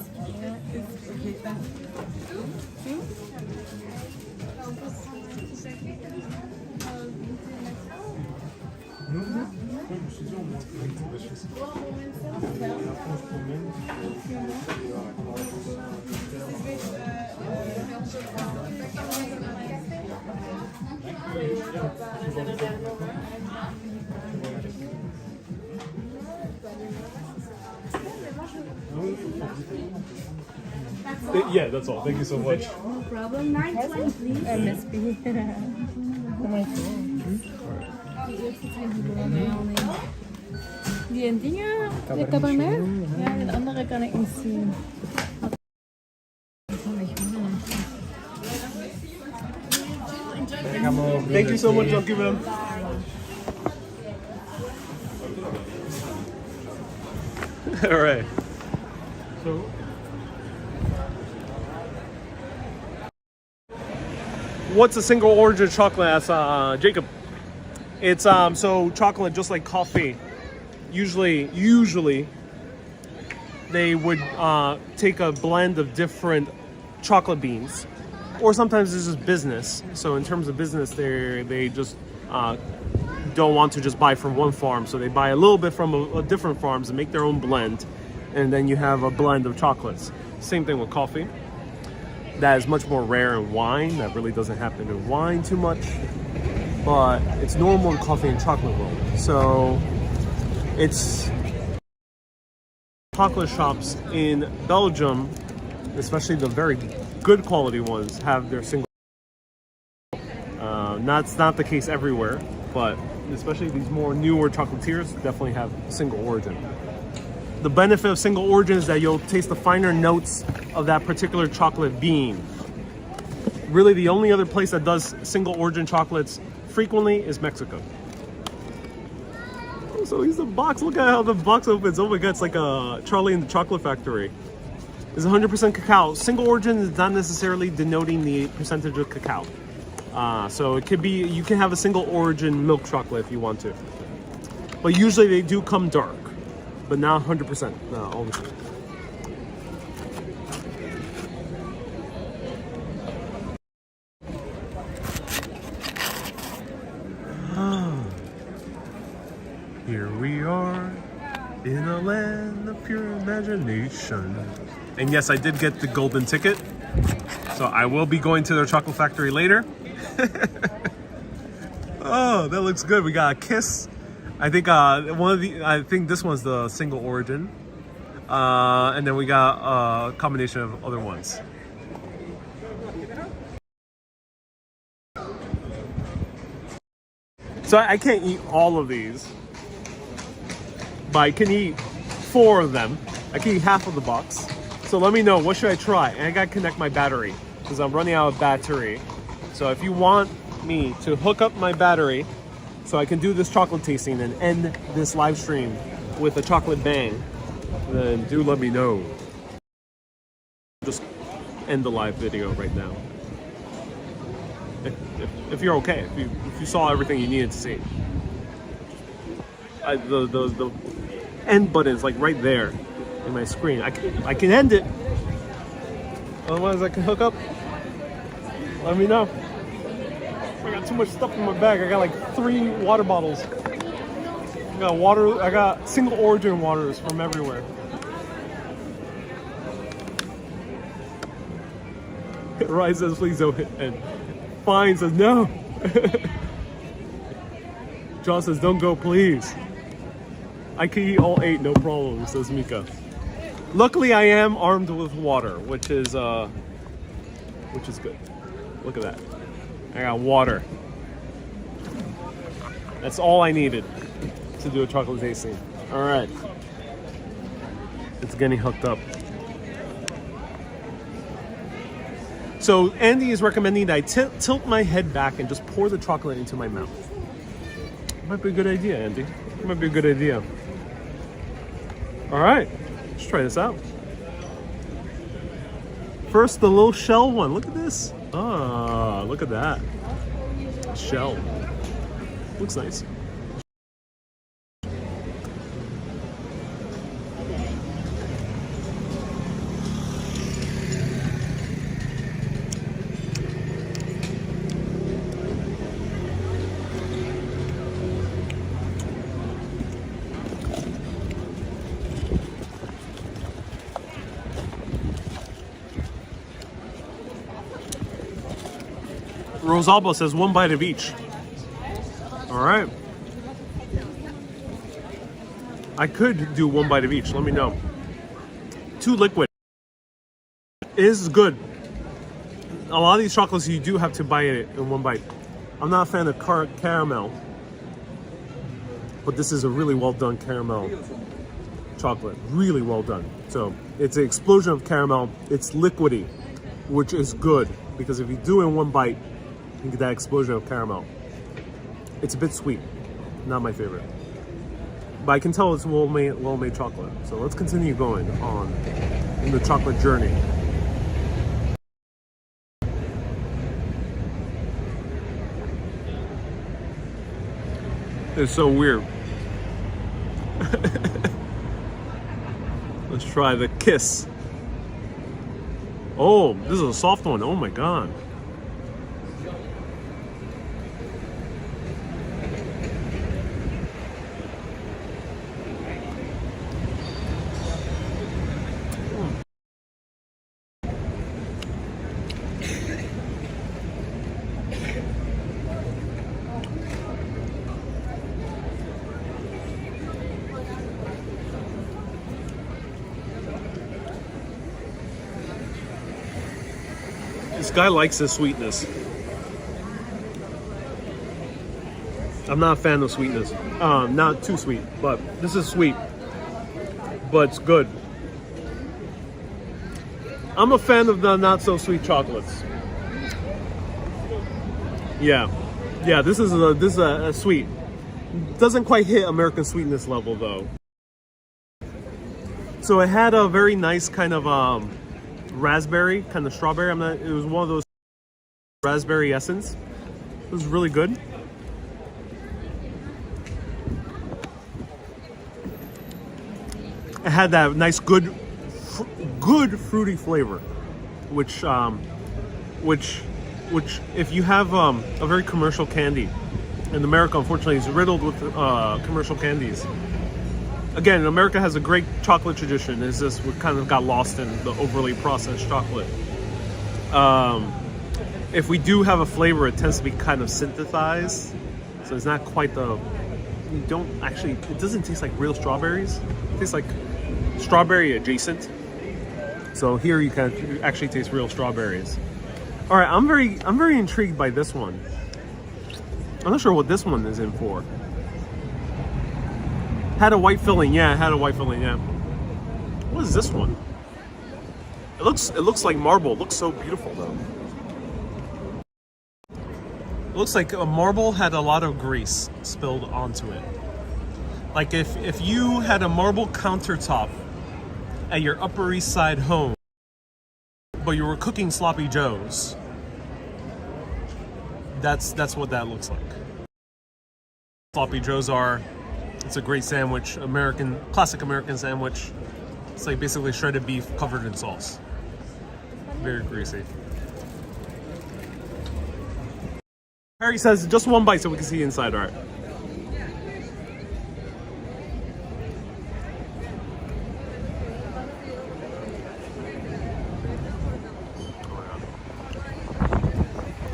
Yeah, that's all. Thank you so much. No problem. 920, please. MSP. Oh my god. Die dingen, die cabernet? Ja, de andere kan ik niet zien. Thank you so much. I'll give him. All right. So. What's a single origin chocolate? That's Jacob. It's so chocolate, just like coffee. Usually, they would take a blend of different chocolate beans, or sometimes it's just business. So in terms of business, they just don't want to just buy from one farm, so they buy a little bit from a different farms and make their own blend, and then you have a blend of chocolates. Same thing with coffee. That is much more rare in wine. That really doesn't happen in wine too much, but it's normal in coffee and chocolate world. So it's chocolate shops in Belgium, especially the very good quality ones, have their single. That's not the case everywhere, but especially these more newer chocolatiers definitely have single origin. The benefit of single origin is that you'll taste the finer notes of that particular chocolate bean. Really, the only other place that does single origin chocolates frequently is Mexico. Oh, so here's the box. Look at how the box opens. Oh my god, it's like a Charlie and the Chocolate Factory. It's 100% cacao. Single origin is not necessarily denoting the percentage of cacao. So it could be, you can have a single origin milk chocolate if you want to. But usually they do come dark. But not 100%. No, all the time. Here we are in a land of pure imagination. And yes, I did get the golden ticket. So I will be going to their chocolate factory later. Oh, that looks good. We got a kiss. I think I think this one's the single origin, and then we got a combination of other ones. So I can't eat all of these, but I can eat 4 of them. I can eat half of the box. So let me know, what should I try? And I gotta connect my battery because I'm running out of battery. So if you want me to hook up my battery so I can do this chocolate tasting and end this live stream with a chocolate bang, then do let me know. Just end the live video right now. If you're okay, if you saw everything you needed to see. The end button is like right there in my screen. I can end it. Otherwise I can hook up. Let me know. I got too much stuff in my bag. I got like 3 water bottles. I got water. I got single origin waters from everywhere. Ryan says please don't hit, and Fine says no. John says don't go please. I can eat all 8, no problem, says Mika. Luckily I am armed with water, which is good. Look at that. I got water. That's all I needed to do a chocolate tasting. All right. It's getting hooked up. So Andy is recommending that I tilt my head back and just pour the chocolate into my mouth. Might be a good idea, Andy. Might be a good idea. All right, let's try this out. First, the little shell one. Look at this. Ah, look at that. Shell. Looks nice. Rosalba says 1 bite of each. All right. I could do 1 bite of each. Let me know. Too liquid. It is good. A lot of these chocolates you do have to bite it in 1 bite. I'm not a fan of caramel, but this is a really well done caramel chocolate. Really well done. So it's an explosion of caramel. It's liquidy, which is good because if you do it in 1 bite, you get that explosion of caramel. It's a bit sweet, not my favorite. But I can tell it's well-made chocolate. So let's continue going on in the chocolate journey. It's so weird. Let's try the kiss. Oh, this is a soft one. Oh my god. guy likes his sweetness. I'm not a fan of sweetness. Not too sweet, but this is sweet. But it's good. I'm a fan of the not so sweet chocolates. Yeah, this is a sweet. Doesn't quite hit American sweetness level though. So it had a very nice kind of raspberry, kind of strawberry. It was one of those raspberry essence. It was really good. It had that nice, good fruity flavor, which if you have a very commercial candy, and America unfortunately is riddled with commercial candies. Again, America has a great chocolate tradition. It's just we kind of got lost in the overly processed chocolate. If we do have a flavor, it tends to be kind of synthesized, so it's not quite the. You don't actually. It doesn't taste like real strawberries. It tastes like strawberry adjacent. So here you can actually taste real strawberries. All right, I'm very intrigued by this one. I'm not sure what this one is in for. Had a white filling, yeah. Had a white filling, yeah. What is this one? It looks like marble. It looks so beautiful though. It looks like a marble had a lot of grease spilled onto it. Like if you had a marble countertop at your Upper East Side home, but you were cooking sloppy joes. That's what that looks like. Sloppy joes are. It's a great sandwich, classic American sandwich. It's like basically shredded beef covered in sauce. Very greasy. Harry says just one bite so we can see inside. All right.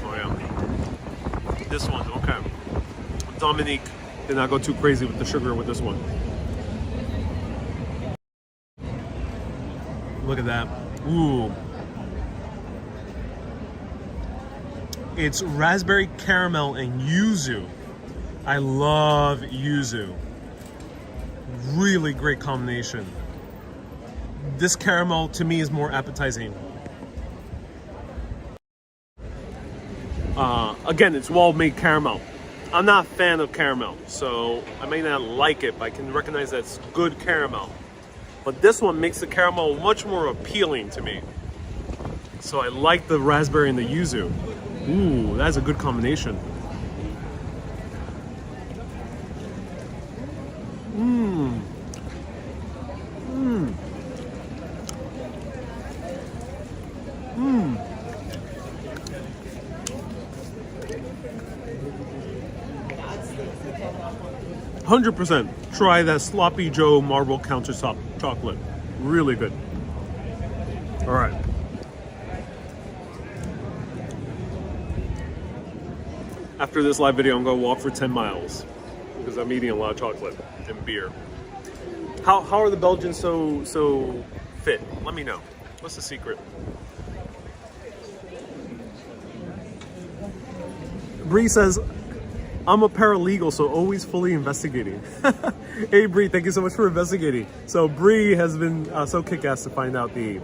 Oh yeah. This one, okay. Dominique did not go too crazy with the sugar with this one. Look at that. Ooh. It's raspberry caramel and yuzu. I love yuzu. Really great combination. This caramel to me is more appetizing. Again, it's well-made caramel. I'm not a fan of caramel, so I may not like it, but I can recognize that it's good caramel. But this one makes the caramel much more appealing to me. So I like the raspberry and the yuzu. Ooh, that's a good combination. Mmm. Mmm. Mmm. 100% try that Sloppy Joe marble countertop chocolate. Really good. All right. After this live video, I'm gonna walk for 10 miles because I'm eating a lot of chocolate and beer. How are the Belgians so fit? Let me know. What's the secret? Bree says, I'm a paralegal, so always fully investigating. Hey Bree, thank you so much for investigating. So Bree has been so kick-ass to find out the...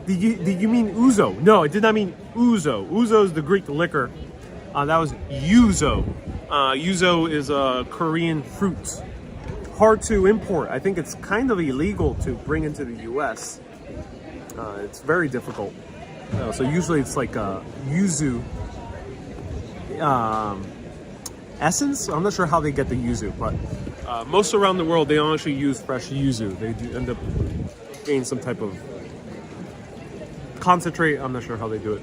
Did you mean ouzo? No, I did not mean ouzo. Ouzo is the Greek liquor. That was yuzo. Yuzo is a Korean fruit. Hard to import. I think it's kind of illegal to bring into the US. It's very difficult. So usually it's like yuzu essence. I'm not sure how they get the yuzu, but most around the world they don't actually use fresh yuzu. They do end up getting some type of concentrate. I'm not sure how they do it,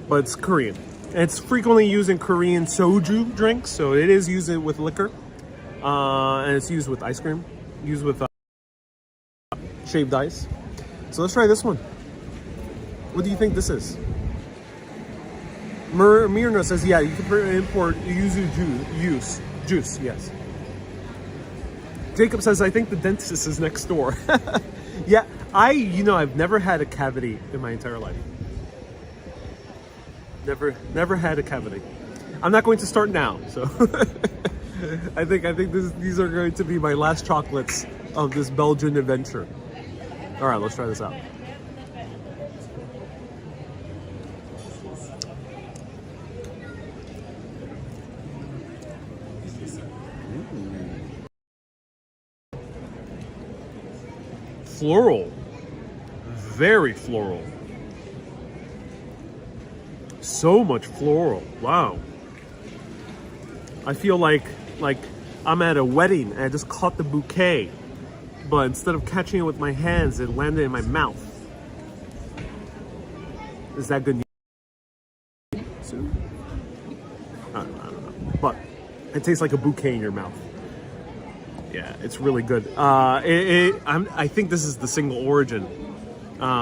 but it's Korean. It's frequently used in Korean soju drinks, so it is used with liquor, and it's used with ice cream, used with shaved ice. So let's try this one. What do you think this is? Mirna says, yeah, you can import yuzu juice, yes. Jacob says, I think the dentist is next door. Yeah, I've never had a cavity in my entire life. Never had a cavity. I'm not going to start now, so I think these are going to be my last chocolates of this Belgian adventure. All right, let's try this out. Floral, very floral. So much floral. Wow. I feel like I'm at a wedding and I just caught the bouquet, but instead of catching it with my hands, it landed in my mouth. Is that good news? I don't know. But it tastes like a bouquet in your mouth. Yeah, it's really good. I think this is the single origin.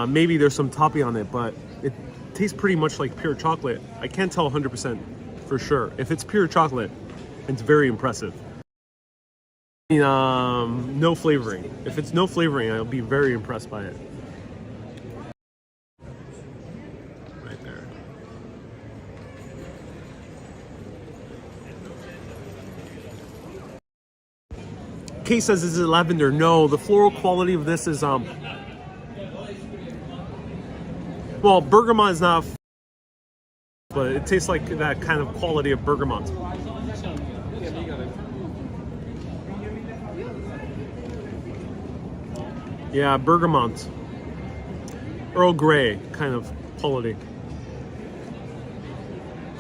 Maybe there's some topping on it, but it tastes pretty much like pure chocolate. I can't tell 100% for sure. If it's pure chocolate, it's very impressive. No flavoring. If it's no flavoring, I'll be very impressed by it. Right there. Kay says, is it lavender? No, the floral quality of this is well, bergamot is not, but it tastes like that kind of quality of bergamot. Yeah, bergamot, Earl Grey kind of quality.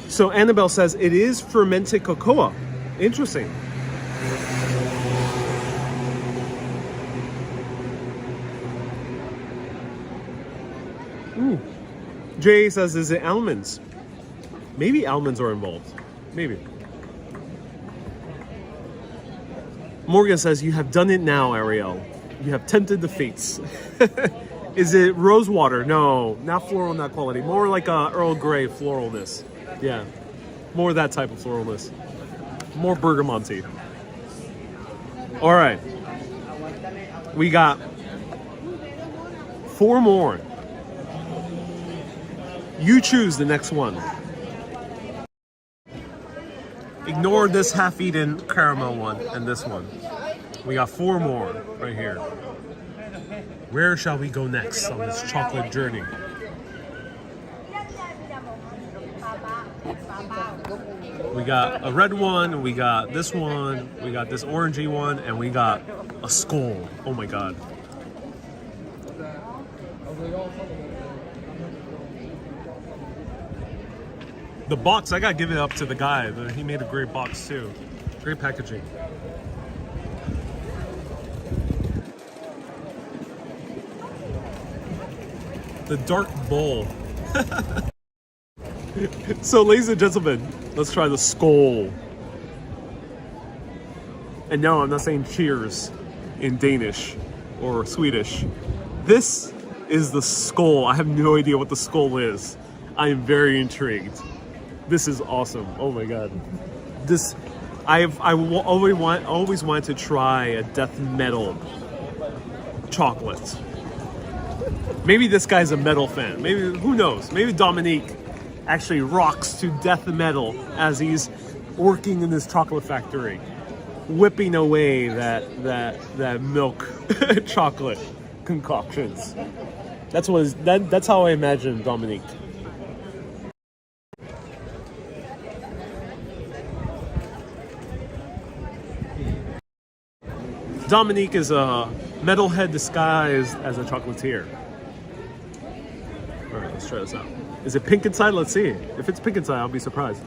So Annabelle says it is fermented cocoa. Interesting. Jay says, is it almonds? Maybe almonds are involved. Maybe. Morgan says, you have done it now, Ariel. You have tempted the fates. Is it rose water? No, not floral, not quality. More like a Earl Grey floralness. Yeah, more that type of floralness. More bergamonty. All right. We got 4 more. You choose the next one. Ignore this half-eaten caramel one and this one. We got 4 more right here. Where shall we go next on this chocolate journey? We got a red one, we got this one, we got this orangey one, and we got a skull. Oh my god. The box, I gotta give it up to the guy. He made a great box too. Great packaging. The dark bowl. So, ladies and gentlemen, let's try the skull. And no, I'm not saying cheers in Danish or Swedish. This is the skull. I have no idea what the skull is. I am very intrigued. This is awesome. Oh my god. This, I always wanted to try a death metal chocolate. Maybe this guy's a metal fan. Maybe, who knows? Maybe Dominique actually rocks to death metal as he's working in this chocolate factory, whipping away that milk chocolate concoctions. That's how I imagine Dominique. Dominique is a metalhead disguised as a chocolatier. All right, let's try this out. Is it pink inside? Let's see. If it's pink inside, I'll be surprised.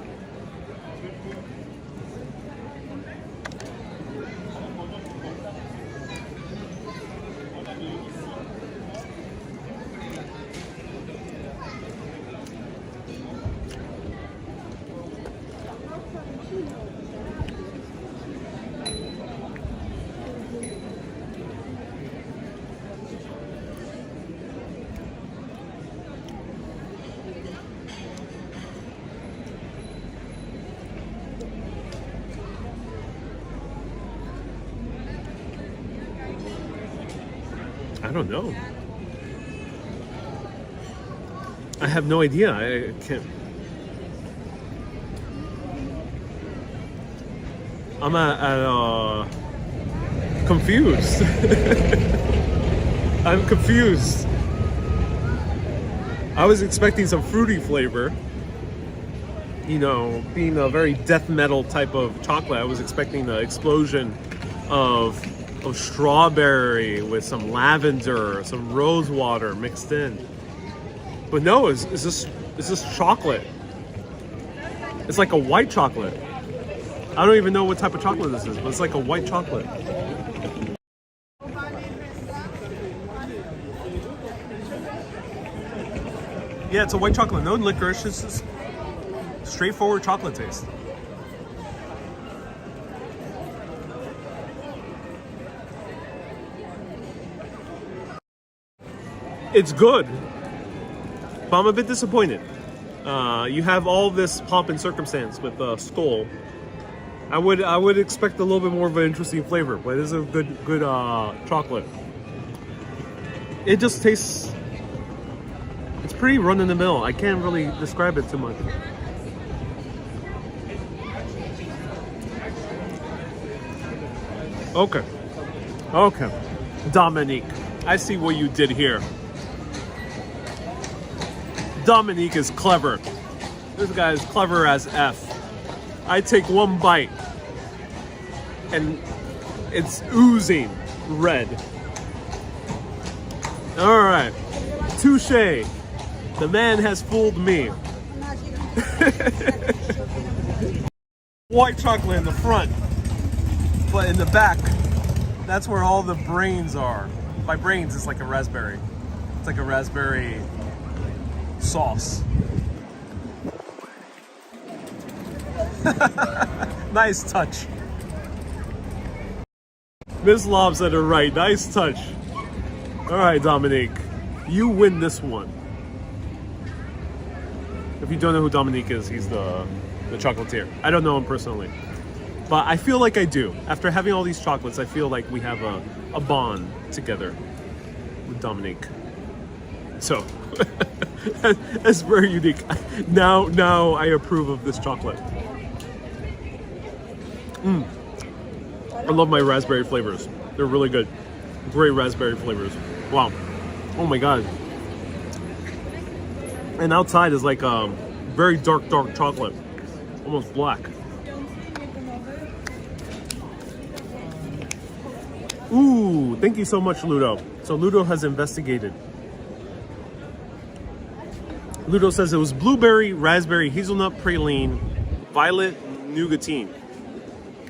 I don't know. I have no idea. I can't. I'm confused. I'm confused. I was expecting some fruity flavor. You know, being a very death metal type of chocolate, I was expecting the explosion of strawberry with some lavender, some rose water mixed in. But no, it's just chocolate. It's like a white chocolate. I don't even know what type of chocolate this is, but it's like a white chocolate. Yeah, it's a white chocolate. No licorice. It's just straightforward chocolate taste. It's good, but I'm a bit disappointed. You have all this pomp and circumstance with Skull. I would expect a little bit more of an interesting flavor, but it is a good chocolate. It just tastes. It's pretty run in the mill. I can't really describe it too much. Okay, Dominique, I see what you did here. Dominique is clever. This guy is clever as F. I take one bite and it's oozing red. All right, touche. The man has fooled me. White chocolate in the front, but in the back, that's where all the brains are. By brains, it's like a raspberry. It's like a raspberry sauce. Nice touch. Miss Lobs at her right. Nice touch. All right, Dominique, you win this one. If you don't know who Dominique is, he's the chocolatier. I don't know him personally, but I feel like I do. After having all these chocolates, I feel like we have a bond together with Dominique. So that's very unique. Now I approve of this chocolate. I love my raspberry flavors. They're really good. Great raspberry flavors. Wow. Oh my god. And outside is like very dark chocolate. Almost black. Ooh, thank you so much, Ludo. So Ludo has investigated. Ludo says it was blueberry, raspberry, hazelnut, praline, violet, nougatine.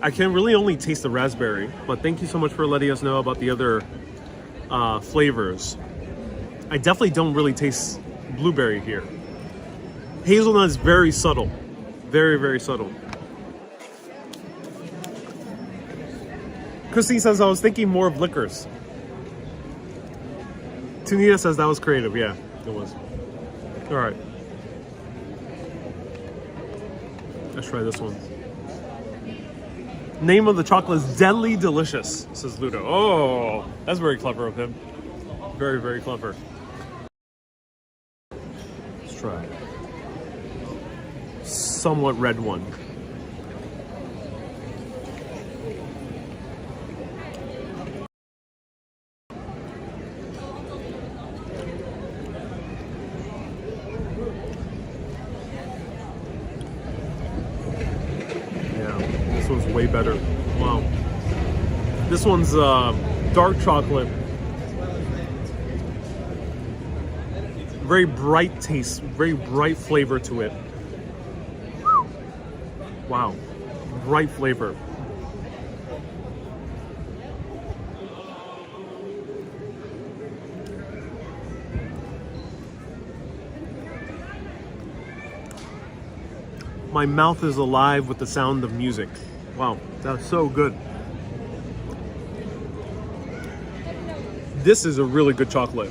I can really only taste the raspberry, but thank you so much for letting us know about the other flavors. I definitely don't really taste blueberry here. Hazelnut is very subtle. Very, very subtle. Christine says I was thinking more of liquors. Tanita says that was creative. Yeah, it was. All right. Let's try this one. Name of the chocolate is Deadly Delicious, says Ludo. Oh, that's very clever of him. Very, very clever. Let's try. Somewhat red one. Way better. Wow. This one's dark chocolate. Very bright taste, very bright flavor to it. Wow. Bright flavor. My mouth is alive with the sound of music. Wow, that's so good. This is a really good chocolate.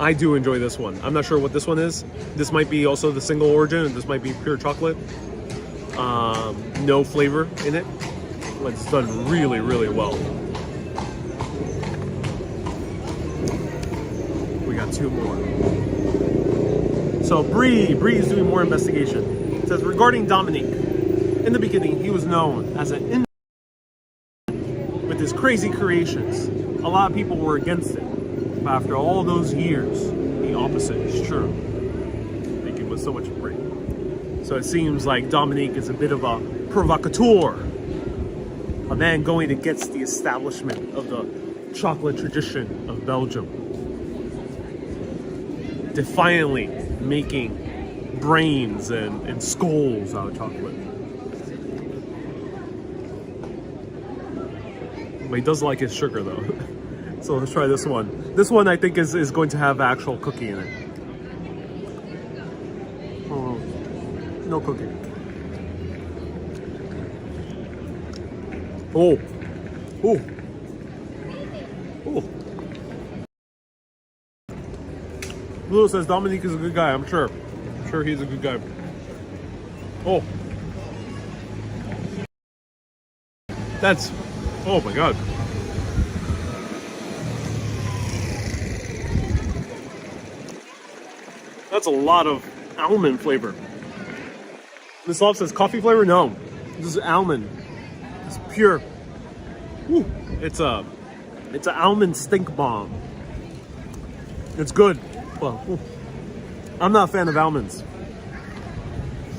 I do enjoy this one. I'm not sure what this one is. This might be also the single origin, and this might be pure chocolate. No flavor in it. But it's done really, really well. We got two more. So Bree is doing more investigation. It says, regarding Dominique, in the beginning, he was known as an with his crazy creations. A lot of people were against it. But after all those years, the opposite is true. Thank you with so much Bree. So it seems like Dominique is a bit of a provocateur. A man going against the establishment of the chocolate tradition of Belgium. Defiantly making brains and skulls out of chocolate. But he does like his sugar though. So let's try this one. This one I think is going to have actual cookie in it. Oh, no cookie. Oh. Oh. Oh. Lulu says Dominique is a good guy, I'm sure. I'm sure he's a good guy. Oh. That's, oh my god. That's a lot of almond flavor. This love says coffee flavor? No. This is almond. It's pure. Woo. It's an almond stink bomb. It's good. Well, I'm not a fan of almonds.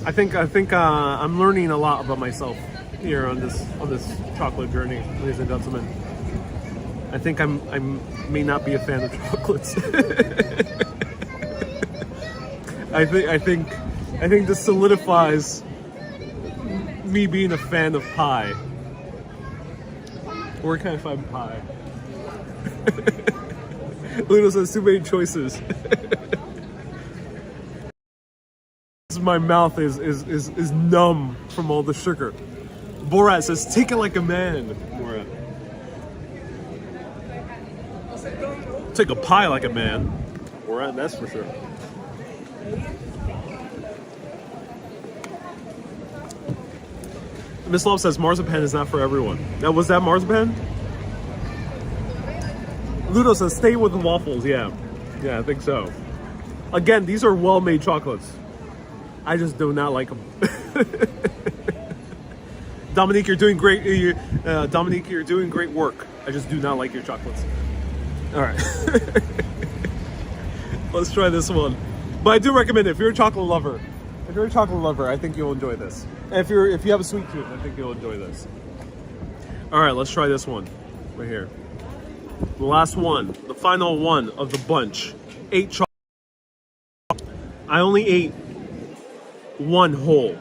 I think I'm learning a lot about myself here on this chocolate journey, ladies and gentlemen. I think I may not be a fan of chocolates. I think this solidifies me being a fan of pie. Where can I find pie? Luna says too many choices. My mouth is numb from all the sugar. Borat says, take it like a man. Borat. Take a pie like a man. Borat, that's for sure. Miss Love says marzipan is not for everyone. Now, was that marzipan? Ludo says stay with the waffles. Yeah, I think so. Again, these are well-made chocolates. I just do not like them. Dominique, you're doing great. Dominique, you're doing great work. I just do not like your chocolates. All right, let's try this one. But I do recommend it if you're a chocolate lover. If you're a chocolate lover, I think you'll enjoy this. And if you have a sweet tooth, I think you'll enjoy this. All right, let's try this one right here. The last one, the final one of the bunch. 8 chocolate. I only ate one whole.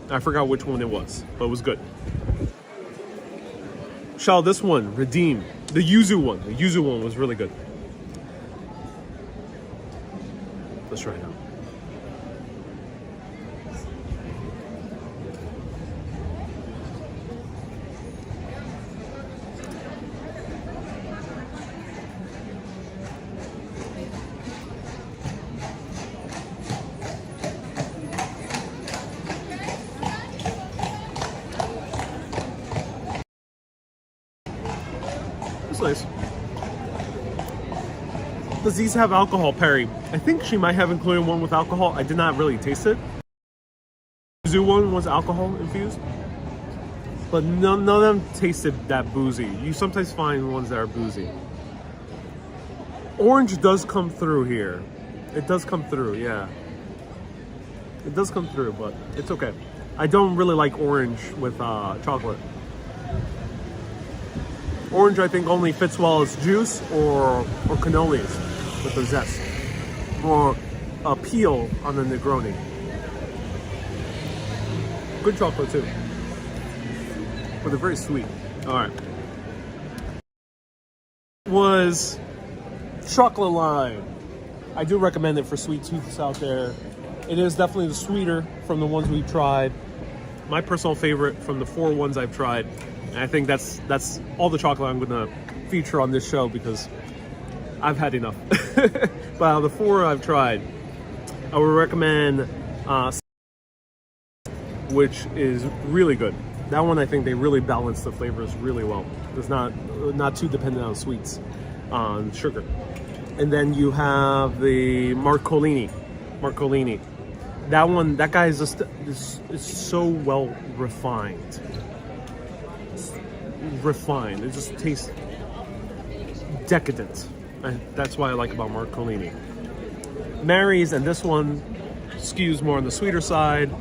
I forgot which one it was, but it was good. Shall this one redeem the yuzu one? The yuzu one was really good. Let's try it out. Nice. Does these have alcohol, Perry? I think she might have included one with alcohol. I did not really taste it. The zoo one was alcohol infused, but none of them tasted that boozy. You sometimes find ones that are boozy. Orange does come through here. It does come through, yeah. It does come through, but it's okay. I don't really like orange with chocolate. Orange, I think, only fits well as juice or cannolis with the zest. Or a peel on the Negroni. Good chocolate, too. But they're very sweet. All right. Was chocolate lime. I do recommend it for sweet tooths out there. It is definitely the sweeter from the ones we've tried. My personal favorite from the 4 ones I've tried. And I think that's all the chocolate I'm gonna feature on this show because I've had enough. But out of the 4 I've tried, I would recommend which is really good. That one, I think they really balance the flavors really well. It's not too dependent on sweets, on sugar. And then you have the Marcolini. Marcolini. That one, that guy is just is so well refined. Refined. It just tastes decadent. And that's what I like about Marcolini. Mary's and this one skews more on the sweeter side.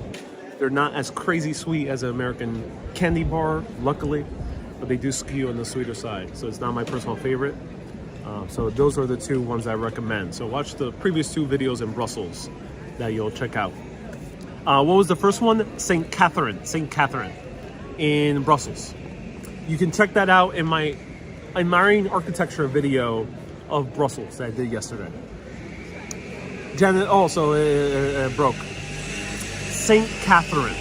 They're not as crazy sweet as an American candy bar, luckily, but they do skew on the sweeter side. So it's not my personal favorite. So those are the two ones I recommend. So watch the previous two videos in Brussels that you'll check out. What was the first one? St. Catherine in Brussels. You can check that out in my admiring architecture video of Brussels that I did yesterday. Janet also broke. St. Catherine.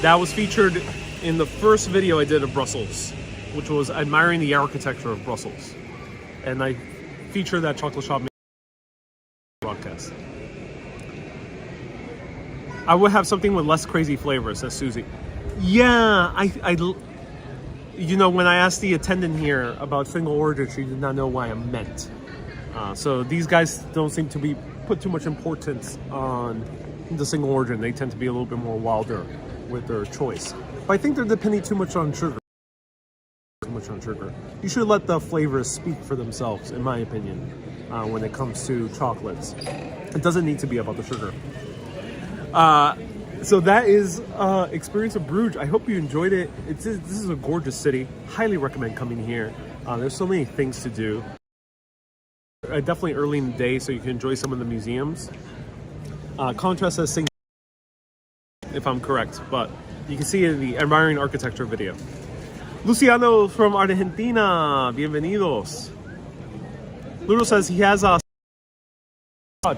That was featured in the first video I did of Brussels, which was admiring the architecture of Brussels. And I featured that chocolate shop broadcast. I would have something with less crazy flavors, says Susie. Yeah, you know, when I asked the attendant here about single origin, she did not know what I meant. So these guys don't seem to be put too much importance on the single origin. They tend to be a little bit more wilder with their choice. But I think they're depending too much on sugar. You should let the flavors speak for themselves, in my opinion, when it comes to chocolates. It doesn't need to be about the sugar. So that is experience of Bruges. I hope you enjoyed it. This is a gorgeous city. Highly recommend coming here. There's so many things to do. Definitely early in the day so you can enjoy some of the museums. Contrast says St. if I'm correct, but you can see it in the admiring architecture video. Luciano from Argentina, bienvenidos. Ludo says he has a...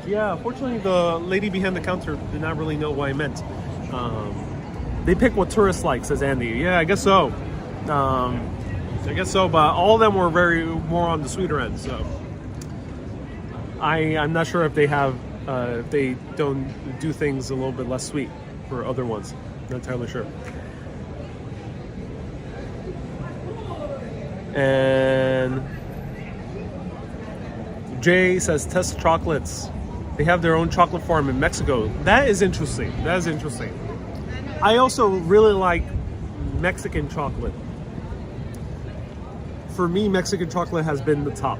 Yeah, fortunately the lady behind the counter did not really know what I meant. They pick what tourists like, says Andy. Yeah, I guess so. But all of them were more on the sweeter end, so... I'm not sure if they have, if they don't do things a little bit less sweet for other ones. Not entirely sure. And Jay says test chocolates. They have their own chocolate farm in Mexico. That is interesting. I also really like Mexican chocolate. For me, Mexican chocolate has been the top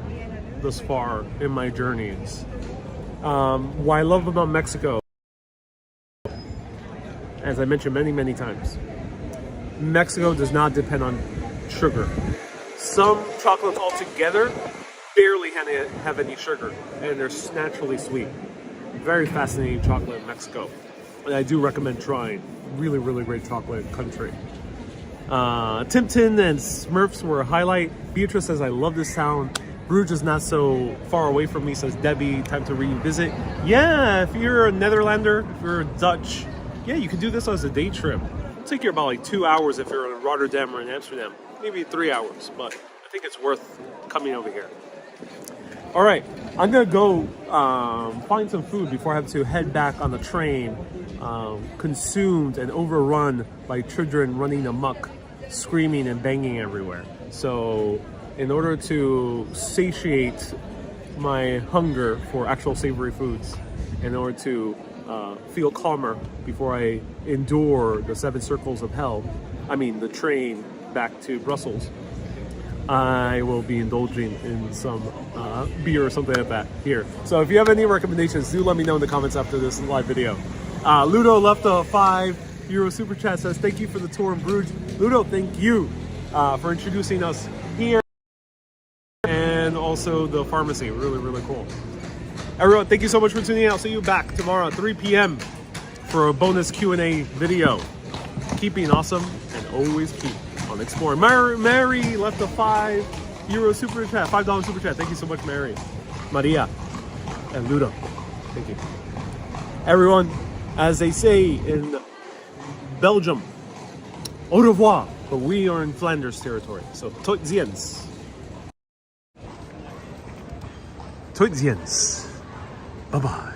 thus far in my journeys. What I love about Mexico, as I mentioned many times, Mexico does not depend on sugar. Some chocolates altogether barely have any sugar, and they're naturally sweet. Very fascinating chocolate in Mexico, and I do recommend trying. Really great chocolate country. Timpton and Smurfs were a highlight. Beatrice says, I love this town. Bruges is not so far away from me, says Debbie. Time to revisit. Yeah, if you're a Netherlander, if you're a Dutch, yeah, you can do this as a day trip. It'll take you about like 2 hours if you're in Rotterdam or in Amsterdam. Maybe 3 hours, but I think it's worth coming over here. All right, I'm gonna go find some food before I have to head back on the train, consumed and overrun by children running amok, screaming and banging everywhere. So in order to satiate my hunger for actual savory foods, in order to feel calmer before I endure the 7 circles of hell, the train back to Brussels, I will be indulging in some beer or something like that here. So if you have any recommendations, do let me know in the comments after this live video. Ludo left a €5 super chat, says thank you for the tour in Bruges. Ludo, thank you for introducing us here and also the pharmacy. Really cool. Everyone, thank you so much for tuning in. I'll see you back tomorrow at 3 p.m. for a bonus Q&A video. Keep being awesome and always keep on exploring. Mary left a €5 super chat, $5 super chat. Thank you so much, Mary, Maria, and Ludo. Thank you. Everyone, as they say in Belgium, au revoir, but we are in Flanders territory, so tot ziens. Tot ziens. Bye-bye.